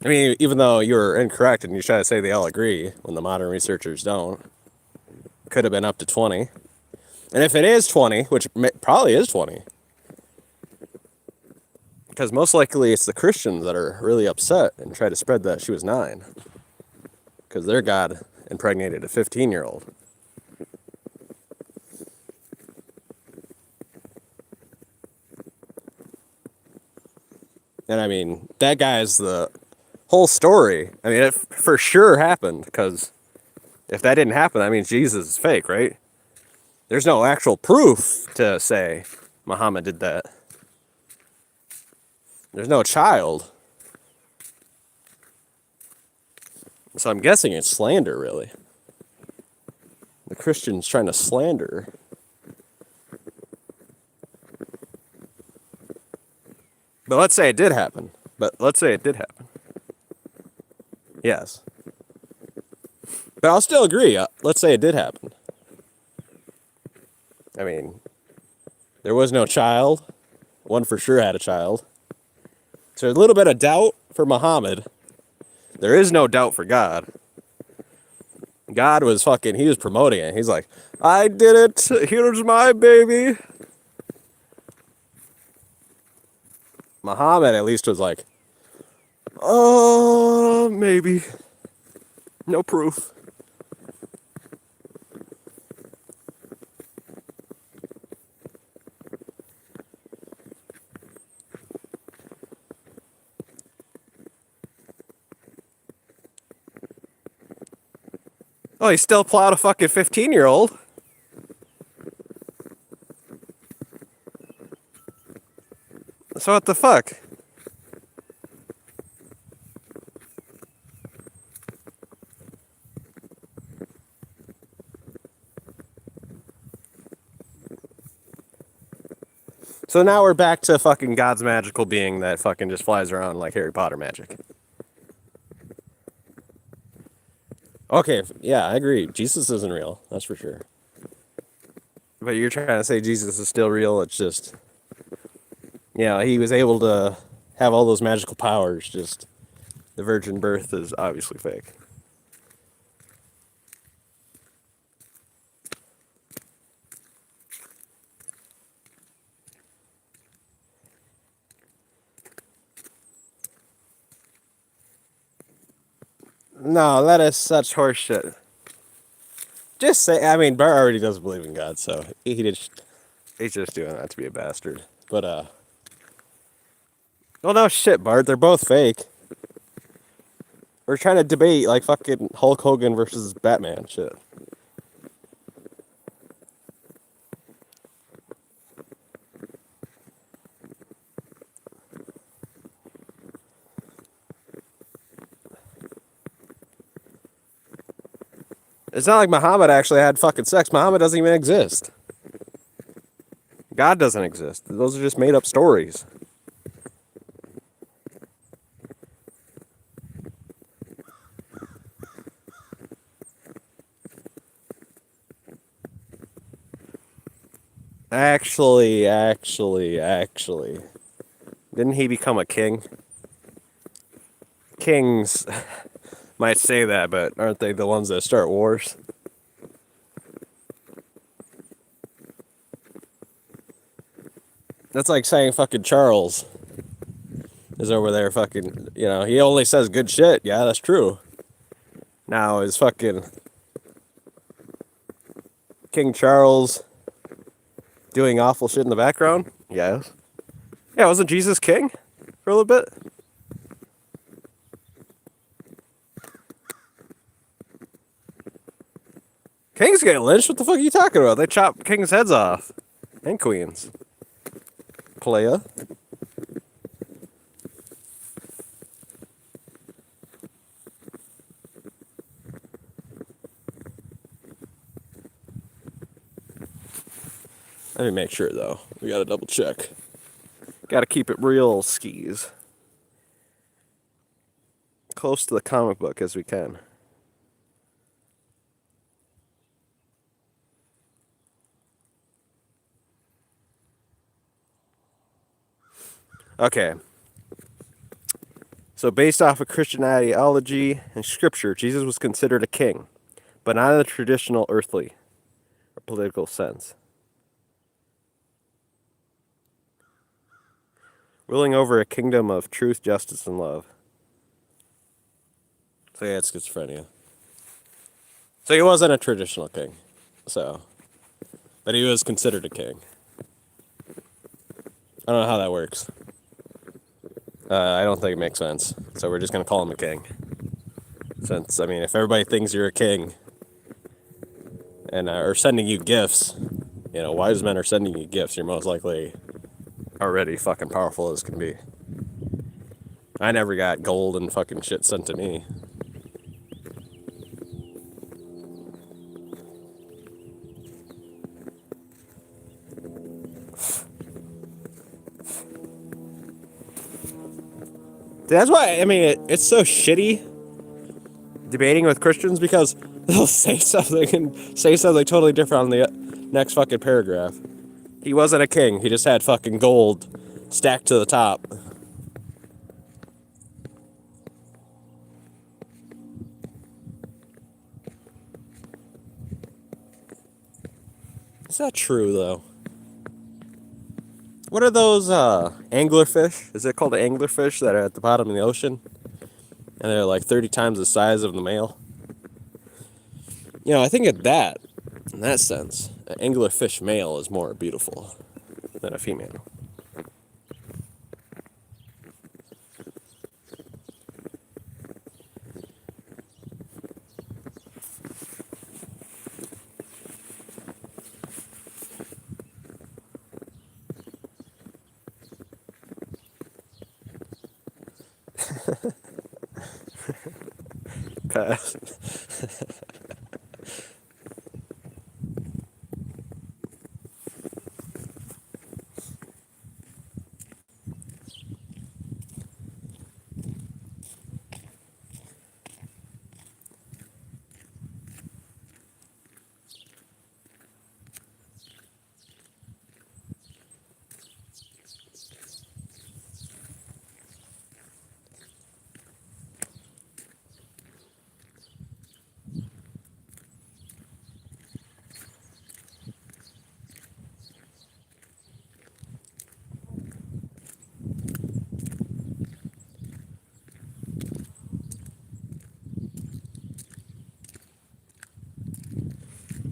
I mean, even though you were incorrect and you try to say they all agree, when the modern researchers don't, could have been up to 20. And if it is 20, which probably is 20, because most likely it's the Christians that are really upset and try to spread that she was 9, because their God impregnated a 15-year-old. And I mean, that guy's the whole story. I mean, it for sure happened, because if that didn't happen, that means Jesus is fake, right? There's no actual proof to say Muhammad did that. There's no child. So I'm guessing it's slander, really. The Christian's trying to slander. But let's say it did happen. Yes. But I'll still agree. Let's say it did happen. I mean, there was no child. One for sure had a child. So a little bit of doubt for Muhammad. There is no doubt for God. God was he was promoting it. He's like, I did it. Here's my baby. Muhammad at least was like, oh, maybe. No proof. Oh, he still plowed a fucking 15-year-old. So what the fuck? So now we're back to fucking God's magical being that fucking just flies around like Harry Potter magic. Okay, yeah, I agree. Jesus isn't real. That's for sure. But you're trying to say Jesus is still real. It's just, he was able to have all those magical powers. Just the virgin birth is obviously fake. No, that is such horseshit. Just say, I mean, Bart already doesn't believe in God, so he's just doing that to be a bastard. But, well, no shit, Bart. They're both fake. We're trying to debate like fucking Hulk Hogan versus Batman shit. It's not like Muhammad actually had fucking sex. Muhammad doesn't even exist. God doesn't exist. Those are just made up stories. Actually. Didn't he become a king? Kings might say that, but aren't they the ones that start wars? That's like saying fucking Charles is over there fucking, he only says good shit. Yeah, that's true. Now is fucking King Charles doing awful shit in the background? Yes. Yeah, wasn't Jesus king for a little bit? Kings get lynched? What the fuck are you talking about? They chop kings' heads off. And queens. Playa. Let me make sure, though. We gotta double check. Gotta keep it real skis. Close to the comic book as we can. Okay. So, based off of Christian ideology and scripture, Jesus was considered a king, but not in the traditional earthly or political sense. Ruling over a kingdom of truth, justice, and love. So, yeah, it's schizophrenia. So, he wasn't a traditional king. So, but he was considered a king. I don't know how that works. I don't think it makes sense. So, we're just going to call him a king. Since, I mean, if everybody thinks you're a king and are sending you gifts, you know, wise men are sending you gifts, you're most likely already fucking powerful as can be. I never got gold and fucking shit sent to me. That's why, I mean, it's so shitty debating with Christians because they'll say something and say something totally different on the next fucking paragraph. He wasn't a king, he just had fucking gold stacked to the top. Is that true, though? What are those anglerfish? Is it called anglerfish that are at the bottom of the ocean? And they're like 30 times the size of the male? You know, I think in that sense, an anglerfish male is more beautiful than a female. Pass.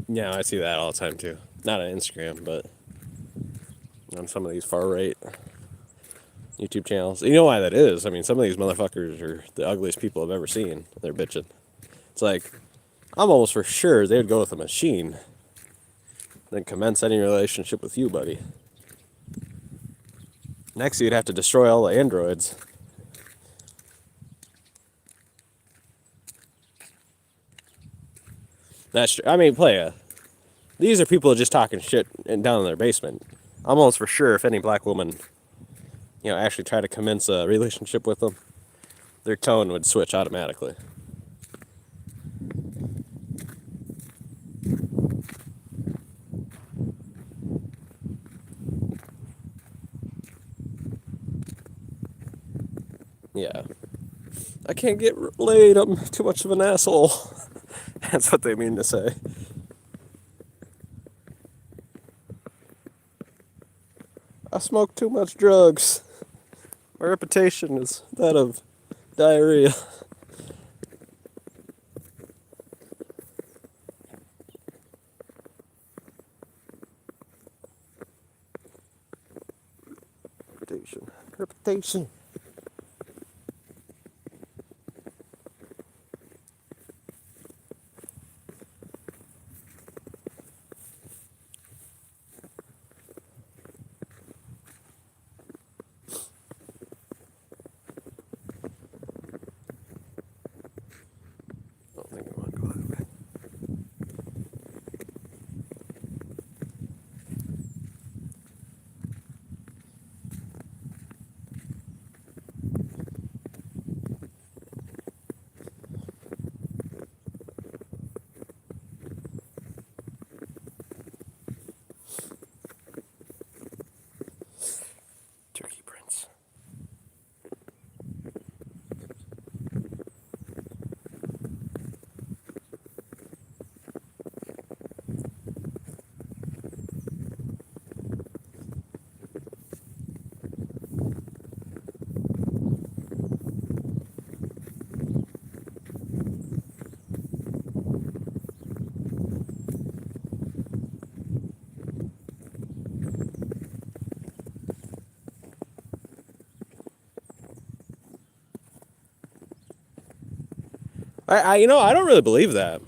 Yeah, I see that all the time too. Not on Instagram, but on some of these far right YouTube channels. You know why that is? I mean, some of these motherfuckers are the ugliest people I've ever seen. They're bitching. It's like, I'm almost for sure they would go with a machine than commence any relationship with you, buddy. Next, you'd have to destroy all the androids. That's true. I mean, playa. These are people just talking shit down in their basement. I'm almost for sure if any black woman, you know, actually try to commence a relationship with them, their tone would switch automatically. Yeah. I can't get laid. I'm too much of an asshole. That's what they mean to say. I smoke too much drugs. My reputation is that of diarrhea. Reputation. I don't think I want to go that way. I don't really believe that.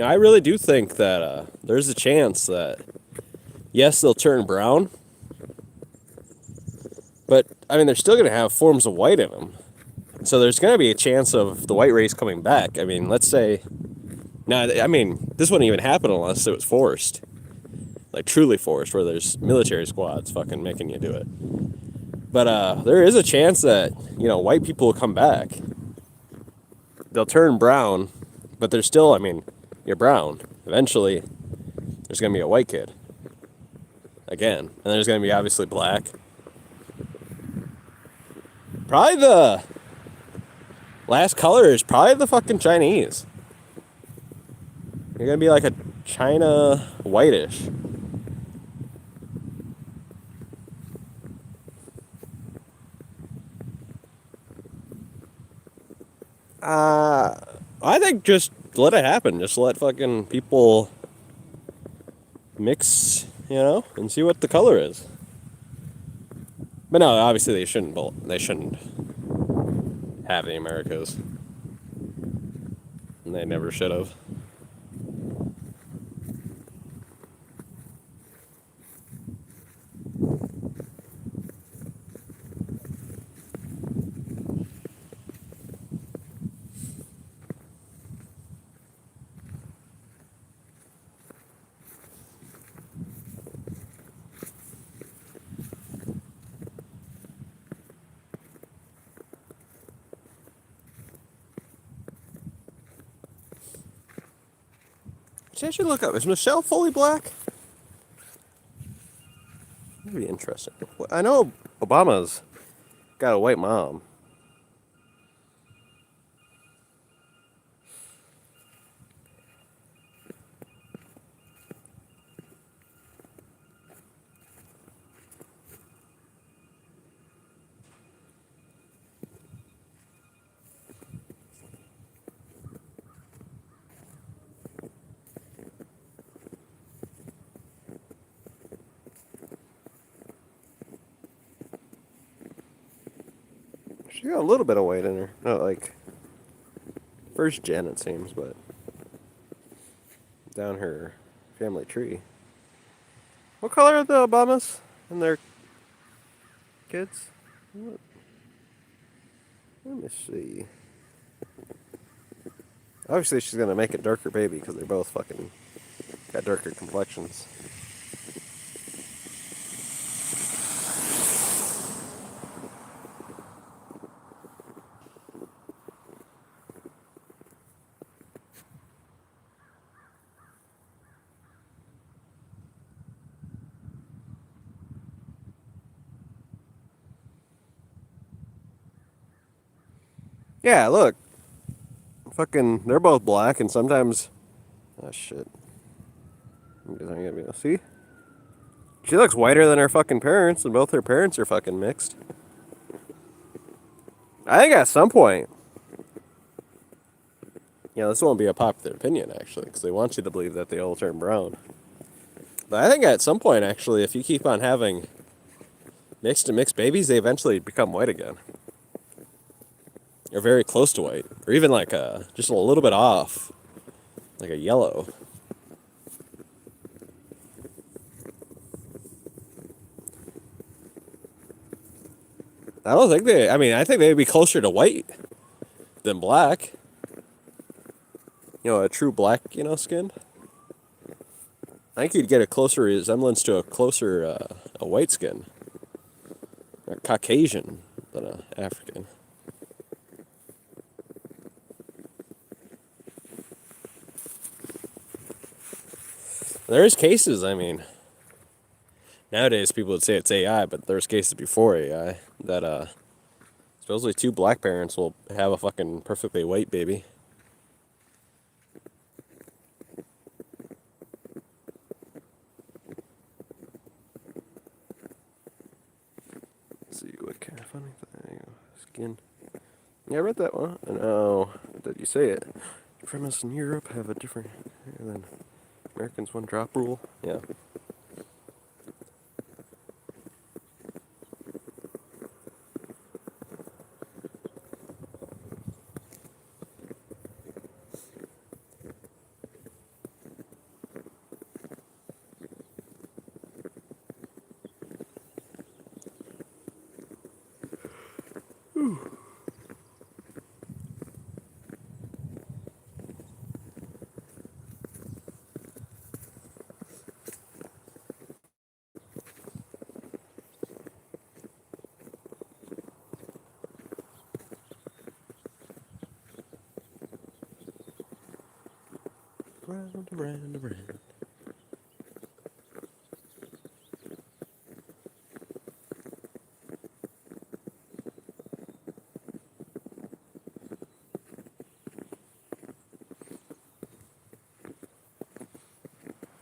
I really do think that there's a chance that, yes, they'll turn brown, but, I mean, they're still going to have forms of white in them. So there's going to be a chance of the white race coming back. I mean, let's say, now, I mean, this wouldn't even happen unless it was forced. Like, truly forced, where there's military squads fucking making you do it. But there is a chance that, white people will come back. They'll turn brown, but they're still, I mean, you're brown. Eventually, there's going to be a white kid. Again. And there's going to be obviously black. Probably the last color is probably the fucking Chinese. You're going to be like a China whitish. I think just let it happen. Just let fucking people mix, and see what the color is. But no, obviously they shouldn't have the Americas. And they never should have. I should look up. Is Michelle fully black? That'd be interesting. I know Obama's got a white mom. She got a little bit of white in her. Not like first gen, it seems, but down her family tree. What color are the Obamas and their kids? Let me see. Obviously, she's gonna make a darker baby because they're both fucking got darker complexions. Yeah, look. Fucking, they're both black, and sometimes. Oh shit. You guys aren't gonna be able to see. She looks whiter than her fucking parents, and both her parents are fucking mixed. I think at some point. This won't be a popular opinion, actually, because they want you to believe that they all turn brown. But I think at some point, actually, if you keep on having mixed and mixed babies, they eventually become white again. Or very close to white. Or even like just a little bit off. Like a yellow. I think they'd be closer to white than black. A true black, skin. I think you'd get a closer resemblance to a white skin. Or Caucasian than an African. There's cases, nowadays people would say it's AI, but there's cases before AI that, supposedly two black parents will have a fucking perfectly white baby. Let's see, what kind of funny thing? Skin. Yeah, I read that one. And oh, did you say it? Premise in Europe have a different than Americans one drop rule. Yeah.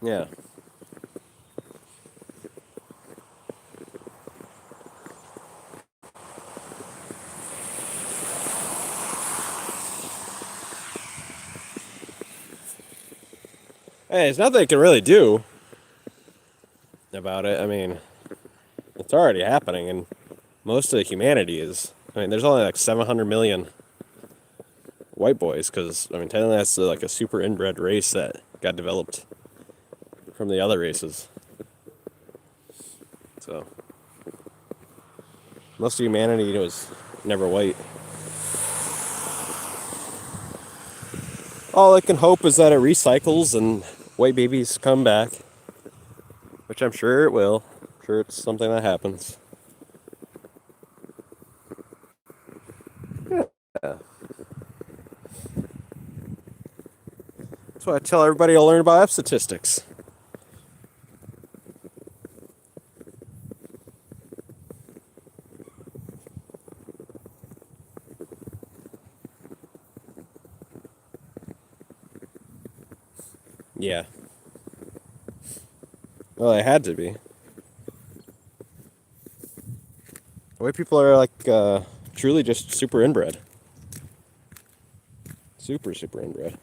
Yeah. Hey, there's nothing they can really do about it. I mean, it's already happening, and most of humanity is. I mean, there's only like 700 million white boys, because, I mean, technically that's like a super inbred race that got developed from the other races. So, most of humanity was never white. All I can hope is that it recycles and white babies come back, which I'm sure it will. I'm sure it's something that happens. Yeah. That's why I tell everybody to learn about F statistics. Yeah. Well, it had to be. White people are like truly just super inbred. Super, super inbred.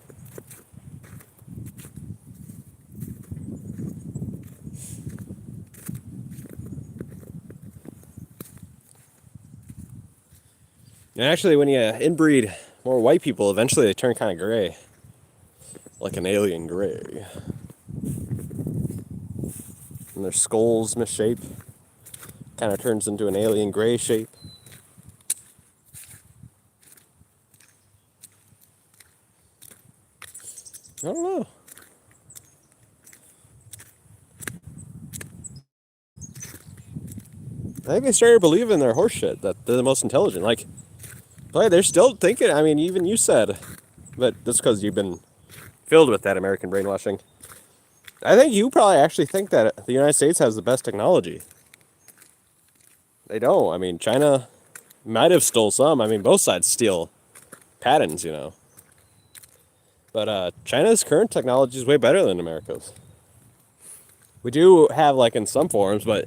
And actually, when you inbreed more white people, eventually they turn kind of gray. Like an alien gray. And their skull's misshape. Kind of turns into an alien gray shape. I don't know. I think they started believing their horse shit, that they're the most intelligent. Like, they're still thinking, I mean, even you said, but that's because you've been filled with that American brainwashing. I think you probably actually think that the United States has the best technology. They don't. I mean, China might have stole some. I mean, both sides steal patents, you know. But China's current technology is way better than America's. We do have, like, in some forms, but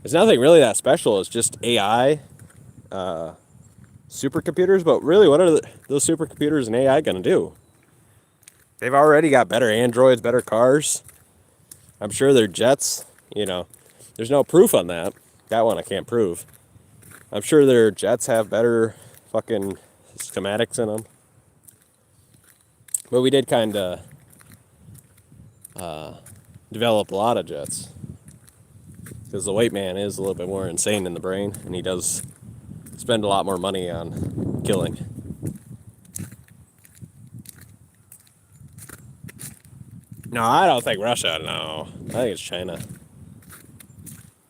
it's nothing really that special. It's just AI, supercomputers. But really, what are those supercomputers and AI going to do? They've already got better androids, better cars. I'm sure their jets, you know, there's no proof on that. That one I can't prove. I'm sure their jets have better fucking schematics in them. But we did kind of develop a lot of jets. Because the white man is a little bit more insane in the brain, and he does spend a lot more money on killing. No, I don't think Russia, no. I think it's China.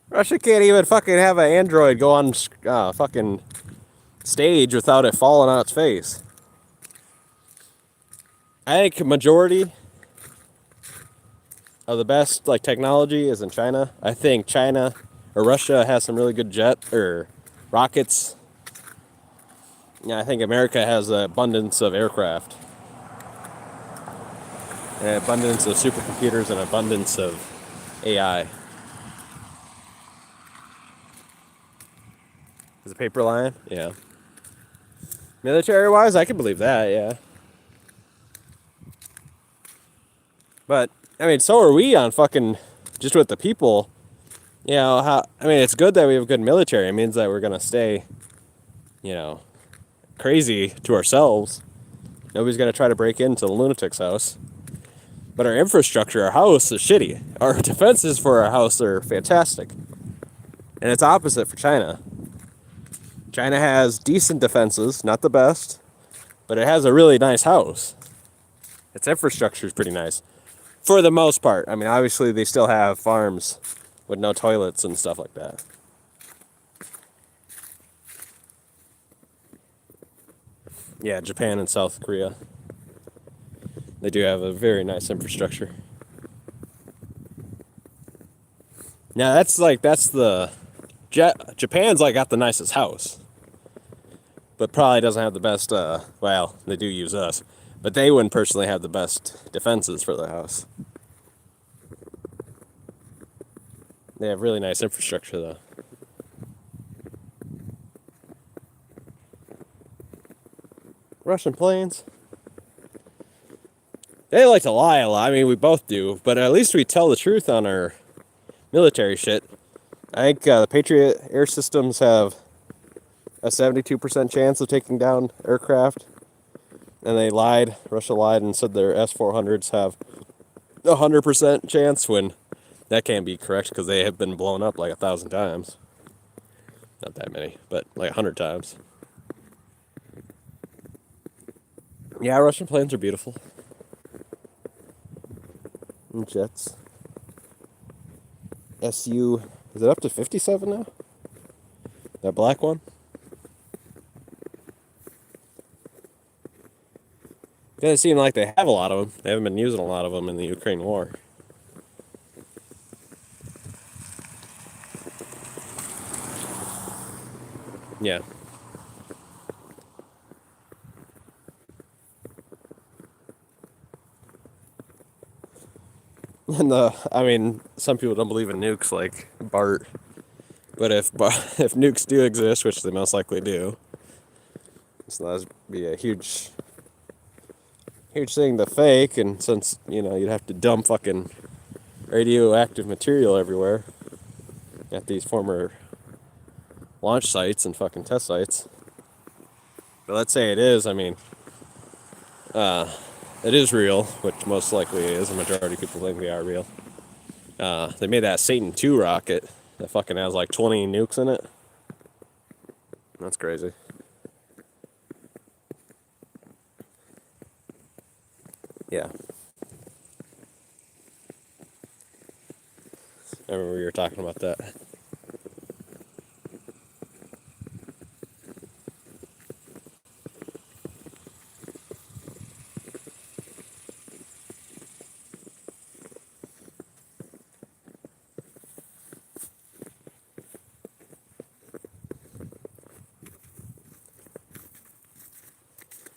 Russia can't even fucking have an android go on fucking stage without it falling on its face. I think majority of the best like technology is in China. I think China or Russia has some really good jet or rockets. Yeah, I think America has an abundance of aircraft, an abundance of supercomputers, and abundance of AI. Is it paper lion? Yeah. Military wise, I can believe that, yeah. But I mean, so are we on fucking just with the people. You know how? I mean, it's good that we have a good military. It means that we're gonna stay, you know, crazy to ourselves. Nobody's gonna try to break into the lunatic's house. But our infrastructure, our house is shitty. Our defenses for our house are fantastic. And it's opposite for China. China has decent defenses, not the best, but it has a really nice house. Its infrastructure is pretty nice. For the most part. I mean, obviously they still have farms with no toilets and stuff like that. Yeah, Japan and South Korea. They do have a very nice infrastructure. Now that's the Japan's like got the nicest house, but probably doesn't have the best. Well, they do use us, but they wouldn't personally have the best defenses for the house. They have really nice infrastructure though. Russian planes. They like to lie a lot. I mean, we both do, but at least we tell the truth on our military shit. I think the Patriot air systems have a 72% chance of taking down aircraft. And they lied. Russia lied and said their S-400s have a 100% chance when that can't be correct because they have been blown up like 1,000 times. Not that many, but like 100 times. Yeah, Russian planes are beautiful. And jets. SU, is it up to 57 now? That black one? Doesn't seem like they have a lot of them. They haven't been using a lot of them in the Ukraine war. Yeah. And I mean, some people don't believe in nukes like Bart. But if nukes do exist, which they most likely do, so that'd be a huge thing to fake. And since you'd have to dump fucking radioactive material everywhere at these former launch sites and fucking test sites. But let's say it is. I mean, it is real, which most likely is. The majority of people think they are real. They made that Satan II rocket that fucking has like 20 nukes in it. That's crazy. Yeah. I remember you were talking about that.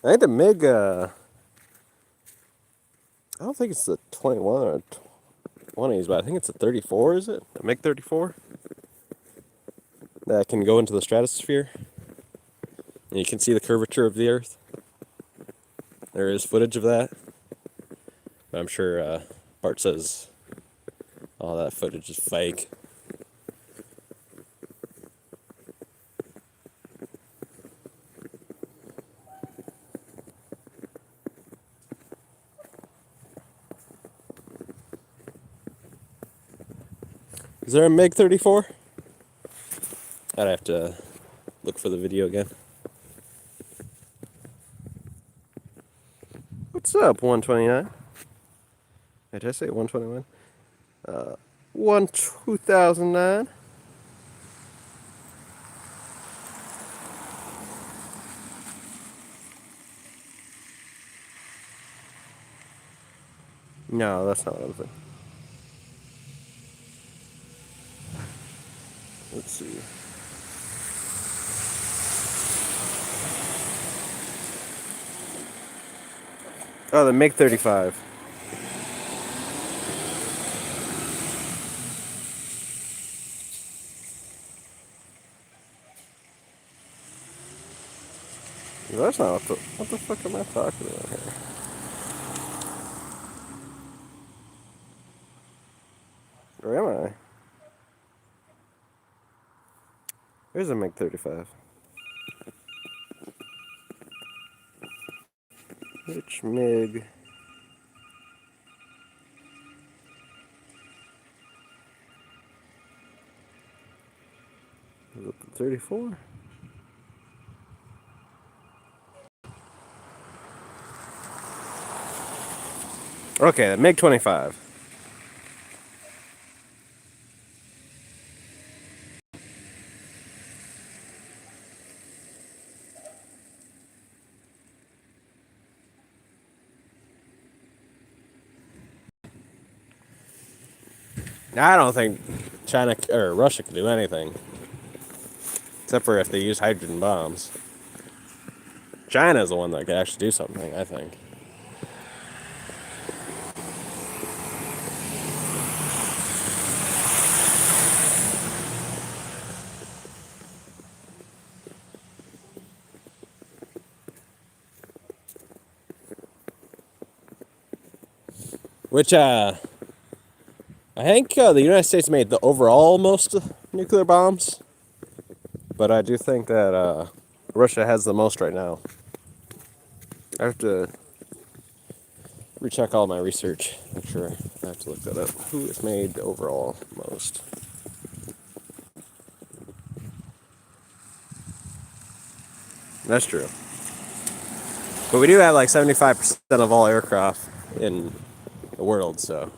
I think the MiG, I don't think it's the 21 or 20s, but I think it's a 34, is it? A MiG 34? That can go into the stratosphere. And you can see the curvature of the Earth. There is footage of that. But I'm sure Bart says all that footage is fake. Is there a MiG 34? I'd have to look for the video again. What's up, 129? Did I say 121? 2009. No, that's not what I'm saying. Let's see. Oh, the MiG 35. That's not what the fuck am I talking about here? Where am I? There's a MiG 35. Which MiG? Is it the 34? Okay, the MiG 25. I don't think China or Russia can do anything. Except for if they use hydrogen bombs. China's the one that could actually do something, I think. Which, I think the United States made the overall most nuclear bombs. But I do think that Russia has the most right now. I have to recheck all my research. Make sure I have to look that up. Who has made the overall most? That's true. But we do have like 75% of all aircraft in the world, so.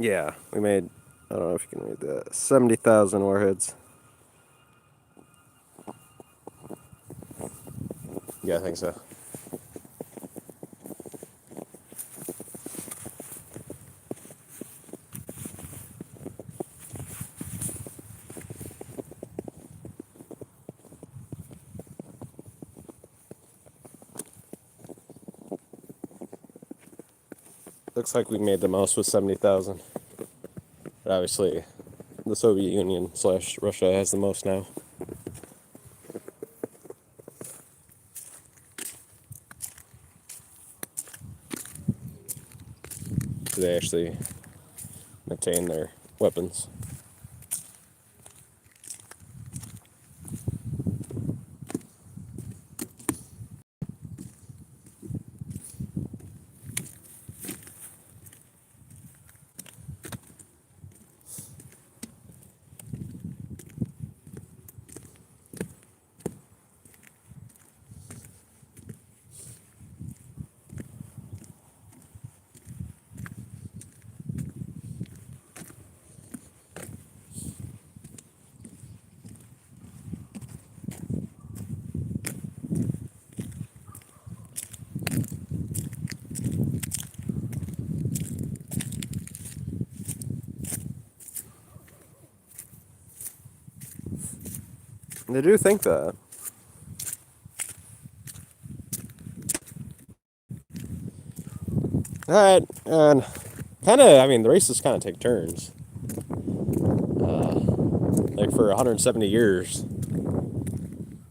Yeah, we made, I don't know if you can read that, 70,000 warheads. Yeah, I think so. Looks like we made the most with 70,000. But obviously, the Soviet Union / Russia has the most now. They actually maintain their weapons. They do think that. Alright, and kind of, I mean, the races kind of take turns. Like for 170 years,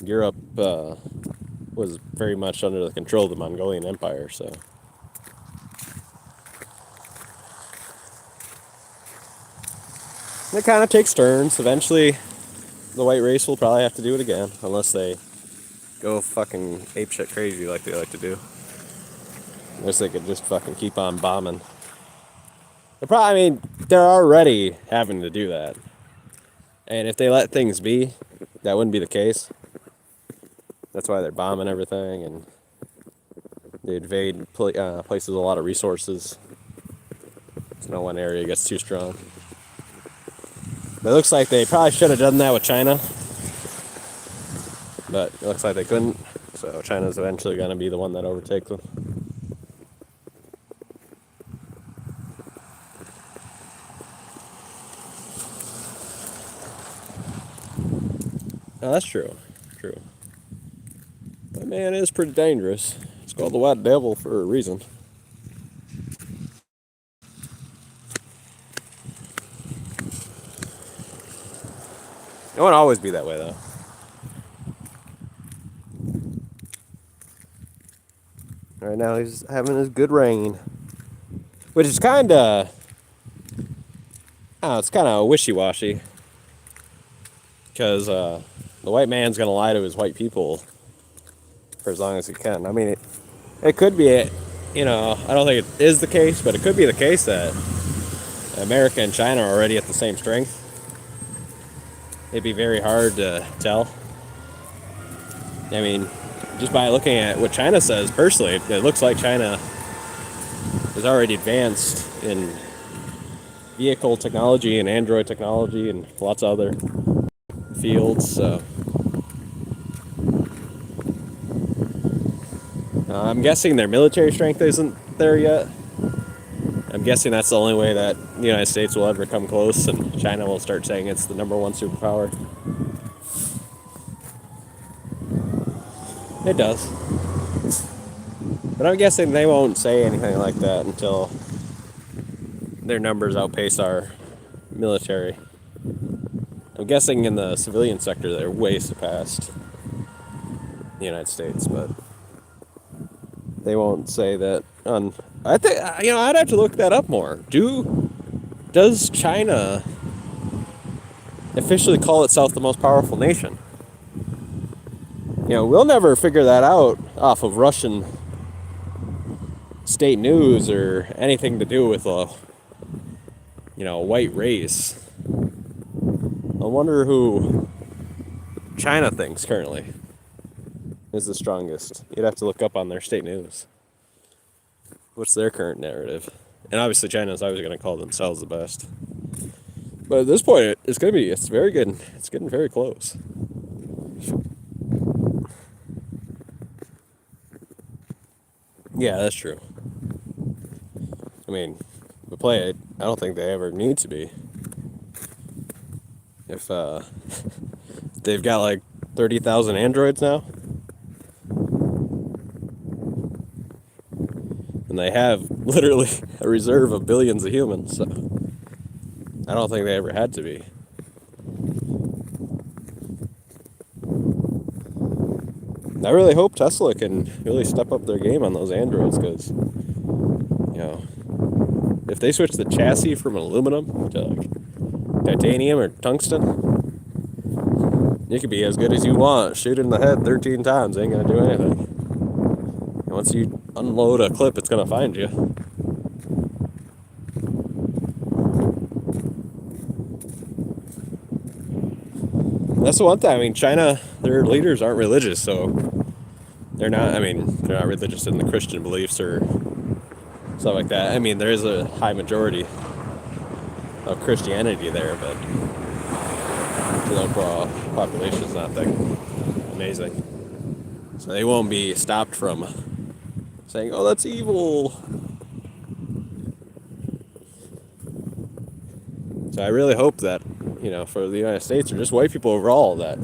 Europe was very much under the control of the Mongolian Empire, so. It kind of takes turns. Eventually, the white race will probably have to do it again, unless they go fucking apeshit crazy like they like to do. Unless they could just fucking keep on bombing. I mean, they're already having to do that. And if they let things be, that wouldn't be the case. That's why they're bombing everything, and they invade places with a lot of resources. So no one area gets too strong. But it looks like they probably should have done that with China. But it looks like they couldn't. So China's eventually going to be the one that overtakes them. Oh, that's true. True. But man, it is pretty dangerous. It's called the White Devil for a reason. It won't always be that way, though. Right now, he's having his good rain. Which is kind of... it's kind of wishy-washy. Because the white man's going to lie to his white people for as long as he can. I mean, it could be you know, I don't think it is the case, but it could be the case that America and China are already at the same strength. It'd be very hard to tell. I mean, just by looking at what China says personally, it looks like China is already advanced in vehicle technology and Android technology and lots of other fields. So I'm guessing their military strength isn't there yet. I'm guessing that's the only way that the United States will ever come close, and China will start saying it's the #1 superpower. It does. But I'm guessing they won't say anything like that until their numbers outpace our military. I'm guessing in the civilian sector they're way surpassed the United States, but they won't say that on. I think I'd have to look that up more. Does China officially call itself the most powerful nation? We'll never figure that out off of Russian state news or anything to do with a white race. I wonder who China thinks currently is the strongest. You'd have to look up on their state news. What's their current narrative? And obviously China's always going to call themselves the best. But at this point, it's very good. It's getting very close. Yeah, that's true. I mean, the play, I don't think they ever need to be. If they've got like 30,000 androids now, and they have literally a reserve of billions of humans, so I don't think they ever had to be. I really hope Tesla can really step up their game on those androids, because if they switch the chassis from aluminum to like titanium or tungsten, you could be as good as you want. Shoot in the head 13 times, ain't gonna do anything. And once you unload a clip, it's gonna find you. That's the one thing. I mean, China, their leaders aren't religious, so they're not religious in the Christian beliefs or stuff like that. I mean, there is a high majority of Christianity there, but the local population is not that amazing. So they won't be stopped from saying, oh, that's evil. So I really hope that, for the United States or just white people overall, that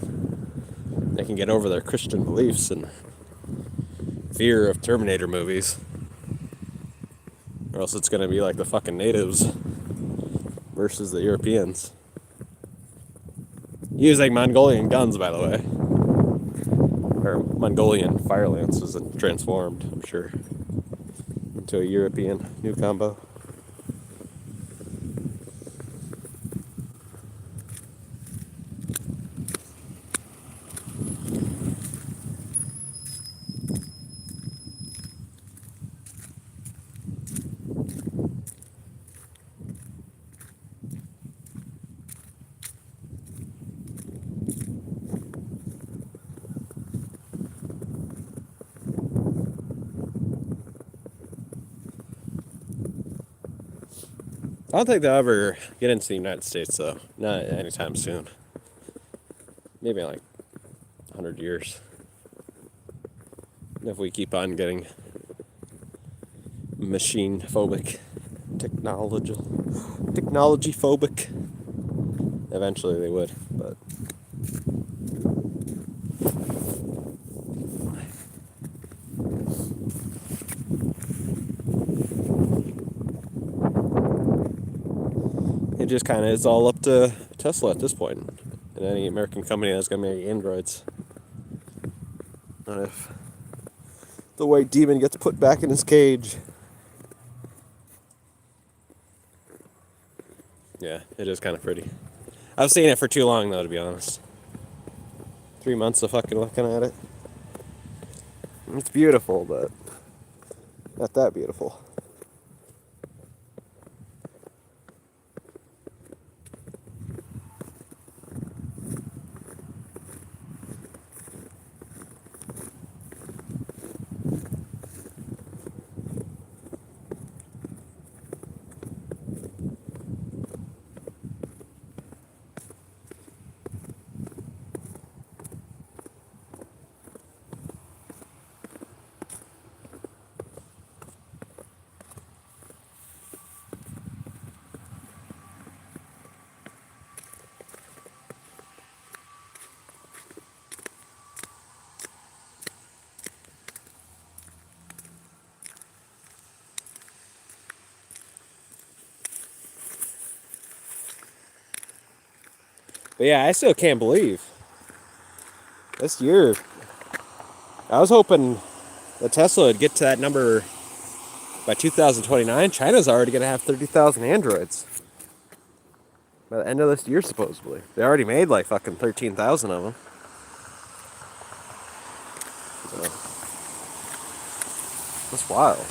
they can get over their Christian beliefs and fear of Terminator movies. Or else it's going to be like the fucking natives versus the Europeans. Using Mongolian guns, by the way. Or Mongolian fire lances and transformed, I'm sure, into a European new combo. I don't think they'll ever get into the United States, though. Not anytime soon. Maybe in like 100 years. If we keep on getting machine phobic, technology phobic, eventually they would, but it just kind of is all up to Tesla at this point, and any American company that's going to make androids. And if the white demon gets put back in his cage. Yeah, it is kind of pretty. I've seen it for too long, though, to be honest. 3 months of fucking looking at it. It's beautiful, but Not that beautiful. But yeah, I still can't believe this year. I was hoping that Tesla would get to that number by 2029. China's already going to have 30,000 androids by the end of this year, supposedly. They already made like fucking 13,000 of them. So, that's wild.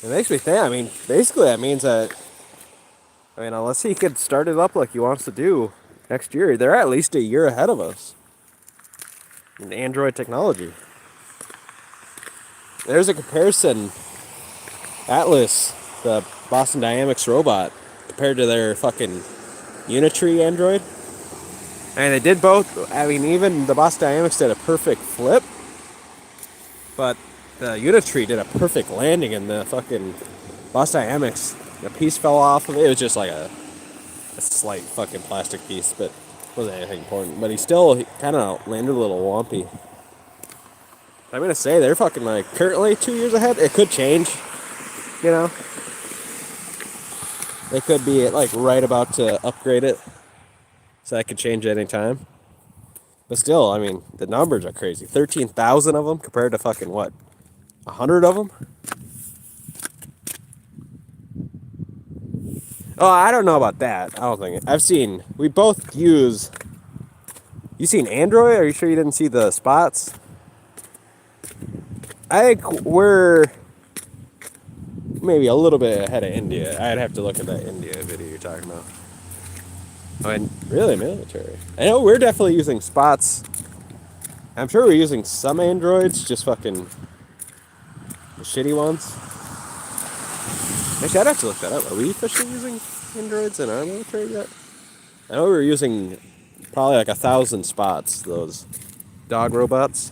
It makes me think, I mean, basically that means that, I mean, unless he could start it up like he wants to do next year, they're at least a year ahead of us in Android technology. There's a comparison. Atlas, the Boston Dynamics robot, compared to their fucking Unitree Android. And they did both. I mean, even the Boston Dynamics did a perfect flip, but the Unitree did a perfect landing, and the fucking Boston Dynamics, the piece fell off of it. It was just like a slight fucking plastic piece, but wasn't anything important. But he kind of landed a little wompy. I'm gonna say they're fucking like currently 2 years ahead. It could change, you know. They could be like right about to upgrade it, so that could change at any time. But still, I mean, the numbers are crazy. 13,000 of them compared to fucking what? 100 of them? Oh, I don't know about that. I don't think I've seen. We both use. You seen Android? Are you sure you didn't see the spots? I think we're maybe a little bit ahead of India. I'd have to look at that India video you're talking about. I mean, really military. I know we're definitely using spots. I'm sure we're using some Androids, just fucking the shitty ones. Actually, I'd have to look that up. Are we officially using Androids in our military yet? I know we were using probably like 1,000 spots, those dog robots.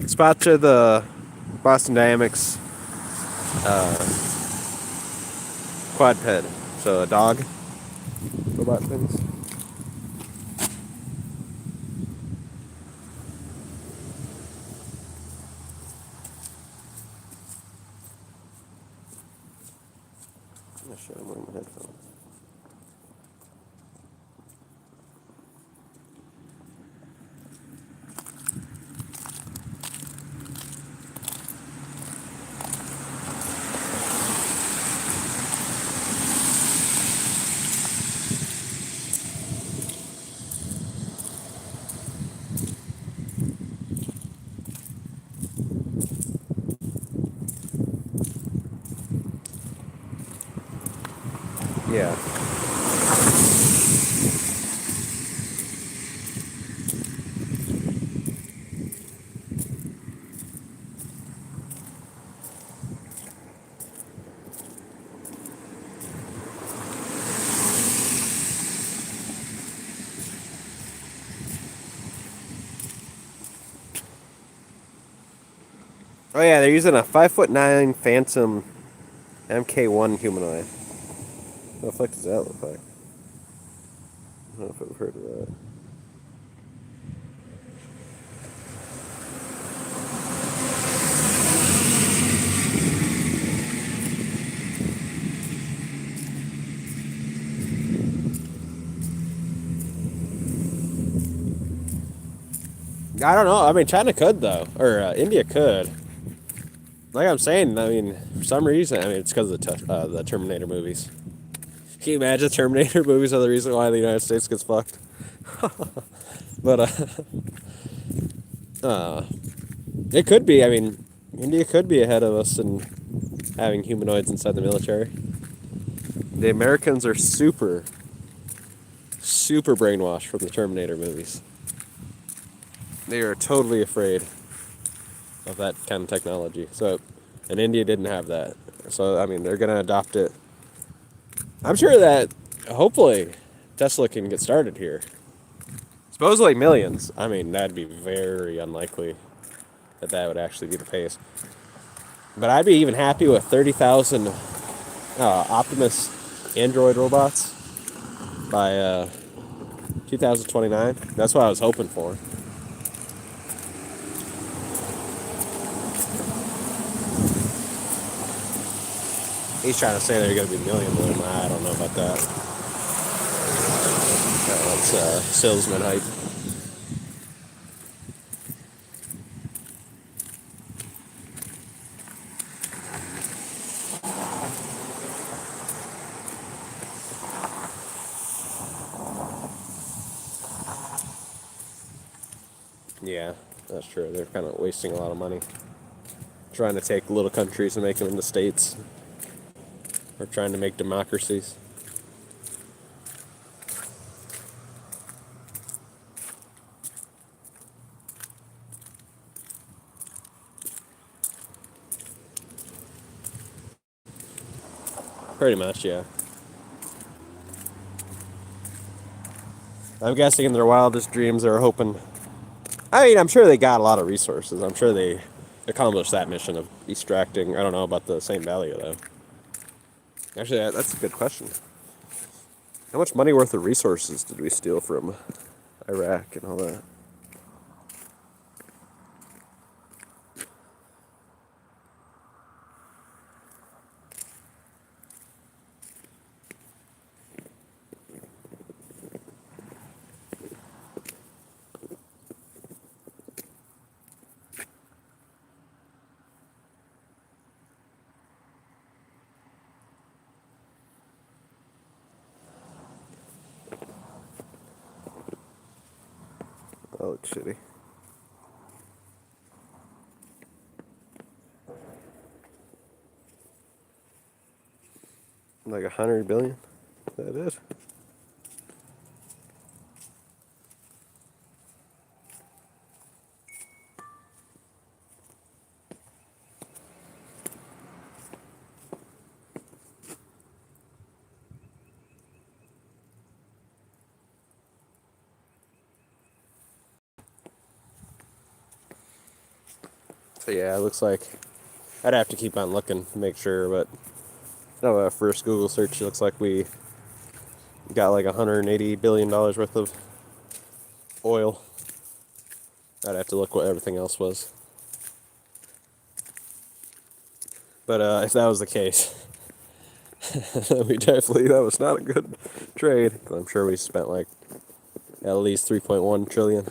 Spots are the Boston Dynamics quadruped, so a dog robot things. I'm not sure I'm wearing my headphones. Yeah. Oh yeah, they're using a 5'9" Phantom MK1 humanoid. What the fuck does that look like? I don't know if I've heard of that. I don't know. I mean, China could though, or India could. Like I'm saying, I mean, for some reason, I mean, it's because of the Terminator movies. Can you imagine Terminator movies are the reason why the United States gets fucked? But It could be. I mean, India could be ahead of us in having humanoids inside the military. The Americans are super, super brainwashed from the Terminator movies. They are totally afraid of that kind of technology. So, and India didn't have that. So, I mean, they're going to adopt it. I'm sure that hopefully Tesla can get started here. Supposedly millions. I mean, that'd be very unlikely that that would actually be the case. But I'd be even happy with 30,000 Optimus Android robots by 2029. That's what I was hoping for. He's trying to say they're going to be a million of them. I don't know about that. That's salesman hype. Yeah, that's true. They're kind of wasting a lot of money trying to take little countries and make them into states. Or trying to make democracies. Pretty much, yeah. I'm guessing in their wildest dreams they were hoping. I mean, I'm sure they got a lot of resources. I'm sure they accomplished that mission of extracting. I don't know about the same value, though. Actually, that's a good question. How much money worth of resources did we steal from Iraq and all that? Oh, it's shitty. Like 100 billion? Is that it? So yeah, it looks like I'd have to keep on looking to make sure, but no, first Google search, it looks like we got like $180 billion worth of oil. I'd have to look what everything else was. But if that was the case, that was not a good trade. I'm sure we spent like at least 3.1 trillion.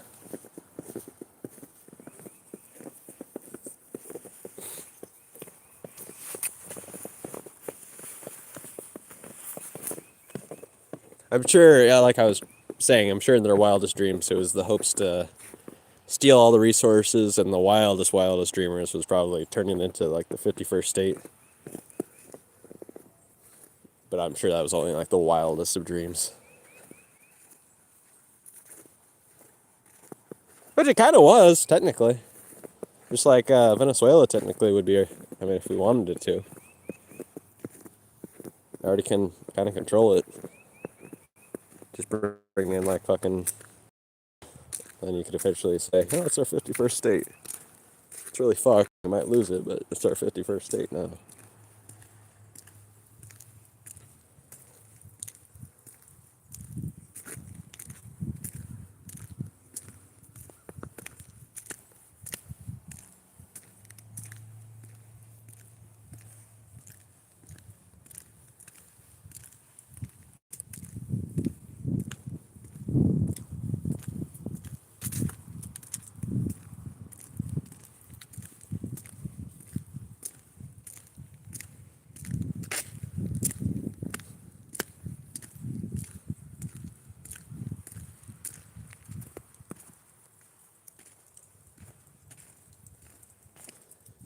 I'm sure, yeah, like I was saying, I'm sure in their wildest dreams it was the hopes to steal all the resources, and the wildest dreamers was probably turning into like the 51st state. But I'm sure that was only like the wildest of dreams. Which it kind of was, technically. Just like Venezuela technically would be, I mean, if we wanted it to. I already can kind of control it. Just bring in like fucking, then you could officially say, oh, it's our 51st state. It's really fucked. We might lose it, but it's our 51st state now.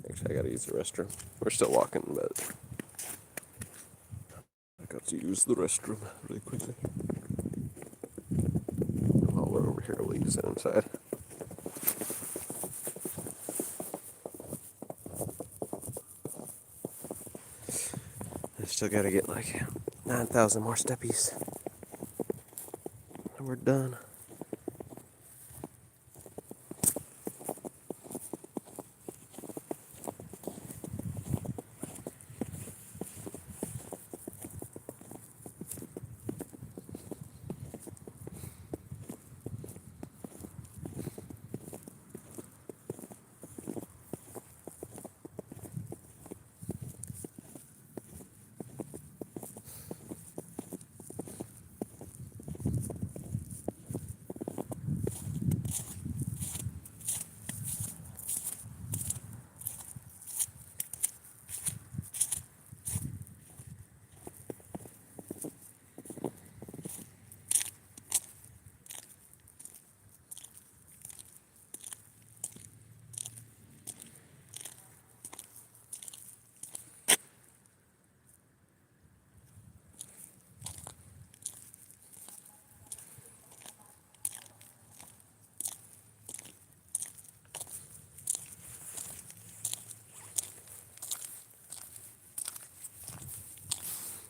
Actually, I gotta use the restroom. We're still walking, but I got to use the restroom really quickly. While we're over here, we'll use it inside. I still gotta get like 9,000 more steppies. And we're done.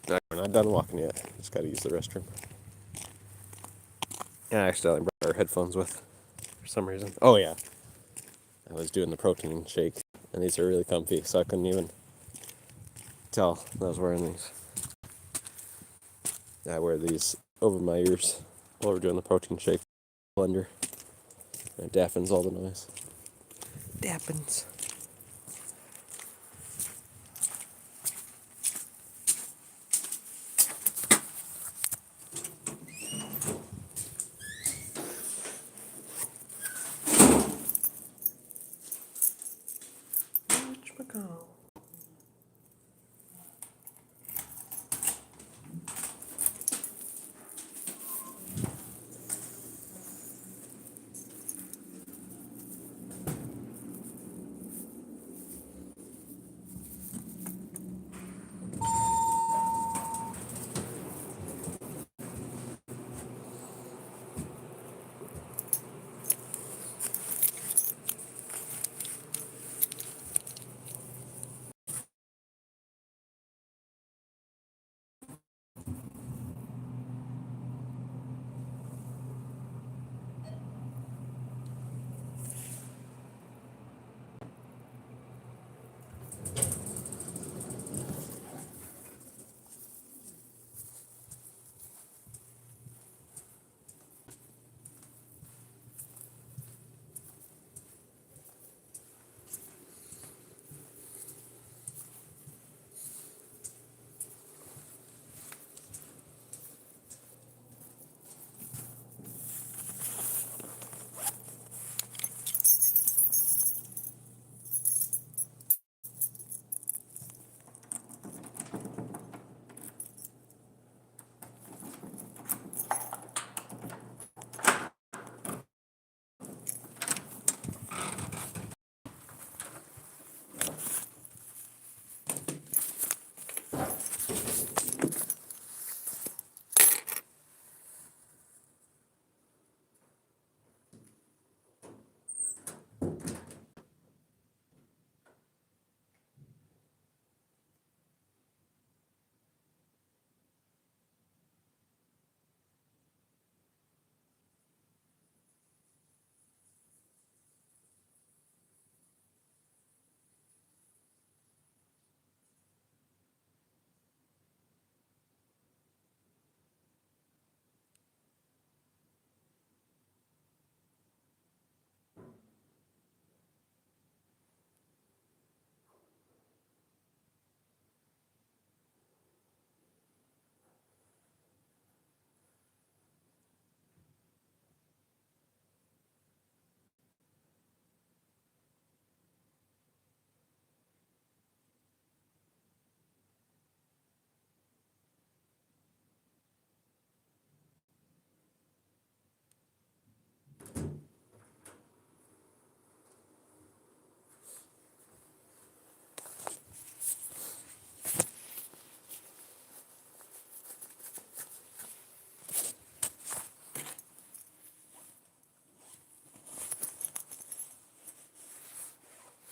Alright, we're not done walking yet. Just gotta use the restroom. Yeah, I accidentally brought our headphones with for some reason. Oh yeah, I was doing the protein shake, and these are really comfy, so I couldn't even tell I was wearing these. I wear these over my ears while we're doing the protein shake blender. And it dampens all the noise. Dampens.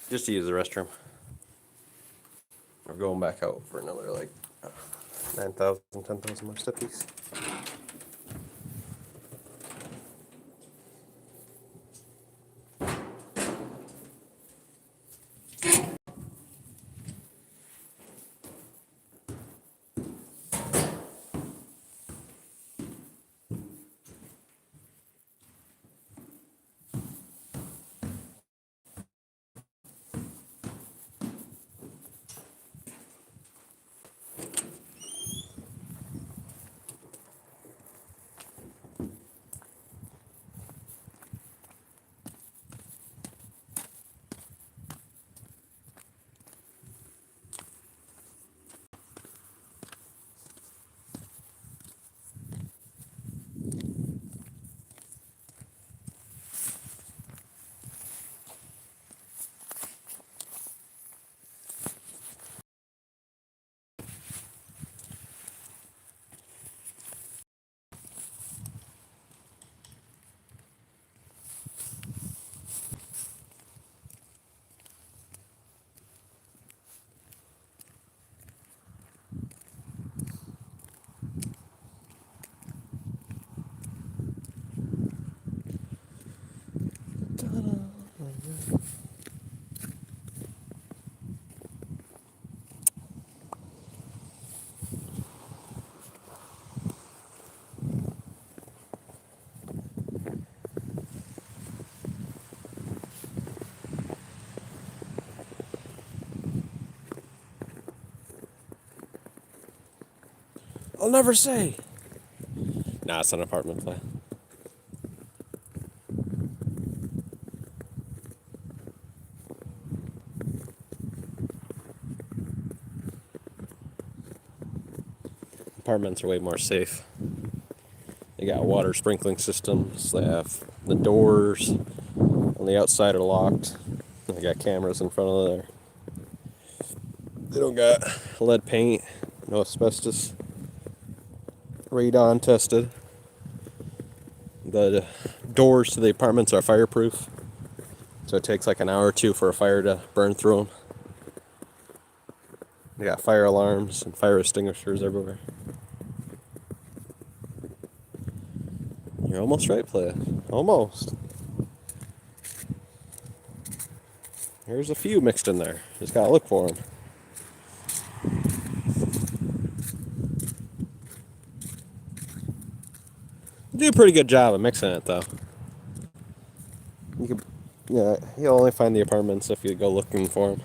Just to use the restroom. We're going back out for another like 9,000, 10,000 more steppies. I'll never say. Nah, it's an apartment play. Apartments are way more safe. They got water sprinkling systems. They have the doors on the outside are locked. They got cameras in front of there. They don't got lead paint, no asbestos. Radon tested. The doors to the apartments are fireproof, so it takes like an hour or two for a fire to burn through them. They got fire alarms and fire extinguishers everywhere. You're almost right, playa. Almost. There's a few mixed in there. Just gotta look for them. You do a pretty good job of mixing it, though. You could, yeah, you'll only find the apartments if you go looking for them.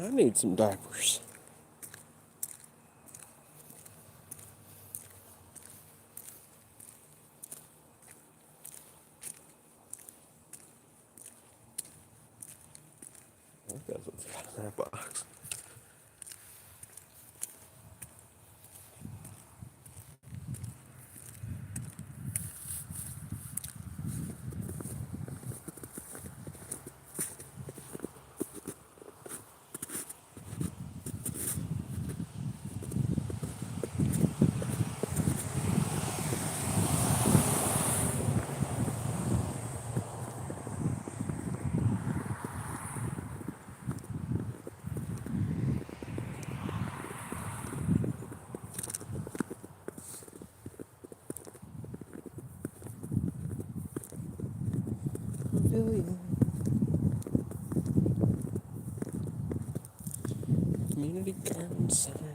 I need some diapers. That's what's got in that box. Community Garden Center.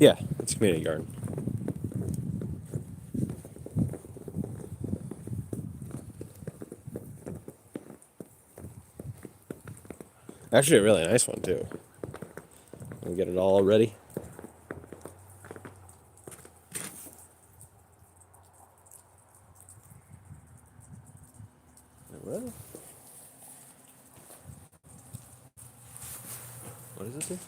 Yeah, it's a community garden. Actually, a really nice one too. We get it all ready. What? What does it do?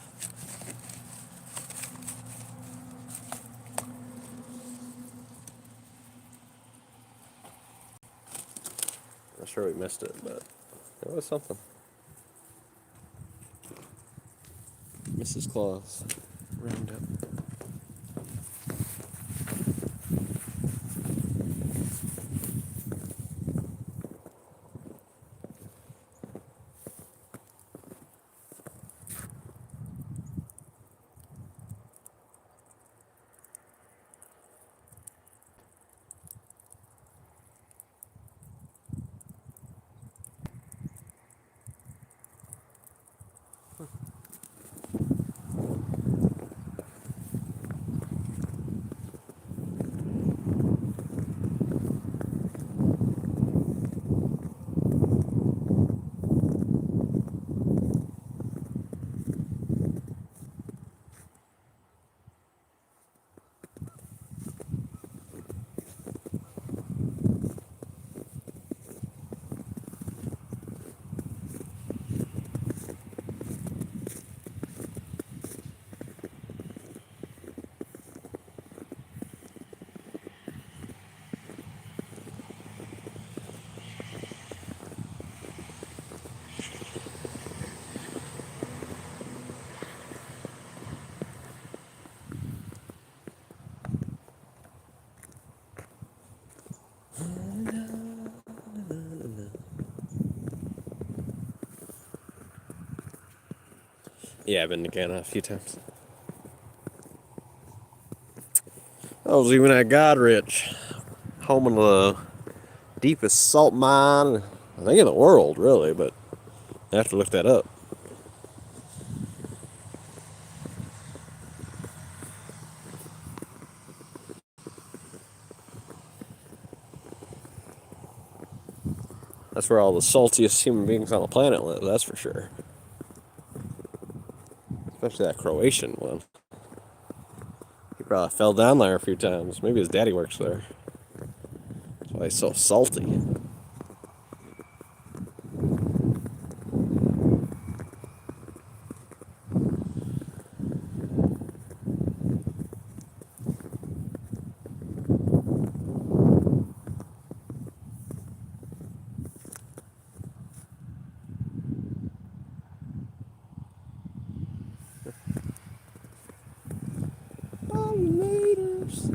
I'm sure we missed it, but it was something. Mrs. Claus Roundup. Yeah, I've been to Ghana a few times. I was even at Godrich, home of the deepest salt mine, I think in the world, really, but I have to look that up. That's where all the saltiest human beings on the planet live, that's for sure. Especially that Croatian one. He probably fell down there a few times. Maybe his daddy works there. That's why he's so salty. Pollinators.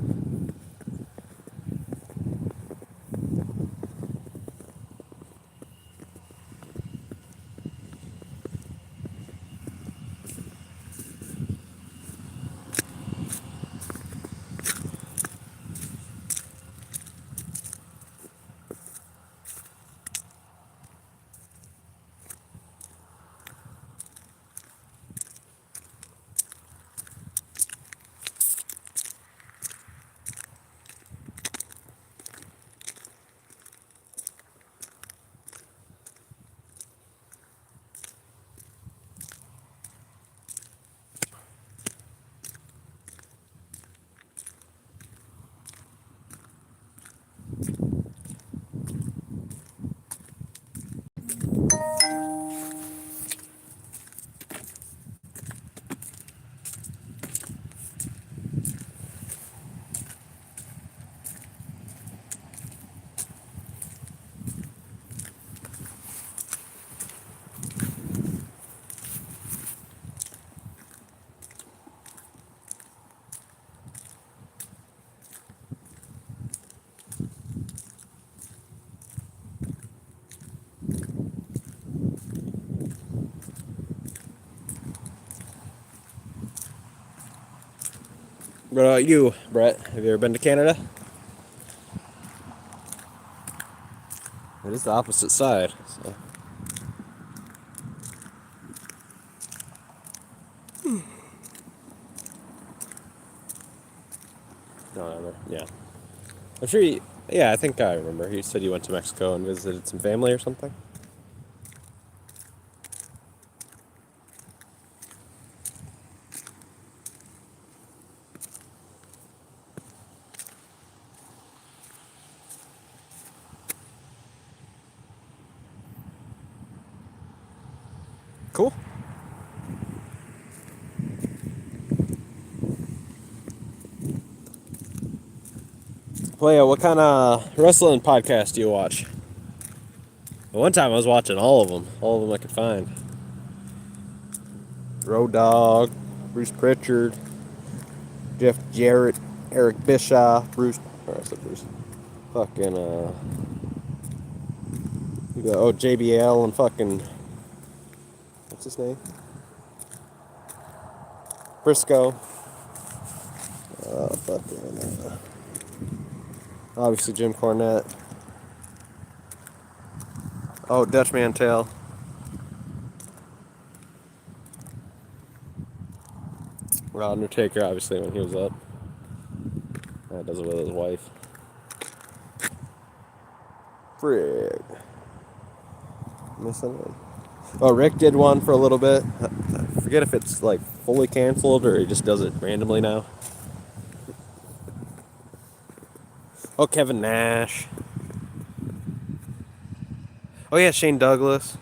What about you, Brett? Have you ever been to Canada? It is the opposite side. So. remember. Yeah. I'm sure he. Yeah, I think I remember. He said he went to Mexico and visited some family or something. Cool. Well, yeah, what kind of wrestling podcast do you watch? One time I was watching all of them I could find. Road Dogg, Bruce Pritchard, Jeff Jarrett, Eric Bischoff, Bruce. Or I said Bruce. Fucking you got JBL and fucking what's his name? Briscoe. Fucking obviously Jim Cornette. Oh, Dutch Mantel. Well, Undertaker, obviously, when he was up. That does it with his wife. Frig. Missing one. Oh, Rick did one for a little bit. I forget if it's like fully canceled or he just does it randomly now. Oh, Kevin Nash. Oh yeah, Shane Douglas.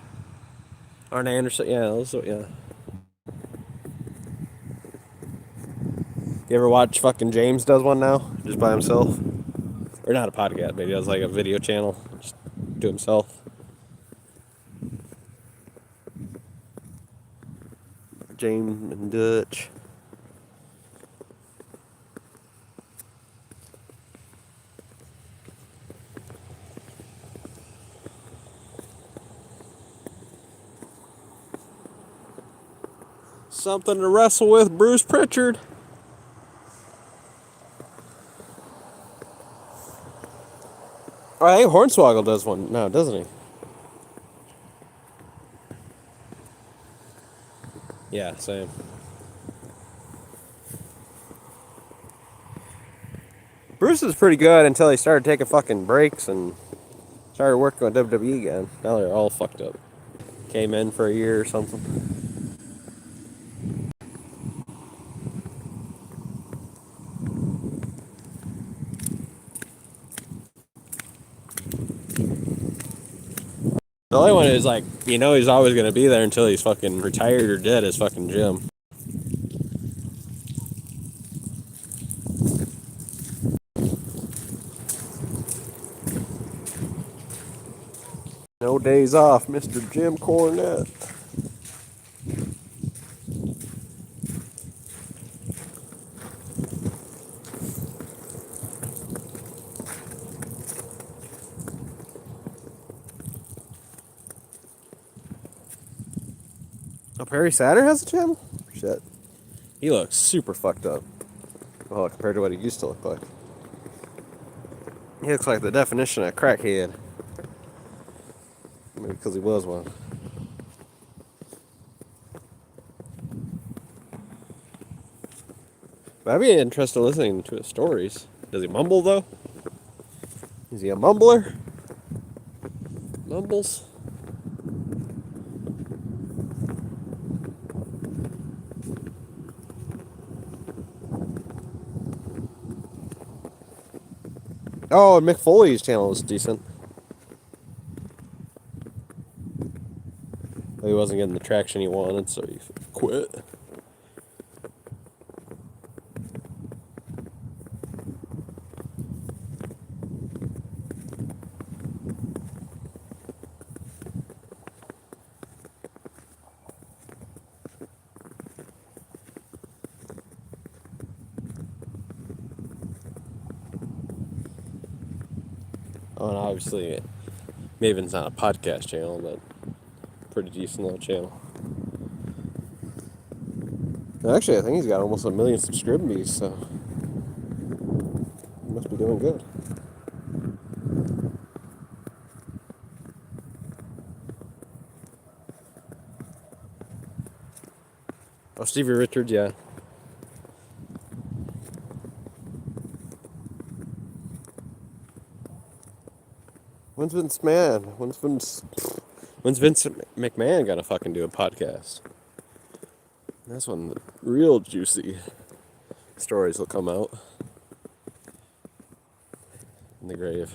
Arn Anderson. Yeah, yeah. You ever watch fucking James does one now? Just by himself? Or not a podcast, but he does like a video channel. Just to himself. James and Dutch. Something to wrestle with, Bruce Pritchard. Oh, I think Hornswoggle does one now, doesn't he? Yeah, same. Bruce was pretty good until he started taking fucking breaks and started working with WWE again. Now they're all fucked up. Came in for a year or something. The only one is like, he's always gonna be there until he's fucking retired or dead is fucking Jim. No days off, Mr. Jim Cornette. Oh, Perry Satter has a channel? Shit. He looks super fucked up. Well, compared to what he used to look like. He looks like the definition of crackhead. Maybe because he was one. But I'd be interested in listening to his stories. Does he mumble, though? Is he a mumbler? Mumbles? Oh, and Mick Foley's channel is decent. He wasn't getting the traction he wanted, so he quit. Oh, and obviously, Maven's not a podcast channel, but pretty decent little channel. Actually, I think he's got almost 1 million subscribers, so he must be doing good. Oh, Stevie Richards, yeah. When's Vince McMahon gonna fucking do a podcast? That's when the real juicy stories will come out. In the grave.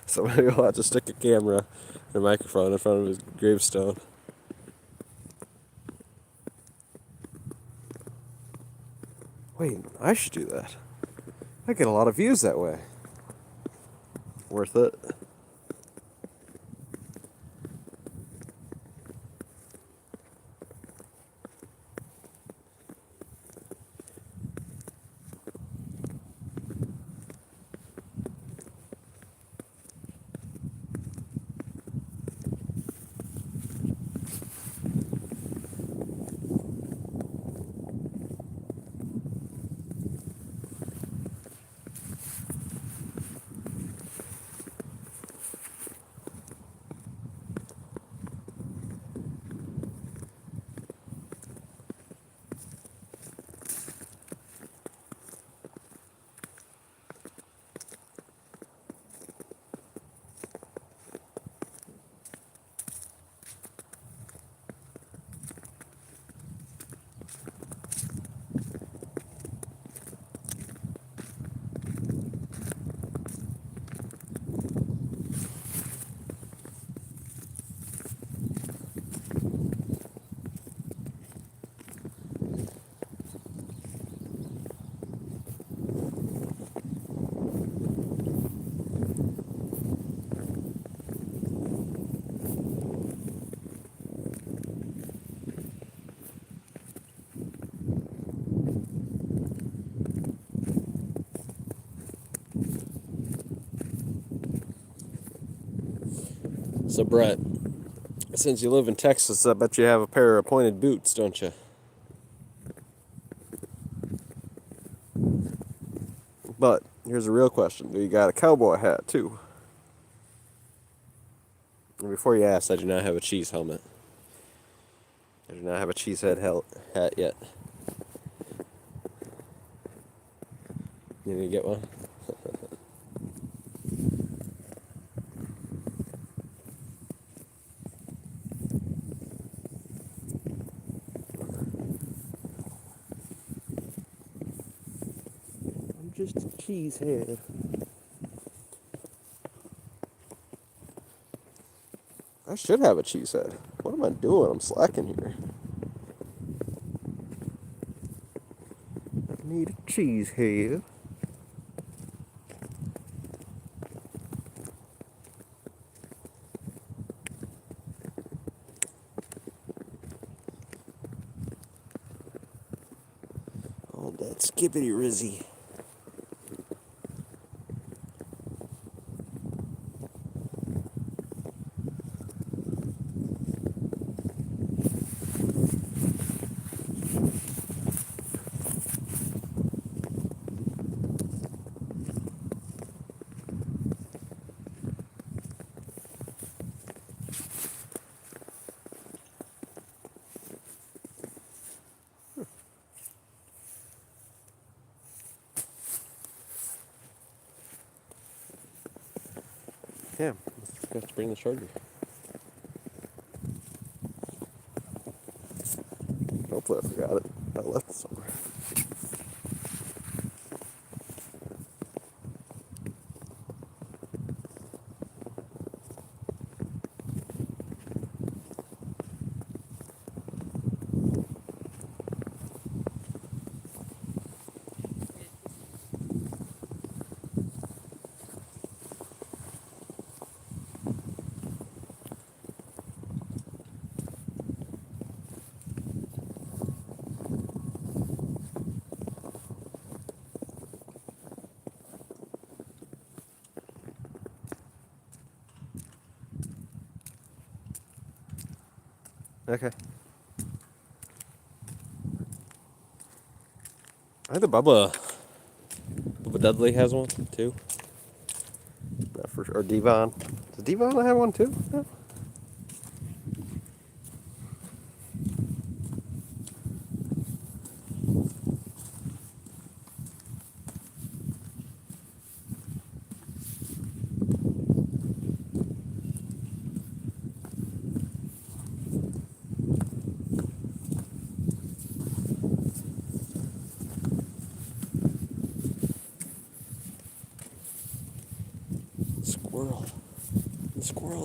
Somebody will have to stick a camera and a microphone in front of his gravestone. Wait, I should do that. I get a lot of views that way. Worth it. So Brett, since you live in Texas, I bet you have a pair of pointed boots, don't you? But here's a real question. Do you got a cowboy hat, too? And before you ask, I do not have a cheese helmet. I do not have a cheesehead hat yet. You need to get one? I'm just a cheesehead. I should have a cheesehead. What am I doing? I'm slacking here. I need a cheesehead. Oh, that skippity rizzy. Yeah, I have to bring the charger. Hopefully I forgot it. I left it somewhere. Okay. I think the Bubba Dudley has one too. Not for or Devon. Does Devon have one too? No.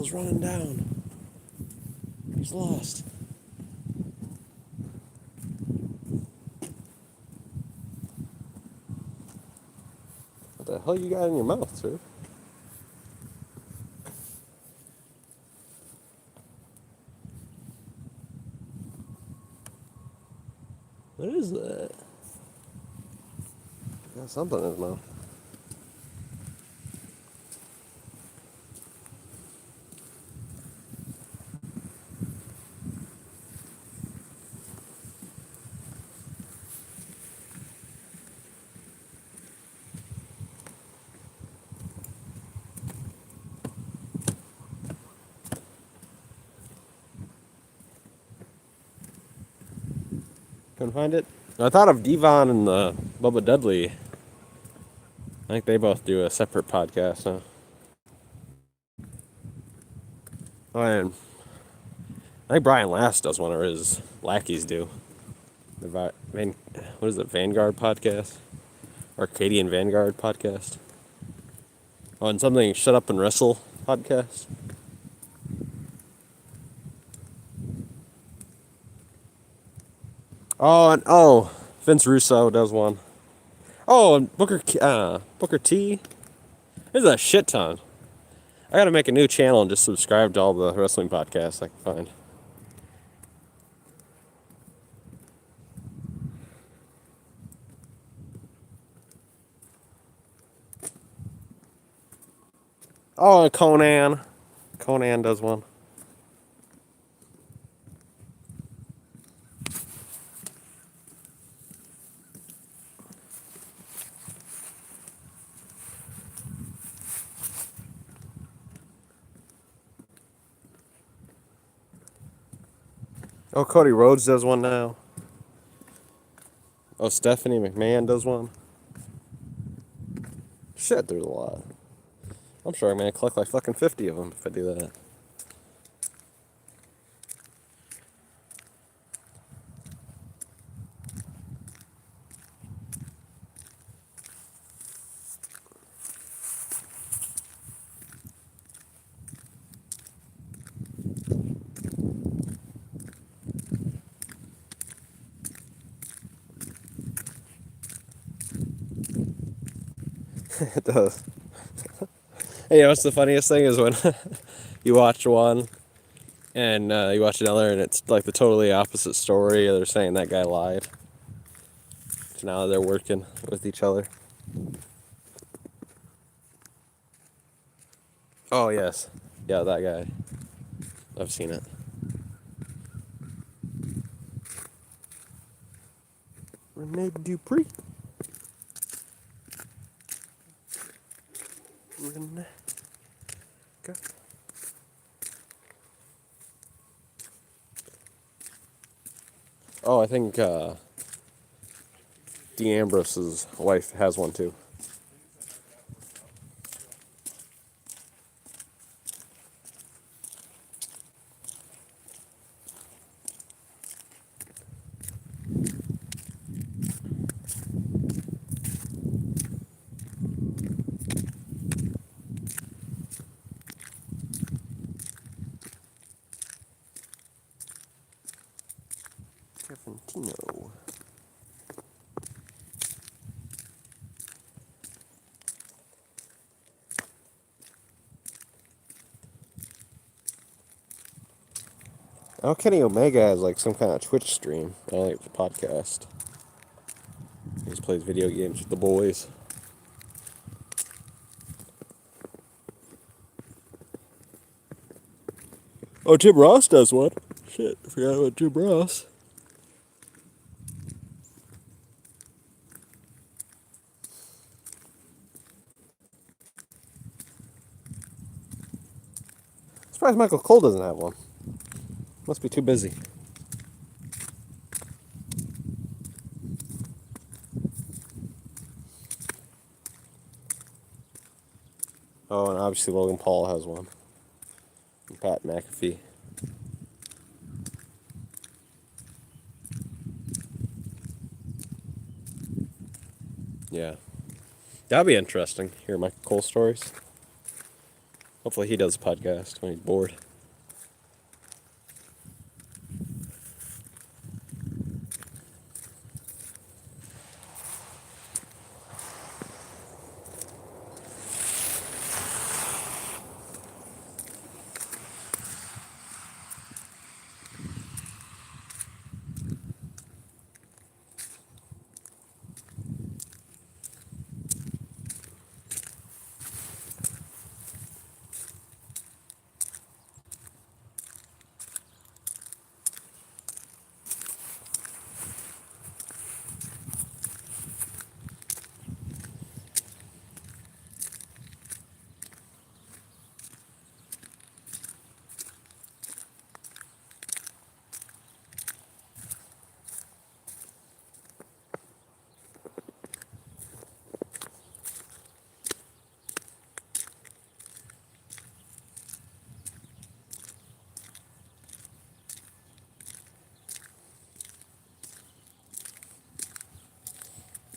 goes running down. He's lost. What the hell you got in your mouth, sir? What is that? Got something in his mouth. Couldn't find it. I thought of Devon and Bubba Dudley. I think they both do a separate podcast, huh? Oh, and I think Brian Last does one, or his lackeys do. The what is it, Vanguard podcast? Arcadian Vanguard podcast? Oh, and something Shut Up and Wrestle podcast? Oh, Vince Russo does one. Oh, and Booker T. There's a shit ton. I gotta make a new channel and just subscribe to all the wrestling podcasts I can find. Oh, and Conan. Conan does one. Oh, Cody Rhodes does one now. Oh, Stephanie McMahon does one. Shit, there's a lot. I'm sure I'm gonna collect like fucking 50 of them if I do that. It does. Hey, you know what's the funniest thing is when you watch one and you watch another and it's like the totally opposite story. They're saying that guy lied. So now they're working with each other. Oh, yes. Yeah, that guy. I've seen it. Rene Dupree. Rene. Go. Oh, I think Dean Ambrose's wife has one too. Caventino. Oh, Kenny Omega has like some kind of Twitch stream. I don't think it's a podcast. He just plays video games with the boys. Oh, Jim Ross does one. Shit, I forgot about Jim Ross. I'm surprised Michael Cole doesn't have one. Must be too busy. Oh, and obviously Logan Paul has one. And Pat McAfee. Yeah. That'd be interesting. Hear Michael Cole stories. Hopefully he does a podcast when he's bored.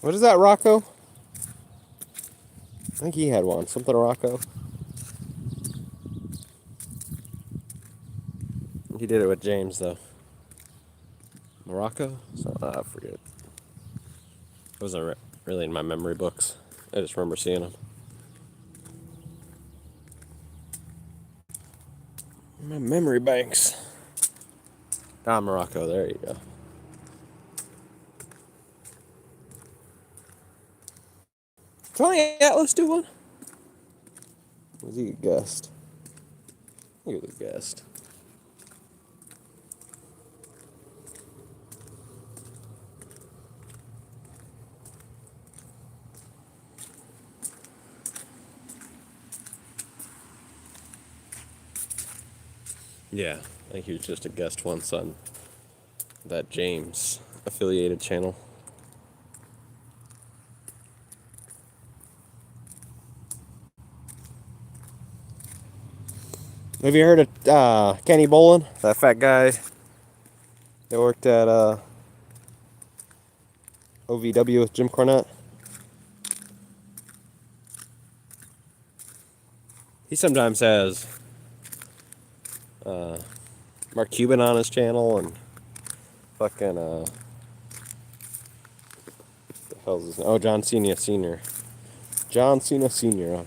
What is that, Rocco? I think he had one. Something Rocco. He did it with James, though. Morocco? So, I forget. It wasn't really in my memory books. I just remember seeing him. My memory banks. Ah, Morocco. There you go. Tony Atlas do one? Was he a guest? He was a guest. Yeah, I think he was just a guest once on that James affiliated channel. Have you heard of Kenny Bolin? That fat guy that worked at OVW with Jim Cornette? He sometimes has Mark Cuban on his channel and fucking what the hell's his name? Oh, John Cena Sr. John Cena Sr.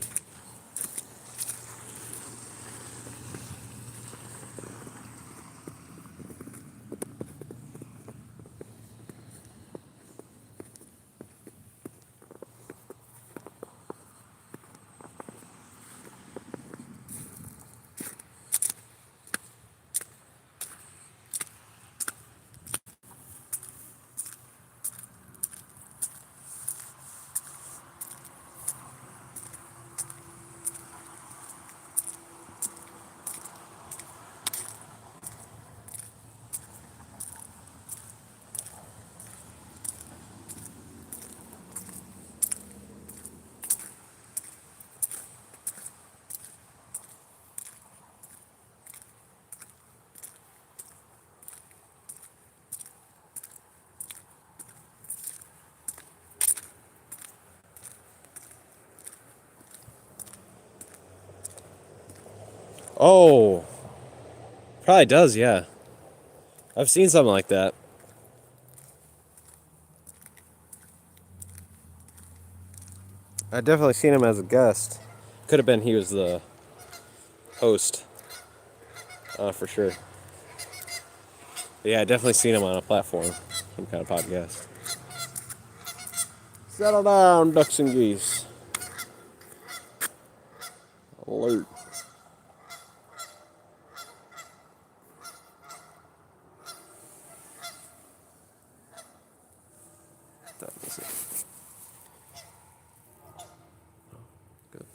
Oh, probably does, yeah. I've seen something like that. I've definitely seen him as a guest. Could have been he was the host, for sure. But yeah, I definitely seen him on a platform, some kind of podcast. Settle down, ducks and geese. Alert. That was it. Good.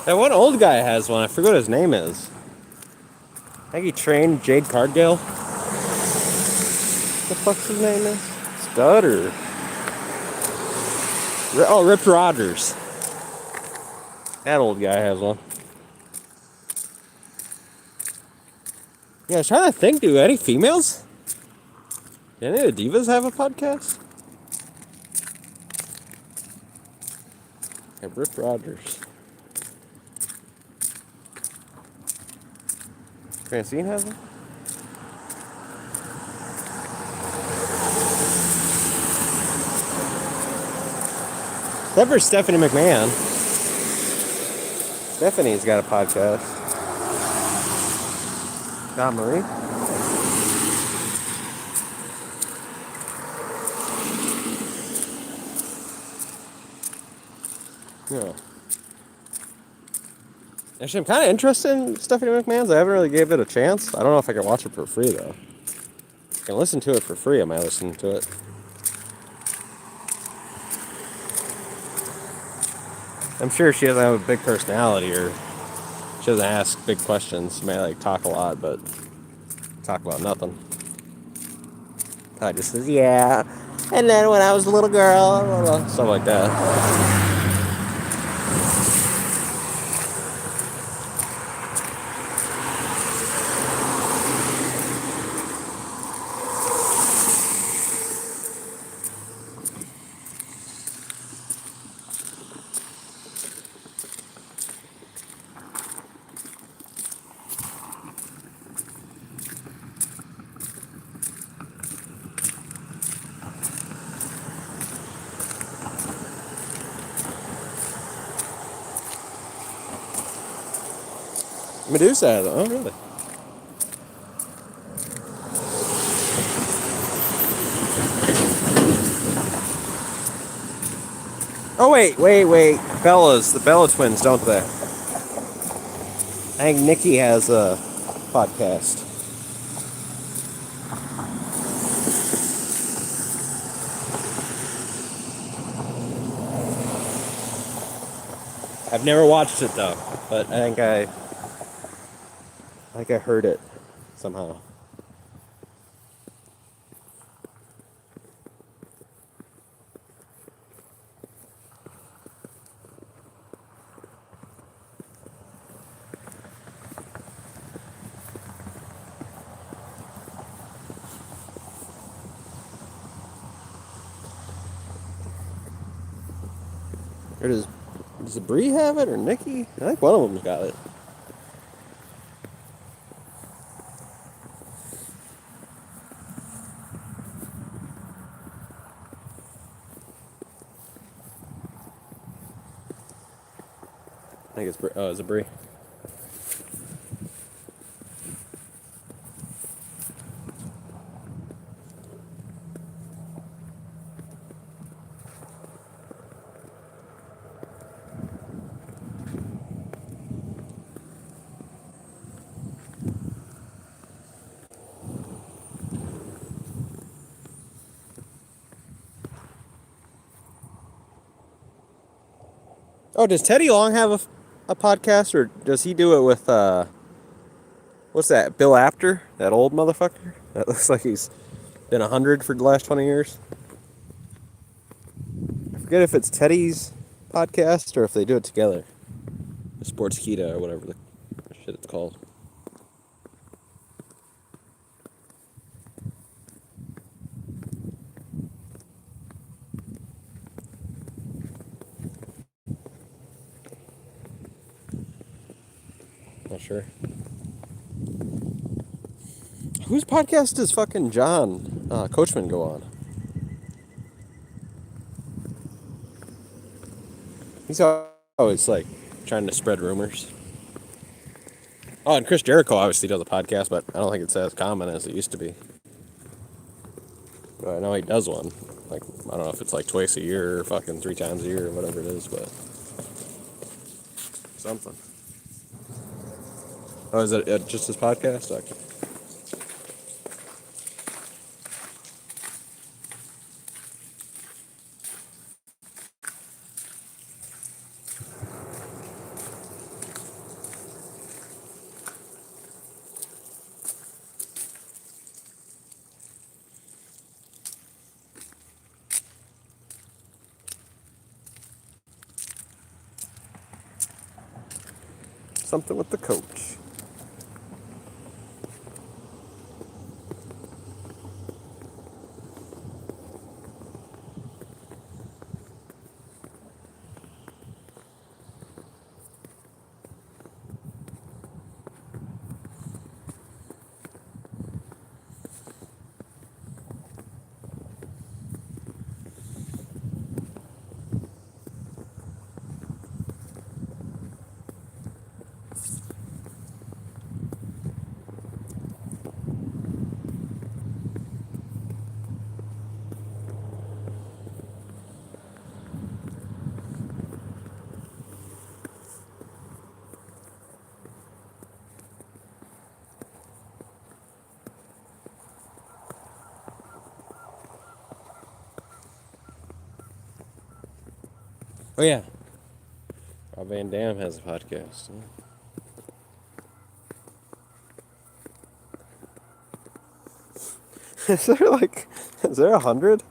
That one old guy has one. I forget what his name is. I think he trained Jade Cargill. What the fuck's his name is? Stud or... Oh, Rip Rogers. That old guy has one. Yeah, I was trying to think, do any females? Do any of the divas have a podcast? Yeah, Rip Rogers. Francine has one? Except for Stephanie McMahon. Stephanie's got a podcast. Not Marie? Yeah. Actually, I'm kind of interested in Stephanie McMahon's. I haven't really gave it a chance. I don't know if I can watch it for free, though. I can listen to it for free. I might listen to it. I'm sure she doesn't have a big personality, or she doesn't ask big questions. She may like talk a lot, but talk about nothing. Probably just says, yeah. And then when I was a little girl, blah, blah, blah, stuff like that. Medusa has it. Oh, really? Oh, wait. Bellas. The Bella twins, don't they? I think Nikki has a podcast. I've never watched it, though. But I think I heard it somehow. Or does Bree have it, or Nikki? I think one of them's got it. I think it's Bree. Oh, is it Bree? Oh, does Teddy Long have a podcast, or does he do it with, what's that, Bill Apter? That old motherfucker? That looks like he's been 100 for the last 20 years. I forget if it's Teddy's podcast or if they do it together. The Sportskeeda or whatever the shit it's called. Not sure. Whose podcast does fucking John Coachman go on? He's always like trying to spread rumors. Oh, and Chris Jericho obviously does a podcast, but I don't think it's as common as it used to be. But I know he does one. Like, I don't know if it's like twice a year or fucking 3 times a year or whatever it is, but something. Oh, is it just his podcast? Okay. something with the coach. Oh yeah, Rob Van Dam has a podcast. Is there like, is there 100?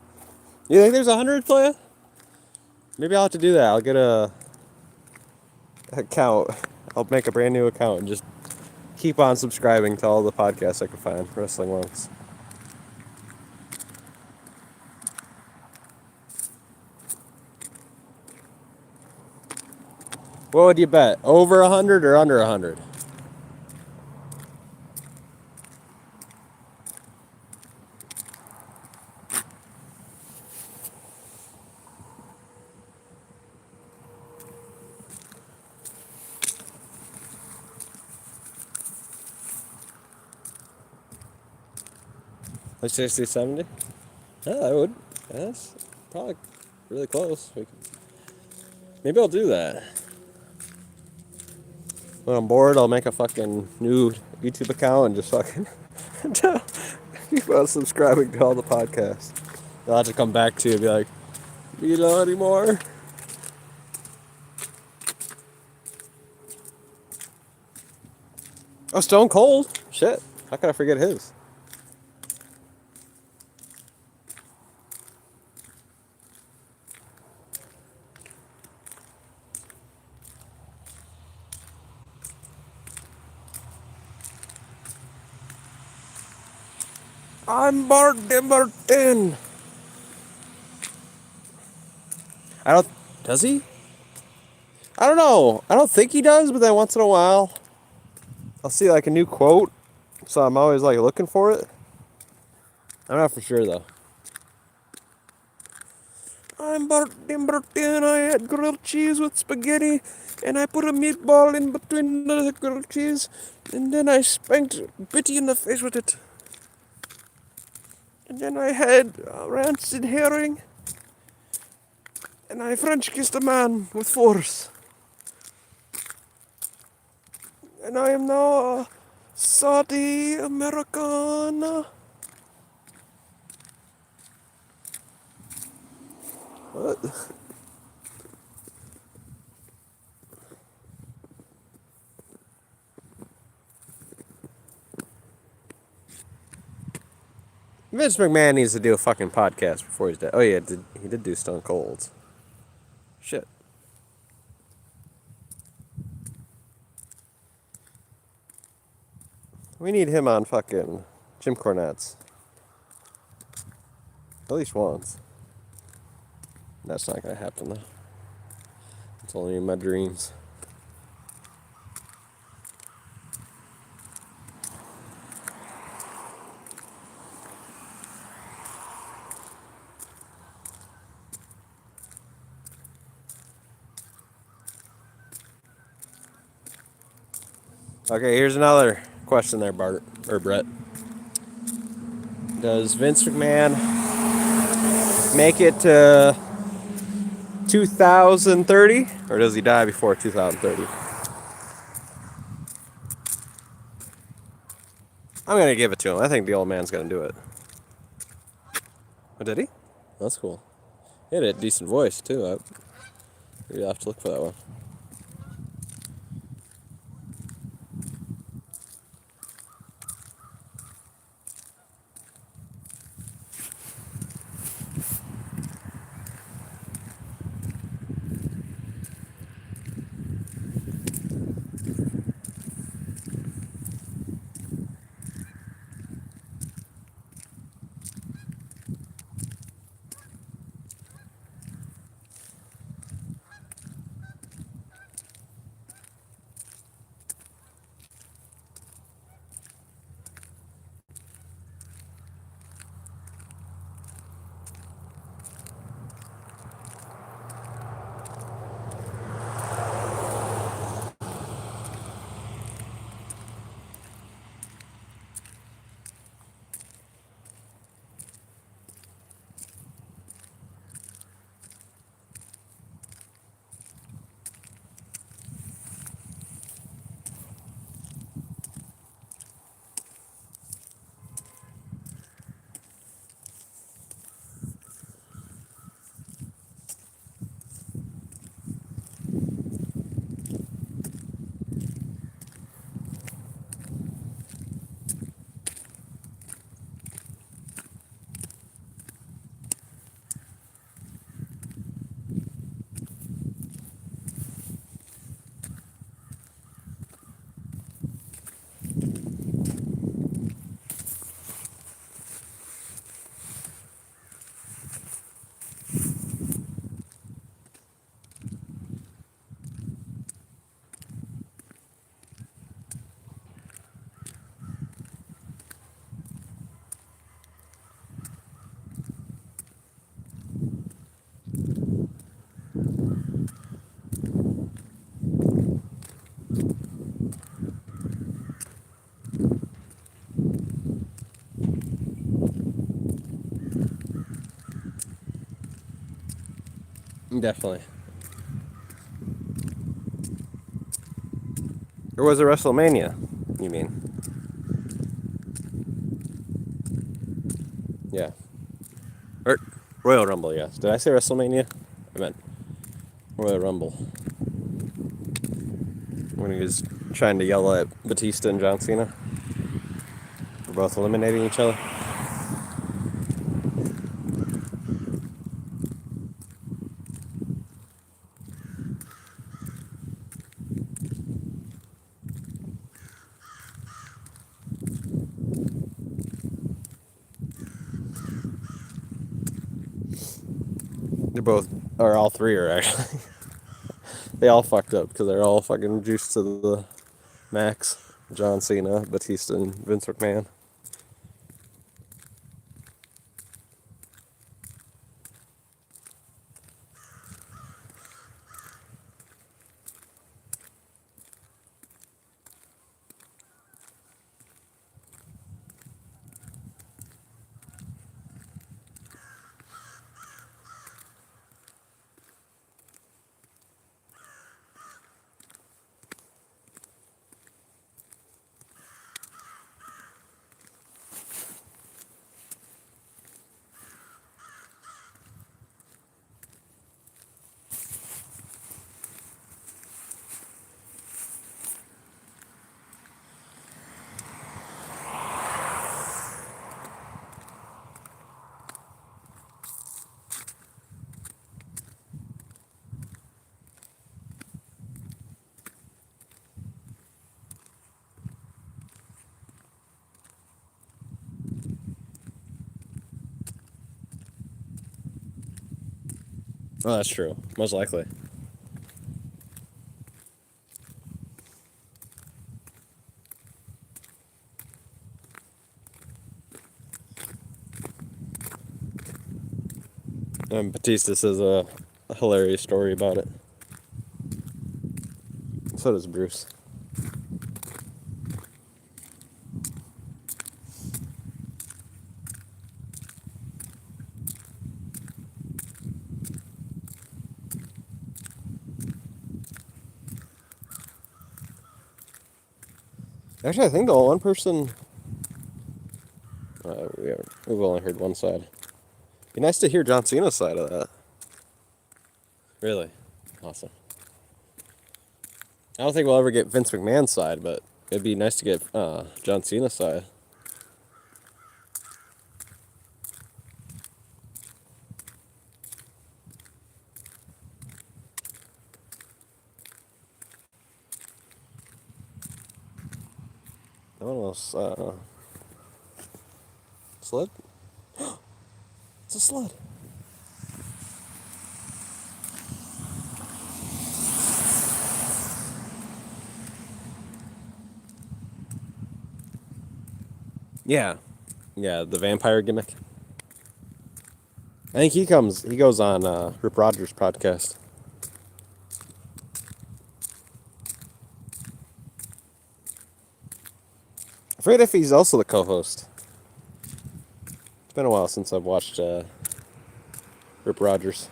You think there's 100, Playa? Maybe I'll have to do that. I'll get a account. I'll make a brand new account and just keep on subscribing to all the podcasts I can find, wrestling ones. What would you bet? Over 100 or under 100? Like 60, 70? Yeah, I would. That's probably really close. Maybe I'll do that. When I'm bored, I'll make a fucking new YouTube account and just fucking keep on subscribing to all the podcasts. I'll have to come back to you and be like, you know anymore? Oh, Stone Cold. Shit. How could I forget his? I'm Bart Dimmerton. I don't. Does he? I don't know. I don't think he does, but then once in a while, I'll see like a new quote. So I'm always like looking for it. I'm not for sure though. I'm Bart Dimmerton. I had grilled cheese with spaghetti, and I put a meatball in between the grilled cheese, and then I spanked Bitty in the face with it. And then I had rancid herring, and I French kissed a man with force. And I am now a Saudi American. What? Vince McMahon needs to do a fucking podcast before he's dead. Oh yeah, he did do Stone Cold. Shit. We need him on fucking Jim Cornette's. At least once. That's not gonna happen though. It's only in my dreams. Okay, here's another question there, Bart or Brett. Does Vince McMahon make it to 2030, or does he die before 2030? I'm gonna give it to him. I think the old man's gonna do it. Oh, did he? That's cool. He had a decent voice too. Maybe I'll have to look for that one. Definitely. Or was it WrestleMania? You mean? Yeah. Or Royal Rumble, yes. Did I say WrestleMania? I meant Royal Rumble. When he was trying to yell at Batista and John Cena for both eliminating each other. They're both, or all three are actually. They all fucked up because they're all fucking juiced to the max. John Cena, Batista, and Vince McMahon. Oh, that's true. Most likely. And Batista says a hilarious story about it. So does Bruce. Actually, I think the one person. We've only heard one side. Be nice to hear John Cena's side of that. Really? Awesome. I don't think we'll ever get Vince McMahon's side, but it'd be nice to get John Cena's side. I don't know. Sled? It's a sled. Yeah. Yeah, the vampire gimmick. I think he goes on Rip Rogers' podcast. I forget if he's also the co-host. It's been a while since I've watched Rip Rogers.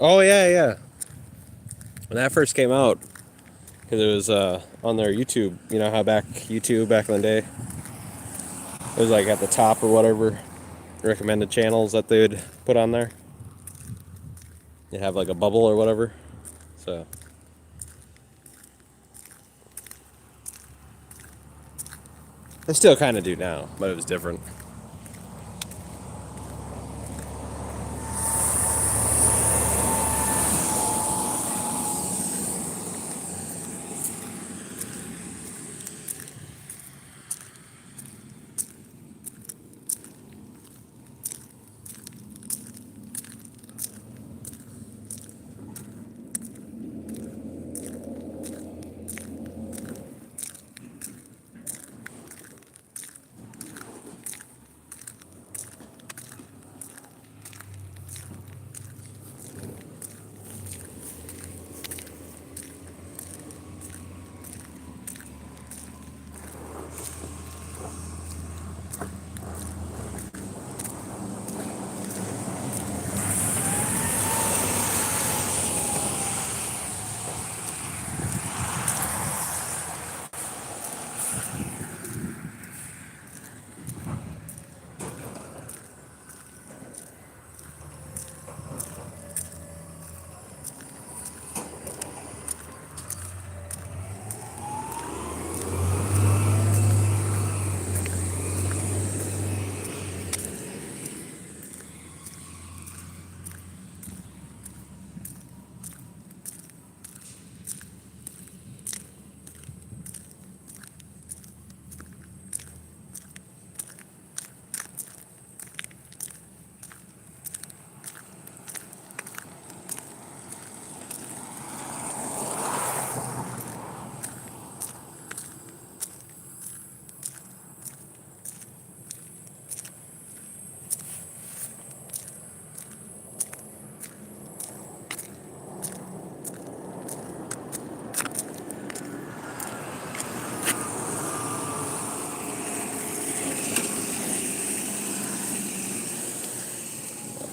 Oh yeah, yeah. When that first came out, because it was on their YouTube. You know how YouTube back in the day, it was like at the top or whatever recommended channels that they would put on there. You have like a bubble or whatever. So they still kind of do now, but it was different.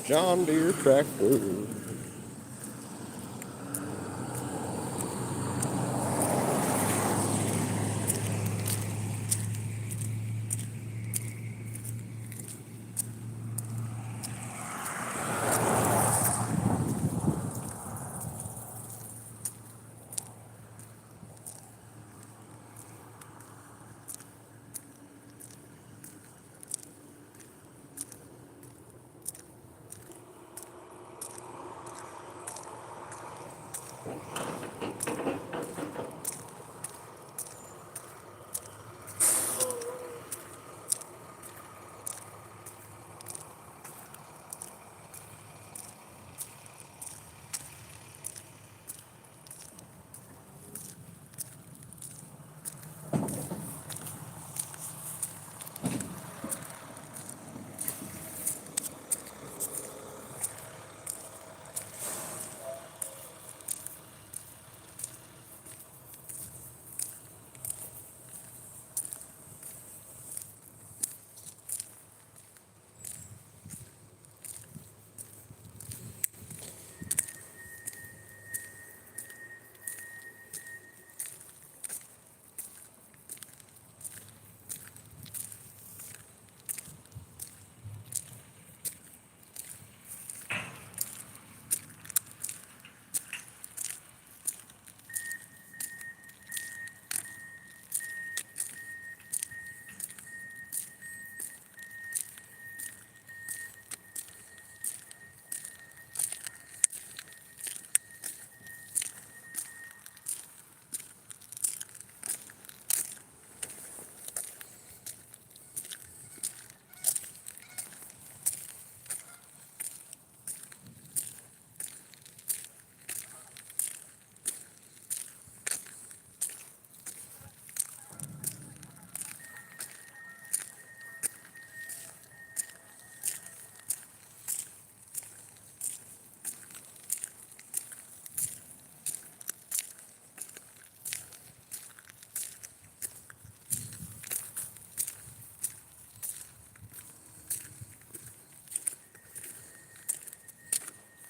John Deere tractor.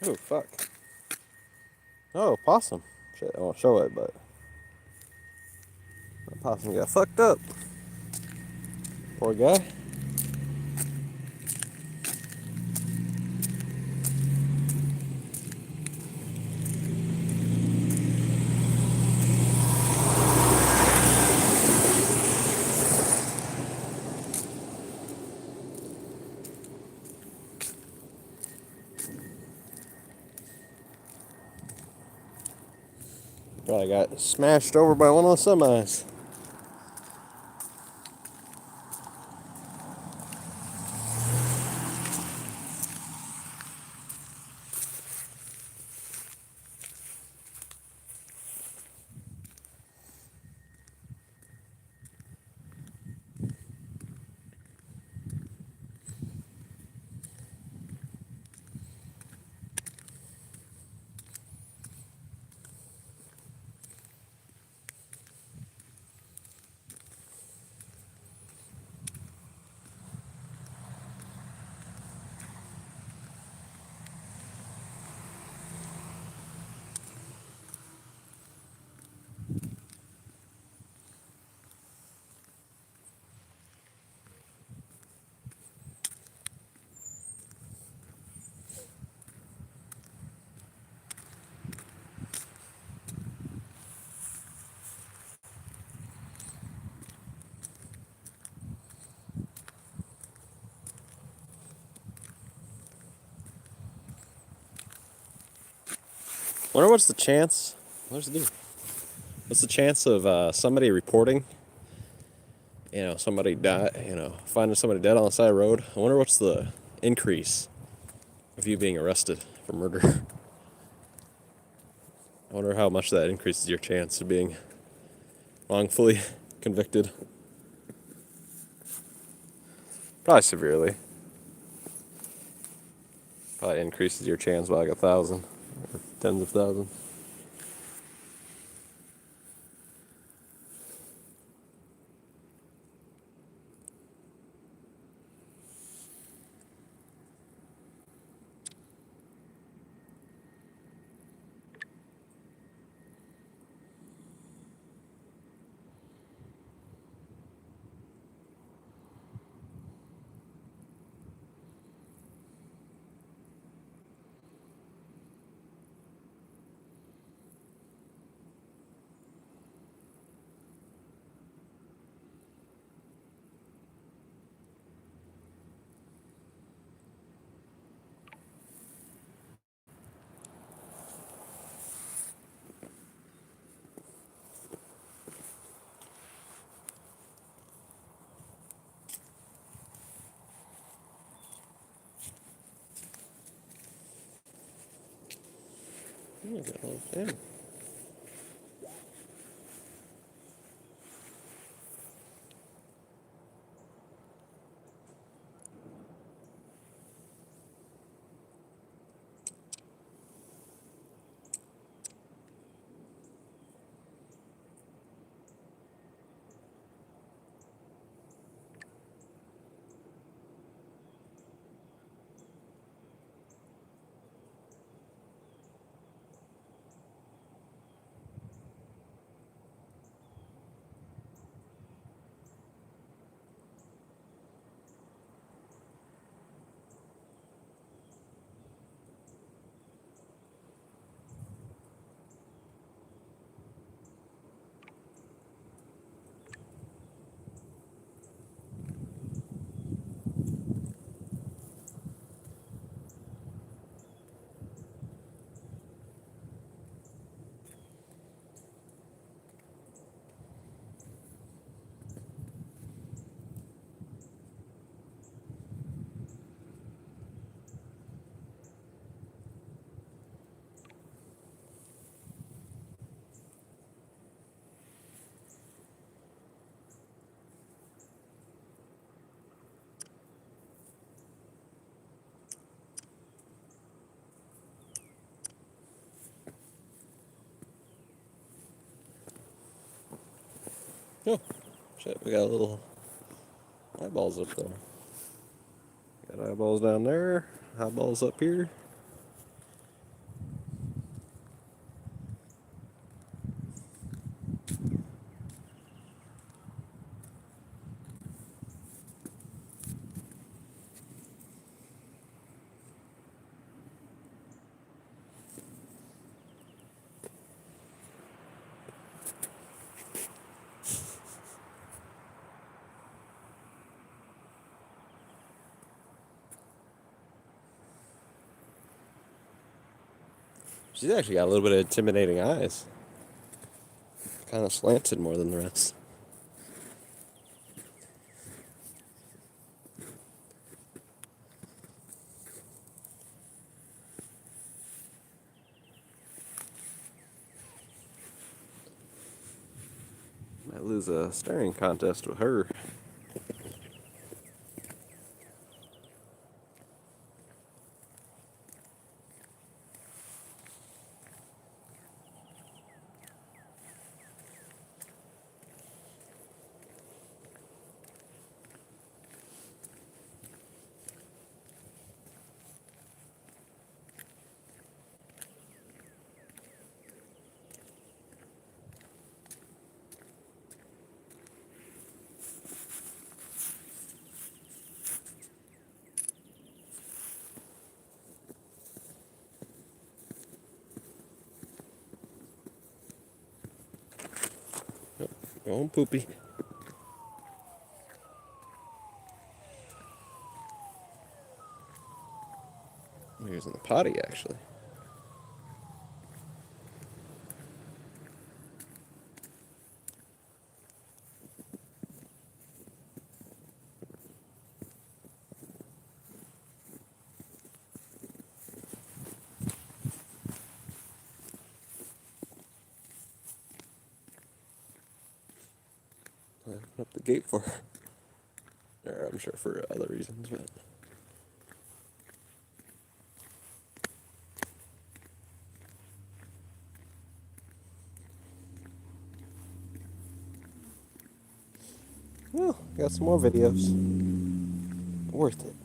Oh fuck. Oh, possum. Shit, I won't show it, but the possum got fucked up. Poor guy. Probably got smashed over by one of the semis. Wonder what's the chance? What's the What's the chance of somebody reporting? Somebody die. Finding somebody dead on the side of the road. I wonder what's the increase of you being arrested for murder. I wonder how much that increases your chance of being wrongfully convicted. Probably severely. Probably increases your chance by like 1,000 or tens of thousands. Yeah. Oh, shit, we got little eyeballs up there. Got eyeballs down there, eyeballs up here. She's actually got a little bit of intimidating eyes. Kind of slanted more than the rest. Might lose a staring contest with her. Go on, Poopy. He was in the potty, actually. I opened up the gate for her. Or I'm sure for other reasons, but. Well, got some more videos. Worth it.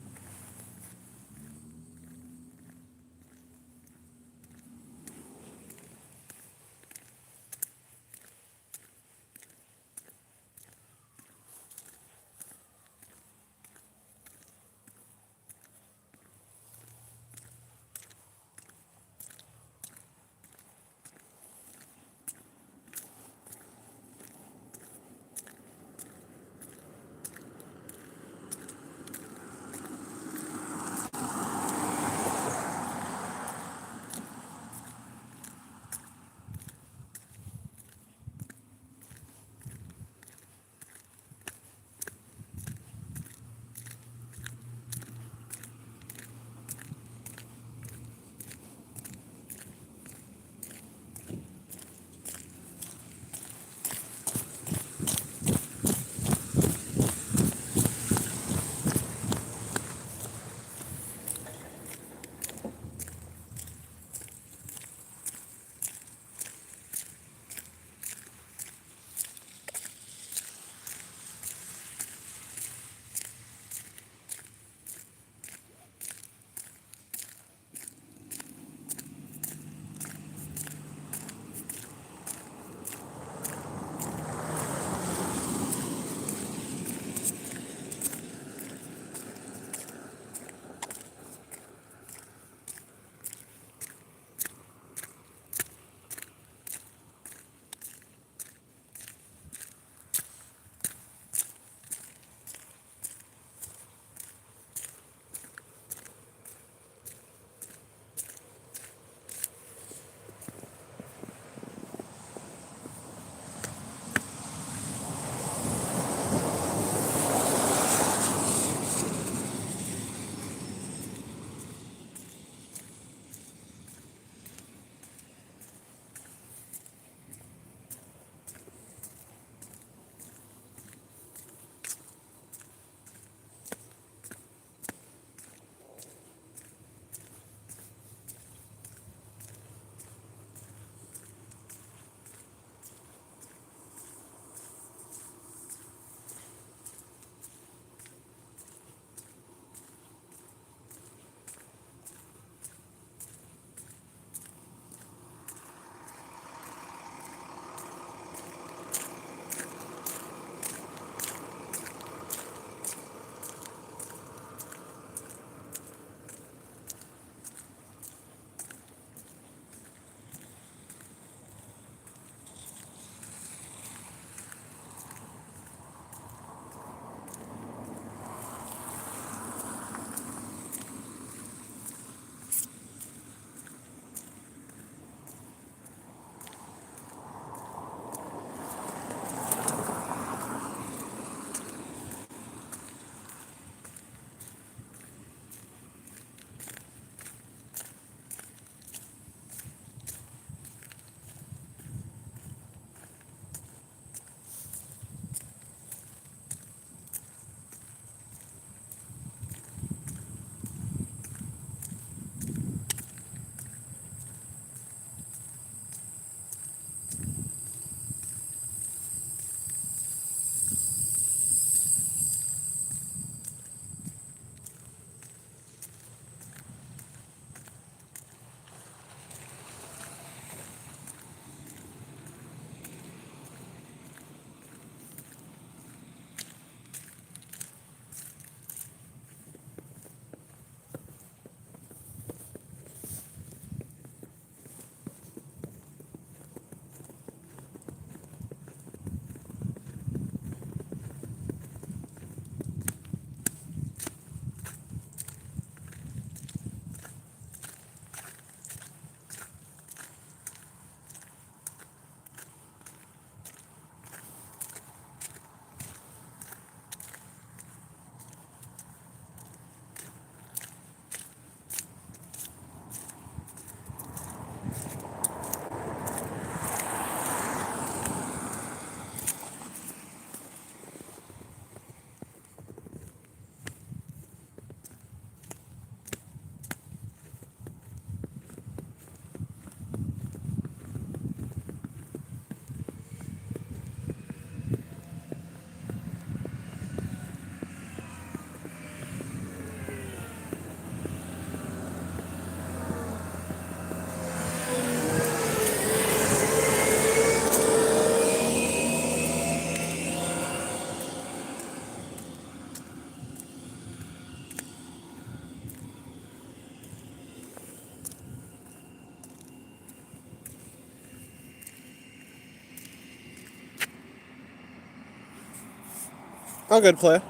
All good, player.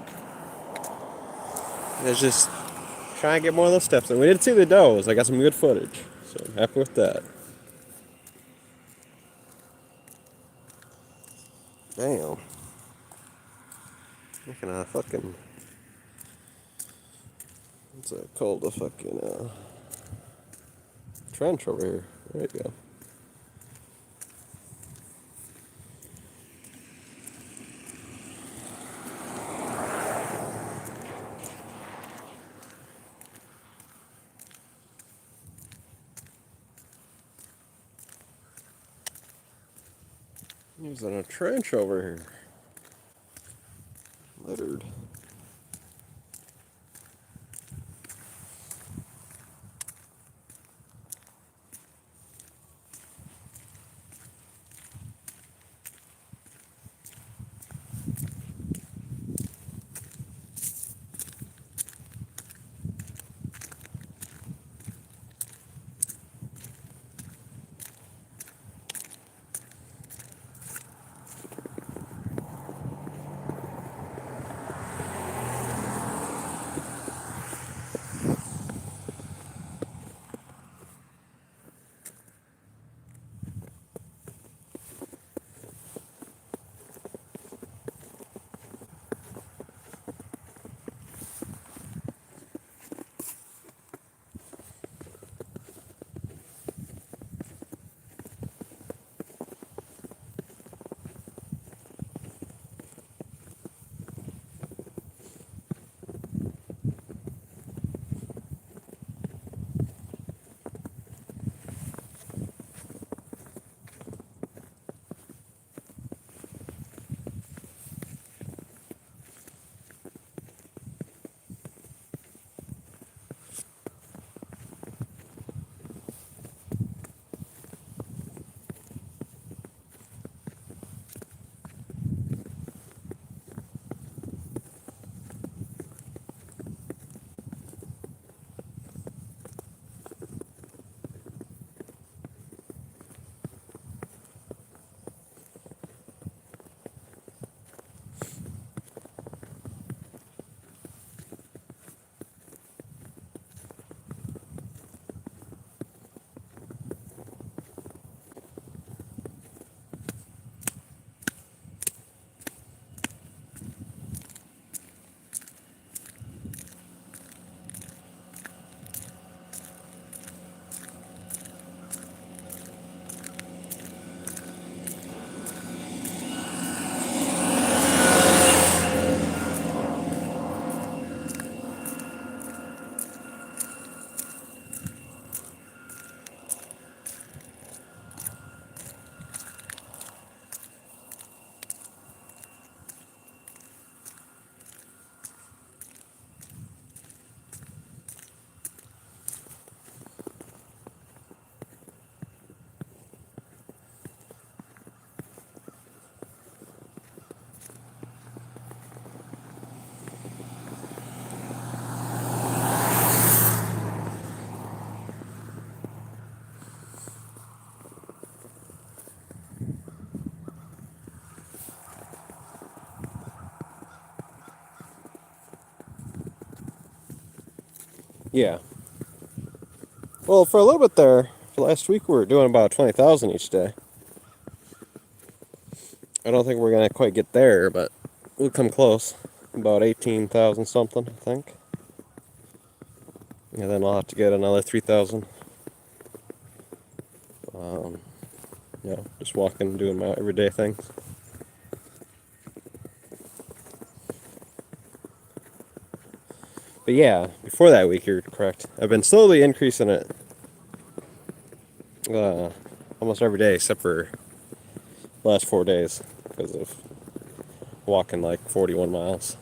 It's just trying to get more of those steps in. We did see the does. I got some good footage, so I'm happy with that. Damn. Looking at a fucking. What's that called? A fucking trench over here. There you go. He's in a trench over here. Littered. Yeah. Well, for a little bit there, for last week we were doing about 20,000 each day. I don't think we're gonna quite get there, but we'll come close. About 18,000 something, I think. And then I'll have to get another 3,000. Just walking, doing my everyday things. But yeah, before that week, you're correct. I've been slowly increasing it almost every day, except for the last 4 days, because of walking like 41 miles.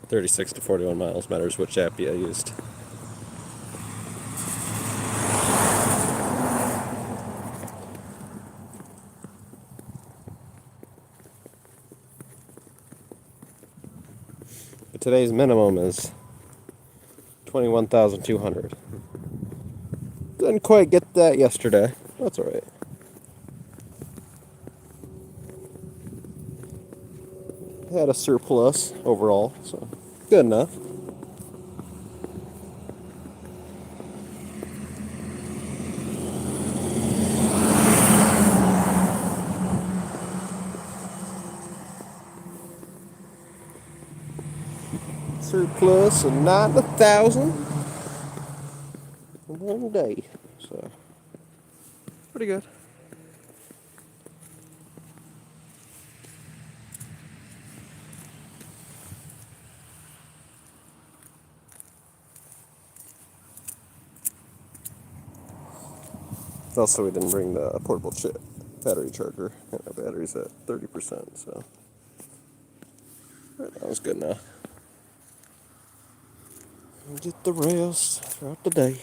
36 to 41 miles, matters which app you used. But today's minimum is 21,200. Didn't quite get that yesterday. That's alright. had a surplus overall, so good enough. Surplus of 90,000 in one day, so pretty good. Also, we didn't bring the portable battery charger, and our battery's at 30%, so that was good enough. Get the rest throughout the day.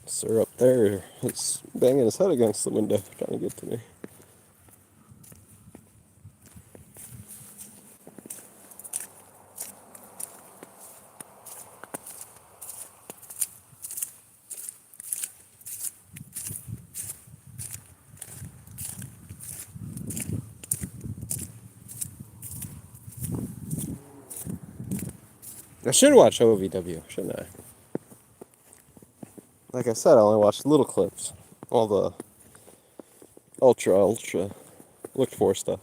Sir up there is banging his head against the window trying to get to me. I should watch OVW, shouldn't I? Like I said, I only watched little clips. All the ultra looked for stuff.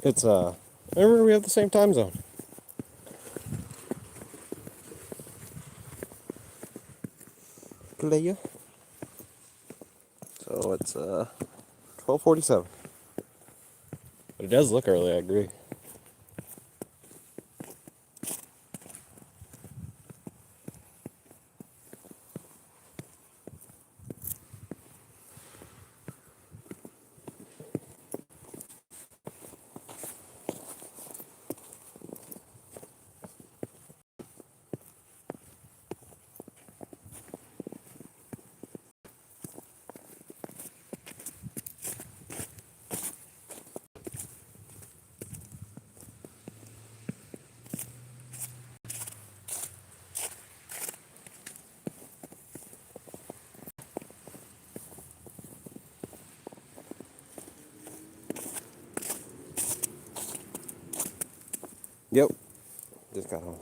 It's remember we have the same time zone. Playa. So it's 12:47. But it does look early, I agree. Yep. Just got home.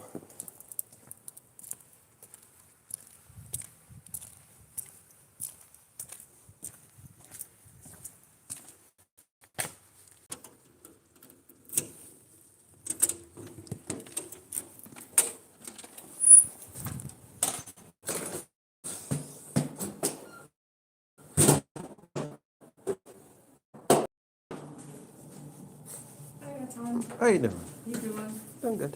How you doing? You doing? I'm good.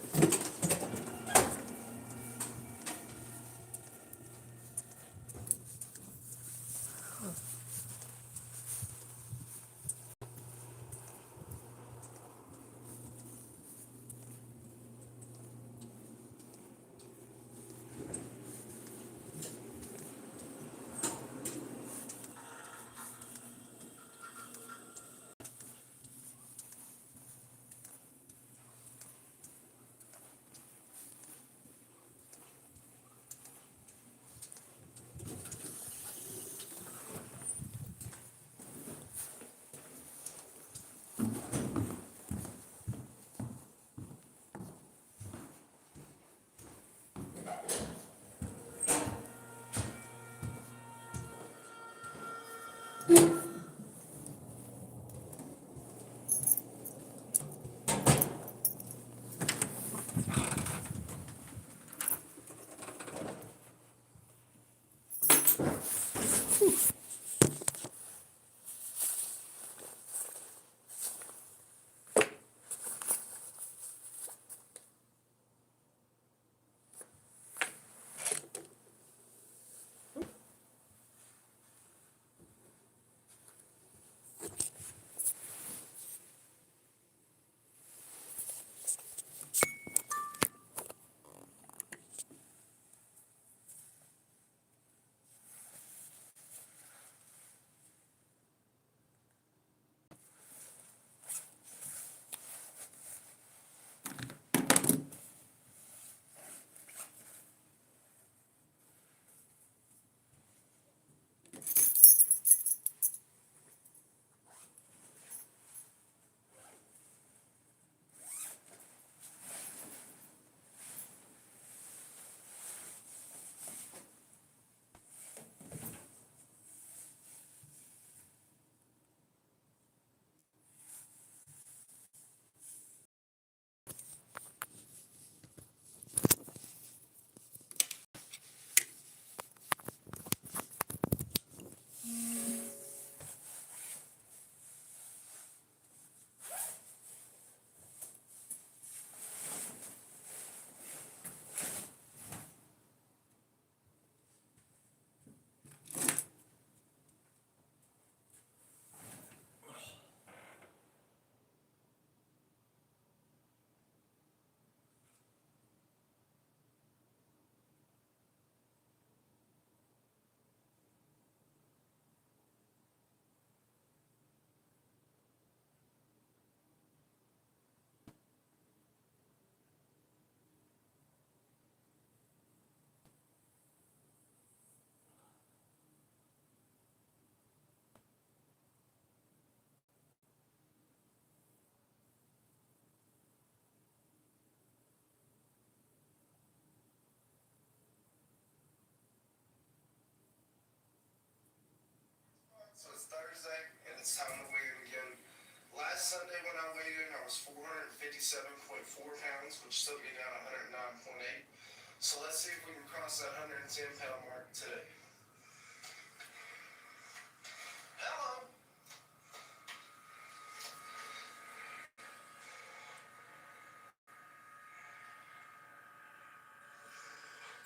it's time to weigh in again. Last Sunday when I weighed in, I was 457.4 pounds, which took me down 109.8. So let's see if we can cross that 110-pound mark today. Hello.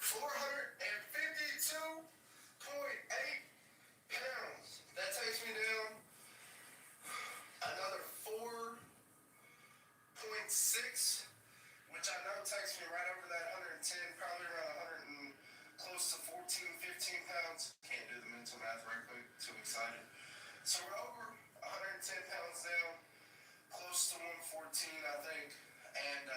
452.8 pounds. That takes me down another 4.6, which I know takes me right over that 110, probably around 100 and close to 14, 15 pounds. Can't do the mental math right quick, too excited. So we're over 110 pounds down, close to 114, I think. And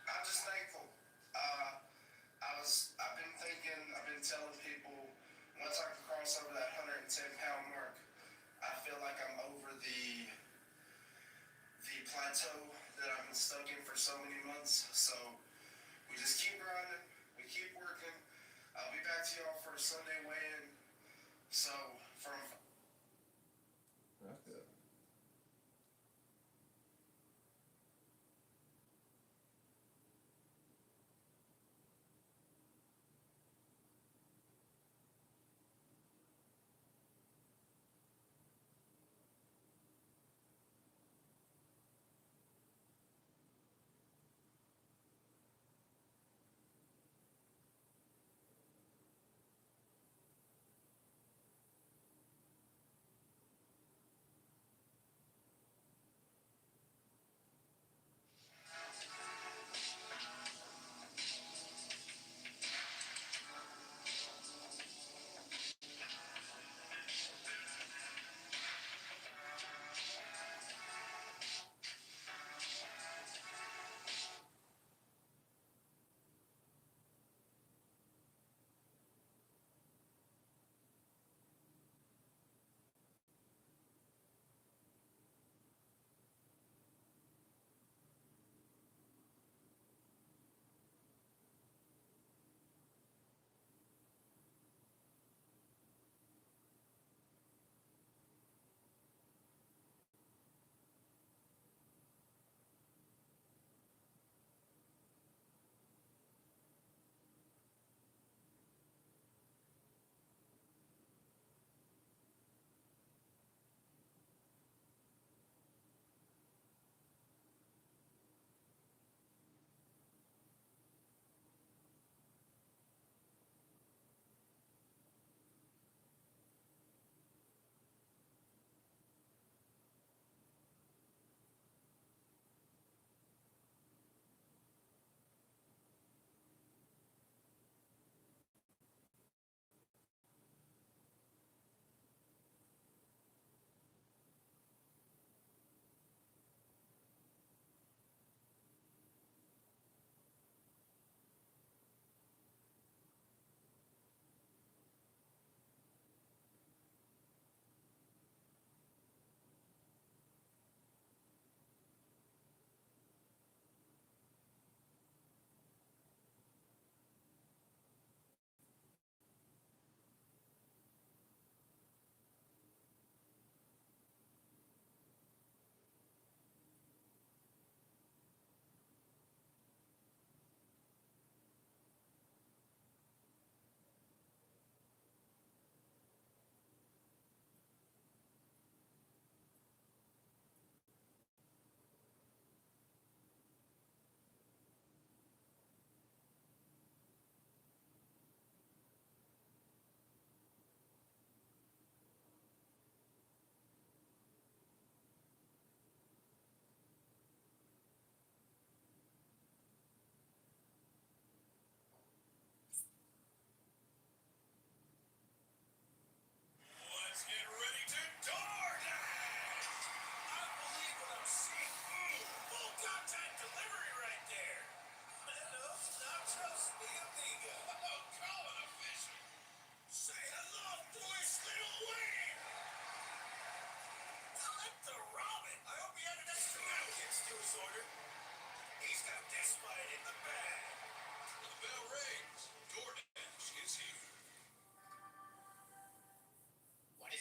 I'm just thankful. I've been thinking, I've been telling people, once I can cross over that 110-pound mark, I feel like I'm over the plateau that I've been stuck in for so many months. So we just keep grinding, we keep working. I'll be back to y'all for a Sunday weigh-in. So from That's good. Let's get ready to DoorDash! I believe what I'm seeing. Full contact delivery right there. Menos nachos mi amiga. Call it official. Say hello, boys, little wing. Collect the ramen. I hope he added extra napkins to his order. He's got this bite in the bag. The bell rings. DoorDash is here. What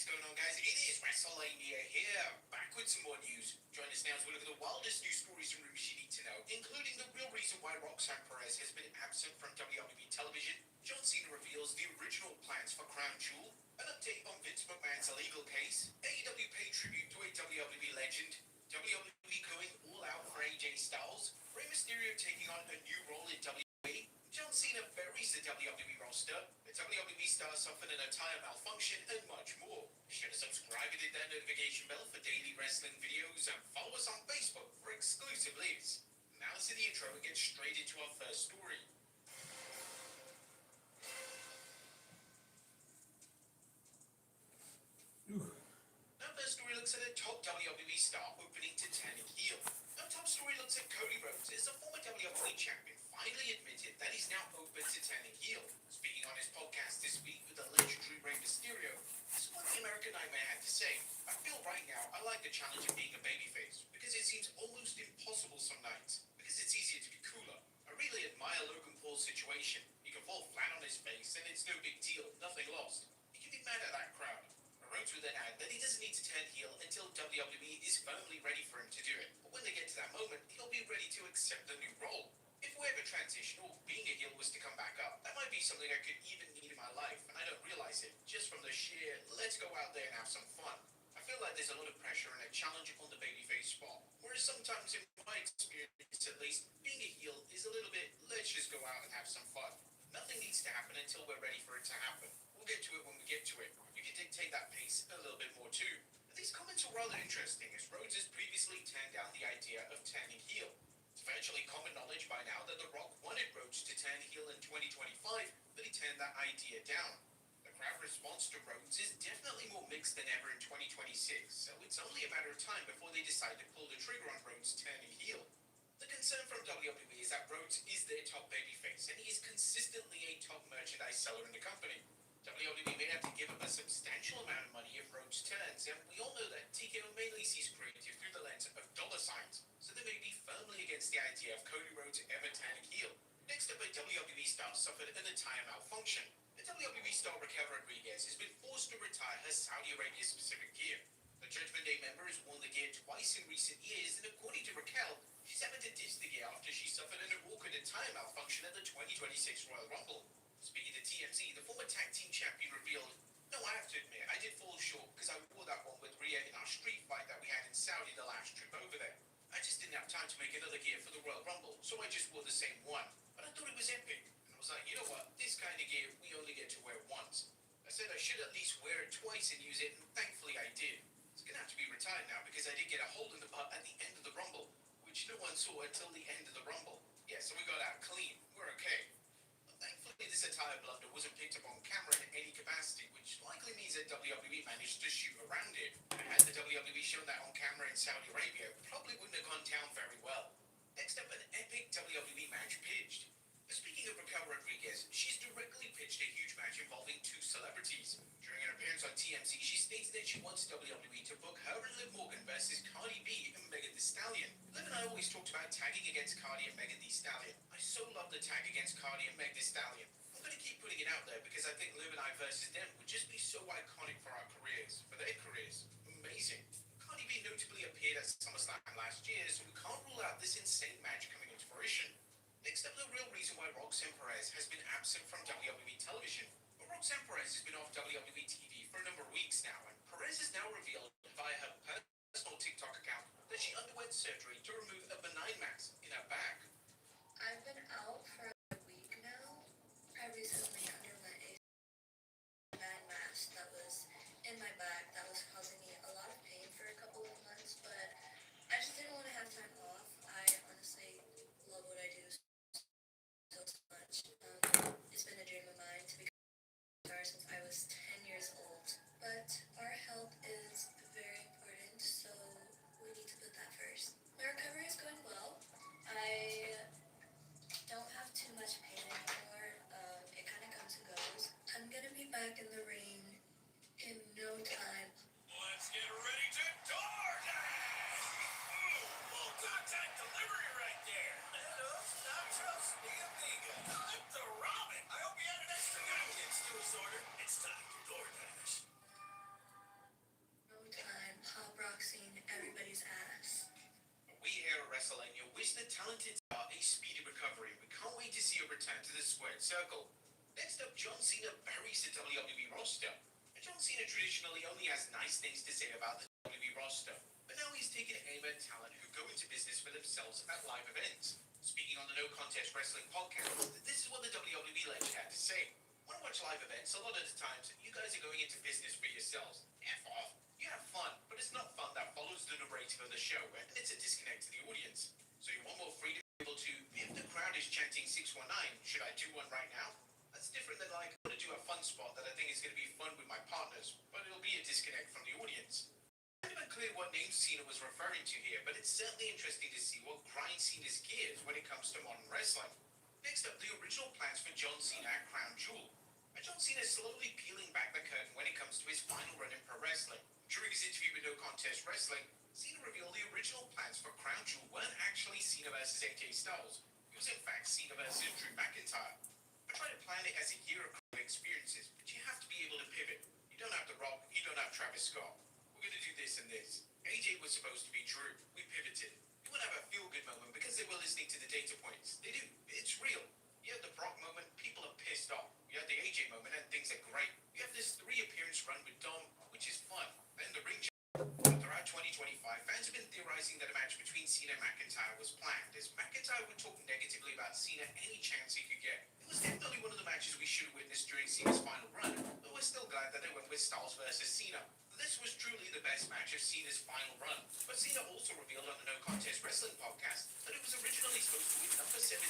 here, back with some more news. Join us now as we look at the wildest news stories and rumors you need to know, including the real reason why Roxanne Perez has been absent from WWE television. John Cena reveals the original plans for Crown Jewel. An update on Vince McMahon's legal case. AEW paid tribute to a WWE legend. WWE going all out for AJ Styles. Rey Mysterio taking on a new role in WWE. John Cena buries the WWE roster. The WWE star suffered an attire malfunction and much more. Be sure to subscribe and hit that notification bell for daily wrestling videos and follow us on Facebook for exclusive leads. Now let's see the intro and get straight into our first story. Our first story looks at a top WWE star opening to turning heel. Our top story looks at Cody Rhodes as a former WWE champion finally admitted that he's now open to turning heel. Speaking on his podcast this week with the legendary Rey Mysterio, this is what the American Nightmare had to say. I feel right now I like the challenge of being a babyface because it seems almost impossible some nights because it's easier to be cooler. I really admire Logan Paul's situation. He can fall flat on his face and it's no big deal, nothing lost. He can be mad at that crowd. Rhodes would then add that he doesn't need to turn heel until WWE is firmly ready for him to do it. But when they get to that moment, he'll be ready to accept the new role. If we ever transition or being a heel was to come back up, that might be something I could even need in my life, and I don't realize it, just from the sheer, let's go out there and have some fun. I feel like there's a lot of pressure and a challenge on the babyface spot, whereas sometimes, in my experience at least, being a heel is a little bit, let's just go out and have some fun. Nothing needs to happen until we're ready for it to happen. We'll get to it when we get to it. You can dictate that pace a little bit more too. But these comments are rather interesting, as Rhodes has previously turned down the idea of turning heel. It's virtually common knowledge by now that The Rock wanted Rhodes to turn heel in 2025, but he turned that idea down. The crowd response to Rhodes is definitely more mixed than ever in 2026, so it's only a matter of time before they decide to pull the trigger on Rhodes turning heel. The concern from WWE is that Rhodes is their top babyface, and he is consistently a top merchandise seller in the company. WWE may have to give him a substantial amount of money if Rhodes turns, and we all know that TKO mainly sees creative through the lens of dollar signs, so they may be firmly against the idea of Cody Rhodes ever turning heel. Next up, a WWE star suffered an attire malfunction. The WWE star Raquel Rodriguez has been forced to retire her Saudi Arabia-specific gear. The Judgment Day member has worn the gear twice in recent years, and according to Raquel, she's having to ditch the gear after she suffered an awkward attire malfunction at the 2026 Royal Rumble. Speaking to TMZ, the former tag team champion revealed, "No, I have to admit, I did fall short because I wore that one with Rhea in our street fight that we had in Saudi the last trip over there. I just didn't have time to make another gear for the Royal Rumble, so I just wore the same one. But I thought it was epic, and I was like, you know what, this kind of gear we only get to wear once. I said I should at least wear it twice and use it, and thankfully I did. It's gonna have to be retired now because I did get a hole in the butt at the end of the Rumble, which no one saw until the end of the Rumble. Yeah, so we got out clean. We're okay. Thankfully, this entire blunder wasn't picked up on camera in any capacity, which likely means that WWE managed to shoot around it. Had the WWE shown that on camera in Saudi Arabia, it probably wouldn't have gone down very well. Next up, an epic WWE match pitched. Speaking of Raquel Rodriguez, she's directly pitched a huge match involving two celebrities. During an appearance on TMZ, she stated that she wants WWE to book her and Liv Morgan versus Cardi B and Megan Thee Stallion. Liv and I always talked about tagging against Cardi and Megan Thee Stallion. I so love the tag against Cardi and Meg Thee Stallion. I'm going to keep putting it out there because I think Liv and I versus them would just be so iconic for our careers, for their careers. Amazing. Cardi B notably appeared at SummerSlam last year, so we can't rule out this insane match coming into fruition. Next up, the real reason why Roxanne Perez has been absent from WWE television. But Roxanne Perez has been off WWE TV for a number of weeks now, and Perez has now revealed via her personal TikTok account that she underwent surgery to remove a benign mass in her back. I've been out for a week now. I recently underwent a bad mass that was in my back that was causing me a lot of pain for a couple of months, but I just didn't want to have time off. I honestly love what I do so much. It's been a dream of mine to become a star since I was 10 years old, but our health is WrestleMania wish the talented star a speedy recovery. We can't wait to see her return to the squared circle. Next up, John Cena buries the WWE roster. John Cena traditionally only has nice things to say about the WWE roster, but now he's taken aim at talent who go into business for themselves at live events. Speaking on the No Contest Wrestling podcast, this is what the WWE legend had to say. When I watch live events, a lot of the times, you guys are going into business for yourselves. F off. You have fun, but it's not fun that follows the narrative of the show, and it's a disconnect to the audience. So you want more freedom to be able to, if the crowd is chanting 619, should I do one right now? That's different than like, I'm going to do a fun spot that I think is going to be fun with my partners, but it'll be a disconnect from the audience. It's not clear what name Cena was referring to here, but it's certainly interesting to see what grinds Cena's gears when it comes to modern wrestling. Next up, the original plans for John Cena at Crown Jewel. John Cena is slowly peeling back the curtain when it comes to his final run in pro wrestling. During his interview with No Contest Wrestling, Cena revealed the original plans for Crown Jewel weren't actually Cena versus AJ Styles. It was in fact Cena versus Drew McIntyre. I tried to plan it as a year of experiences, but you have to be able to pivot. You don't have The Rock, you don't have Travis Scott. We're going to do this and this. AJ was supposed to be Drew. We pivoted. You won't have a feel-good moment because they were listening to the data points. They do. It's real. You have the Brock moment, people are pissed off. You have the AJ moment, and things are great. You have this 3-appearance run with Dom, which is fun. Then the ring. Throughout 2025, fans have been theorizing that a match between Cena and McIntyre was planned, as McIntyre would talk negatively about Cena any chance he could get. It was definitely one of the matches we should have witnessed during Cena's final run, but we're still glad that they went with Styles versus Cena. This was truly the best match of Cena's final run. But Cena also revealed on the No Contest Wrestling podcast that it was originally supposed to win number 17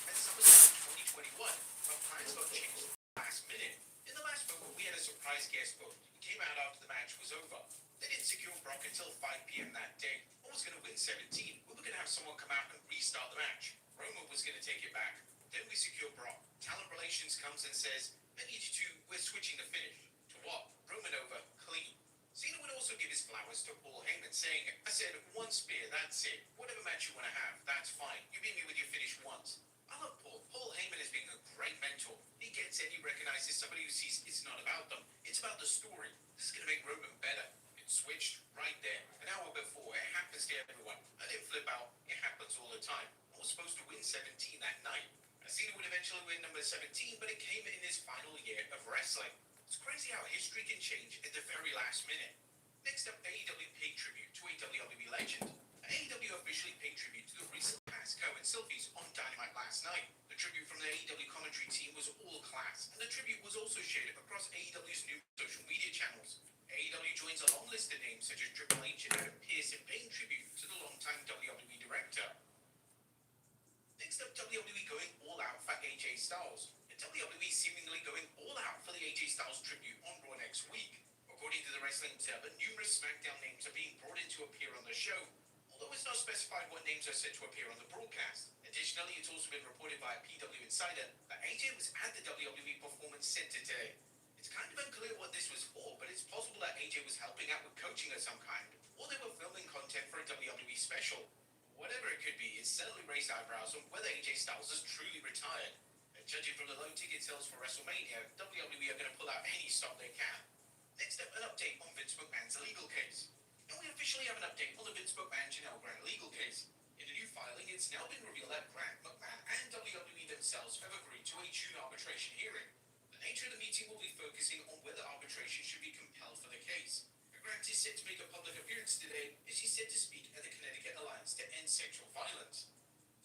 at SummerSlam 2021, but plans got changed at the last minute. In the last moment, we had a surprise guest booked. He came out after the match was over. They didn't secure Brock until 5 p.m. that day. I was going to win 17. We were going to have someone come out and restart the match. Roman was going to take it back. Then we secure Brock. Talent Relations comes and says, I need you to, we're switching the finish. To what? Roman over, clean. Cena would also give his flowers to Paul Heyman, saying, I said, one spear, that's it. Whatever match you want to have, that's fine. You beat me with your finish once. I love Paul. Paul Heyman has been a great mentor. He gets it, he recognizes somebody who sees it's not about them. It's about the story. This is going to make Roman better. It switched right there. An hour before, it happens to everyone. I didn't flip out. It happens all the time. I was supposed to win 17 that night. Cena would eventually win number 17, but it came in his final year of wrestling. It's crazy how history can change at the very last minute. Next up, AEW paid tribute to a WWE legend. AEW officially paid tribute to the recently passed Cohen Sylvies on Dynamite last night. The tribute from the AEW commentary team was all class, and the tribute was also shared across AEW's new social media channels. AEW joins a long list of names such as Triple H and Adam Pearce in paying tribute to the longtime WWE director. Next up, WWE going all out for AJ Styles. And WWE seemingly going all out for the AJ Styles tribute on Raw next week. According to the Wrestling Observer, numerous SmackDown names are being brought in to appear on the show, although it's not specified what names are set to appear on the broadcast. Additionally, it's also been reported by a PW Insider that AJ was at the WWE Performance Center today. It's kind of unclear what this was for, but it's possible that AJ was helping out with coaching of some kind, or they were filming content for a WWE special. Whatever it could be, it's certainly raised eyebrows on whether AJ Styles is truly retired. And judging from the low ticket sales for WrestleMania, WWE are going to pull out any stop they can. Next up, an update on Vince McMahon's legal case. And we officially have an update on the Vince McMahon-Janelle Grant legal case. In a new filing, it's now been revealed that Grant, McMahon, and WWE themselves have agreed to a June arbitration hearing. The nature of the meeting will be focusing on whether arbitration should be compelled for the case. Grant is set to make a public appearance today as he's set to speak at the Connecticut Alliance to End Sexual Violence.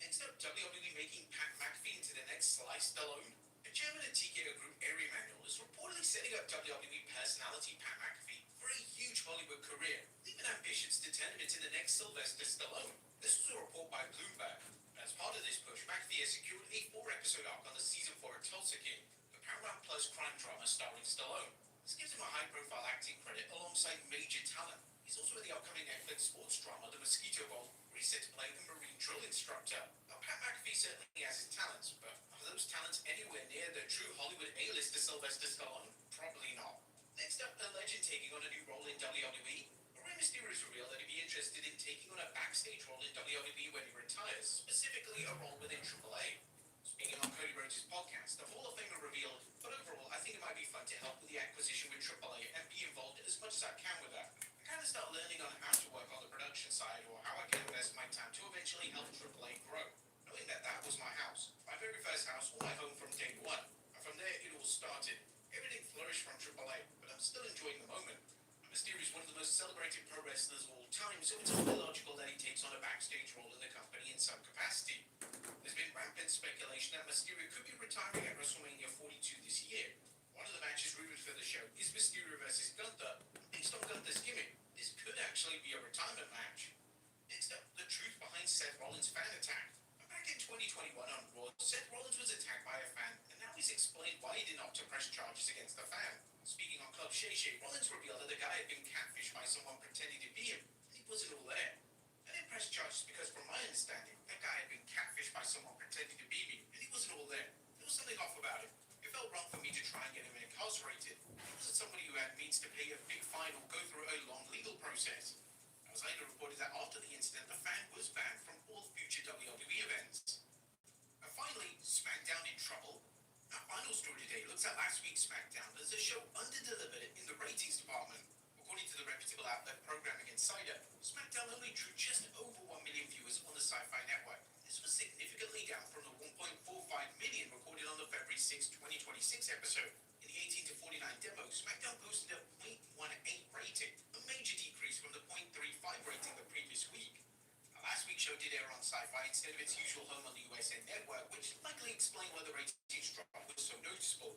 Next up, WWE making Pat McAfee into the next Sly Stallone. The chairman of TKO Group, Ari Emanuel, is reportedly setting up WWE personality Pat McAfee for a huge Hollywood career, even ambitions to turn him into the next Sylvester Stallone. This was a report by Bloomberg. As part of this push, McAfee has secured a 4-episode arc on the season 4 of Tulsa King, the Paramount Plus crime drama starring Stallone. This gives him a high-profile acting credit alongside major talent. He's also in the upcoming Netflix sports drama, The Mosquito Bowl, where he's set to play a Marine drill instructor. Now, Pat McAfee certainly has his talents, but are those talents anywhere near the true Hollywood A-lister Sylvester Stallone? Probably not. Next up, a legend taking on a new role in WWE. Rey Mysterio has revealed that he'd be interested in taking on a backstage role in WWE when he retires, specifically a role within AAA. Speaking on Cody Rhodes' podcast, the Hall of Famer revealed, but overall, I think it might be fun to help with the acquisition with AAA and be involved as much as I can with that. I kind of start learning on how to work on the production side or how I can invest my time to eventually enjoying the moment. Mysterio is one of the most celebrated pro wrestlers of all time, so it's only logical that he takes on a backstage role in the company in some capacity. There's been rampant speculation that Mysterio could be retiring at WrestleMania 42 this year. One of the matches rumored for the show is Mysterio versus Gunther. Based on Gunther's gimmick, this could actually be a retirement match. Next up, the truth behind Seth Rollins' fan attack. Back in 2021 on Raw, Seth Rollins was attacked by a fan, and now he's explained why he didn't opt to press charges against the fan. Speaking on Club Shay Shay, Rollins revealed that the guy had been catfished by someone pretending to be him, and he wasn't all there. I didn't press charges because, from my understanding, that guy had been catfished by someone pretending to be me, and he wasn't all there. There was something off about it. It felt wrong for me to try and get him incarcerated. He wasn't somebody who had means to pay a big fine or go through a long legal process. It was later reported that after the incident, the fan was banned from all future WWE events. And finally, SmackDown in trouble. Our final story today looks at last week's SmackDown as the show underdelivered in the ratings department. According to the reputable outlet Programming Insider, SmackDown only drew just over 1 million viewers on the Sci-Fi Network. This was significantly down from the 1.45 million recorded on the February 6, 2026 episode. In the 18 to 49 demo, SmackDown posted a 0.18 rating, a major decrease from the 0.35 rating the previous week. Last week's show did air on Sci-Fi instead of its usual home on the USA Network, which likely explained why the ratings drop was so noticeable.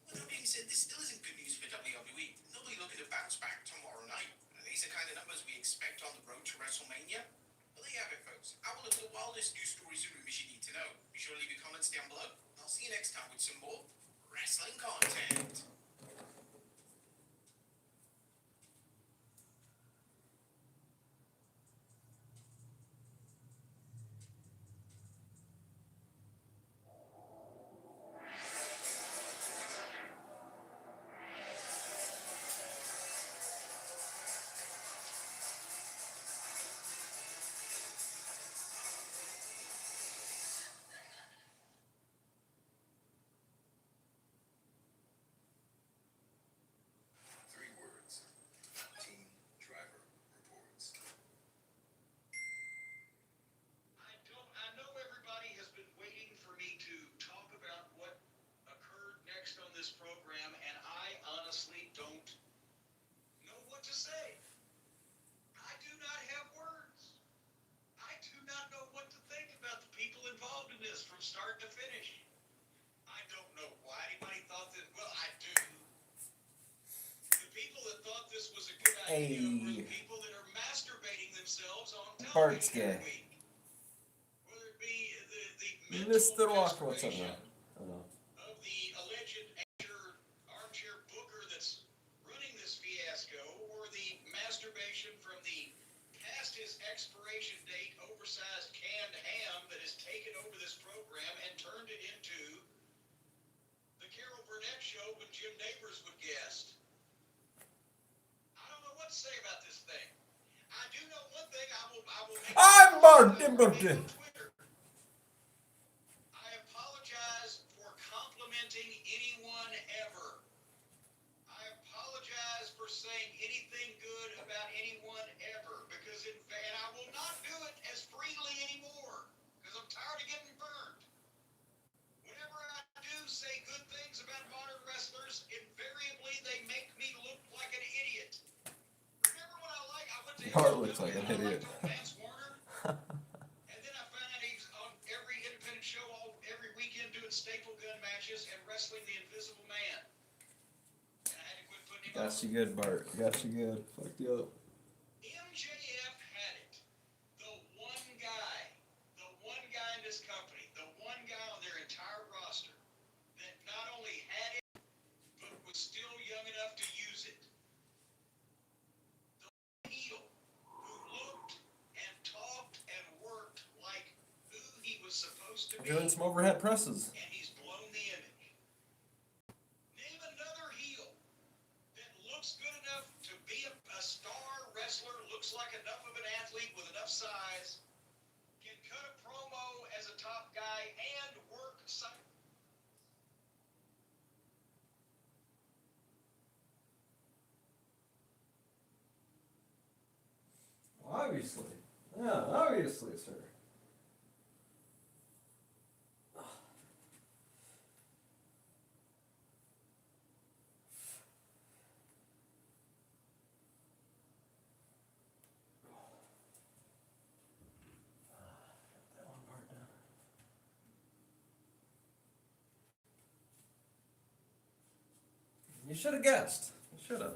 With that being said, this still isn't good news for WWE. They'll be looking to bounce back tomorrow night. And these are kind of numbers we expect on the road to WrestleMania. Well, there you have it, folks. Our look at the wildest news stories and rumors you need to know. Be sure to leave your comments down below. I'll see you next time with some more wrestling content. Three words. Team driver reports. I know everybody has been waiting for me to talk about what occurred next on this program, and I honestly don't know what to say. I do not have words. I do not know what to think about the people involved in this from start to finish. I don't know why anybody thought that, well, I do. The people that thought this was a good idea were the people that are masturbating themselves on Bart's television gay. every week. Whether it be the mental Mr. Walker, what's up restoration now? of the alleged armchair booker that's running this fiasco, or the masturbation from the past his expiration date oversized canned ham that has taken over this program and turned it into the Carol Burnett show when Jim Nabors would guest. I don't know what to say about this thing. I do know one thing. I will make I'm Martin Burton. on Twitter. I apologize for complimenting anyone ever. I apologize for saying anything good about anyone ever, because and I will not do it as freely anymore, because I'm tired of getting burned. Whenever I do say good things about modern wrestlers, invariably they make me look like an idiot. Remember when I went to Bart looks like an idiot. Vance Warner? And then I found out he's on every independent show every weekend doing staple gun matches and wrestling the Invisible Man. And I had to quit putting him Got you good, Bart. Got you good. Fuck you up. MJF had it. The one guy in this company, the one guy on their entire roster that not only had it, but was still young enough to use it. The heel who looked and talked and worked like who he was supposed to be. Doing some overhead presses. And he's blown the image. Name another heel that looks good enough to be a star wrestler, looks like enough of an athlete with enough size, can cut a promo as a top guy and work some. Obviously. Yeah, obviously, sir. You should have guessed. You should have.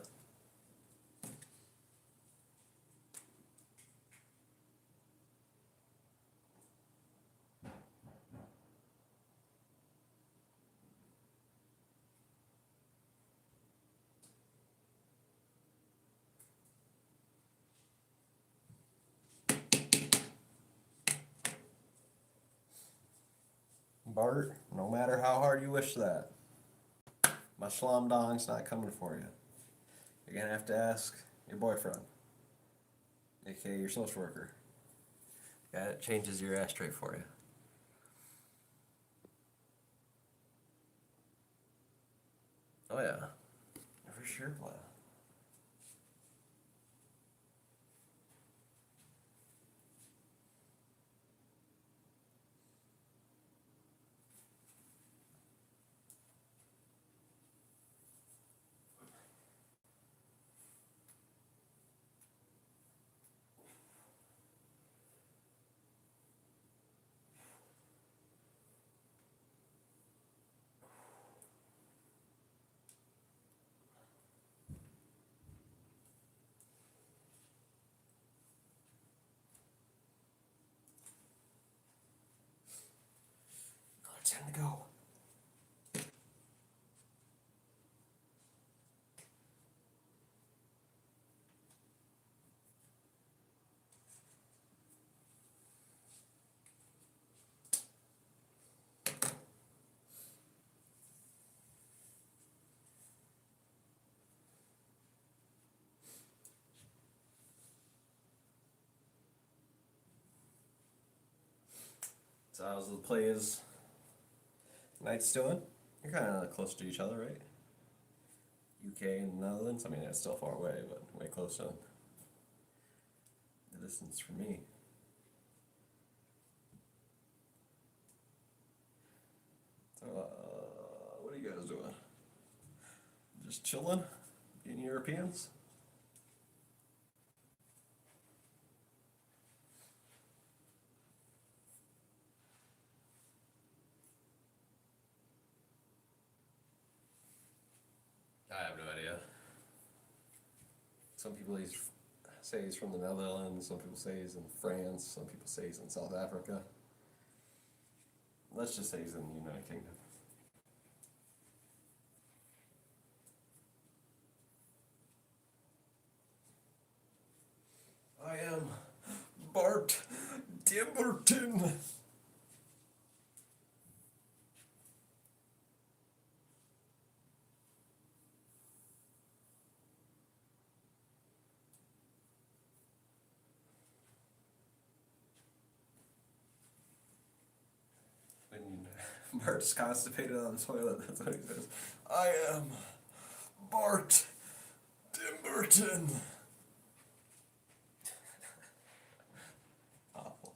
Bart, no matter how hard you wish that, my schlong dong's not coming for you. You're gonna have to ask your boyfriend, aka your social worker. That changes your ashtray for you. Oh yeah, for sure, play. It's time to go. So how's the plays? Nights doing? You're kind of close to each other, right? UK and Netherlands. I mean, it's still far away, but way close to the distance for me. So, what are you guys doing? Just chilling? Being Europeans? I have no idea. Some people say he's from the Netherlands, some people say he's in France, some people say he's in South Africa. Let's just say he's in the United Kingdom. I am Bart Dimberton. When Bart's constipated on the toilet, that's what he says. I am Bart Dimberton. Awful.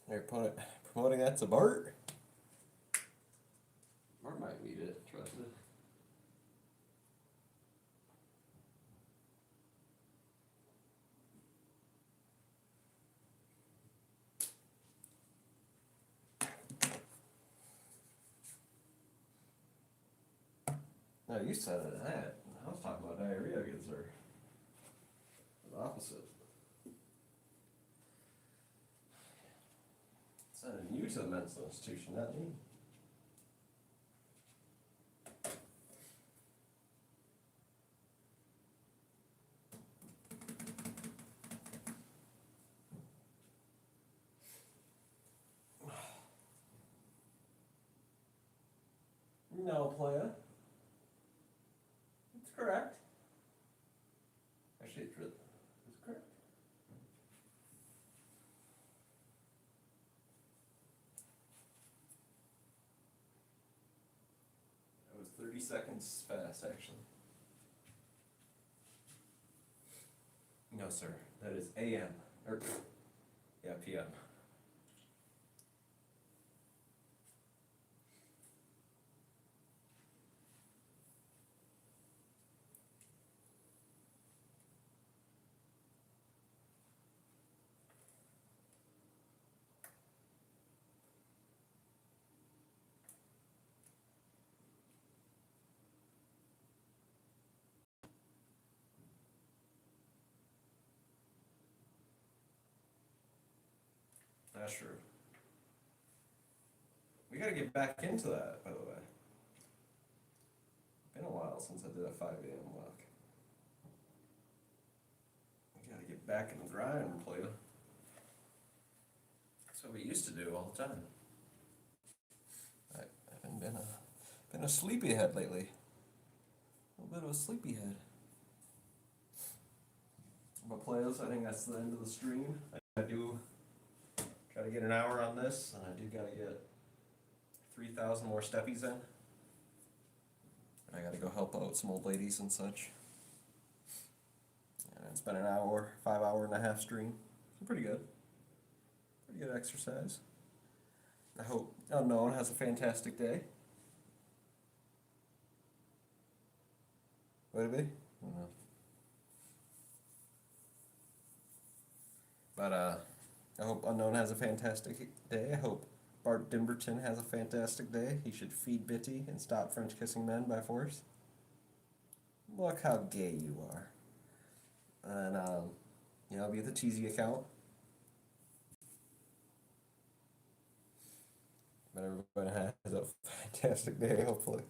They're promoting that to Bart? Bart might need it, trust it. No, you said that. I was talking about diarrhea gives her. The opposite. Sending you to the mental institution, not me. No, playa. It's correct. Actually, it's correct. That was 30 seconds fast, actually. No, sir. That is AM. Or, yeah, PM. That's true. We gotta get back into that, by the way. Been a while since I did a 5 a.m. walk. We gotta get back in the grind, playa. That's what we used to do all the time. I haven't been a sleepyhead lately. A little bit of a sleepyhead. But players, I think that's the end of the stream. I do try to get an hour on this, and I do gotta get 3,000 more steppies in. I gotta go help out some old ladies and such. And it's been an hour, 5 hour and a half stream. It's pretty good. Pretty good exercise. I hope Unknown has a fantastic day. Would it be? I don't know. But I hope Unknown has a fantastic day. I hope Bart Dimberton has a fantastic day. He should feed Bitty and stop French kissing men by force. Look how gay you are. And I'll be at the Cheesy account. But everybody has a fantastic day, hopefully.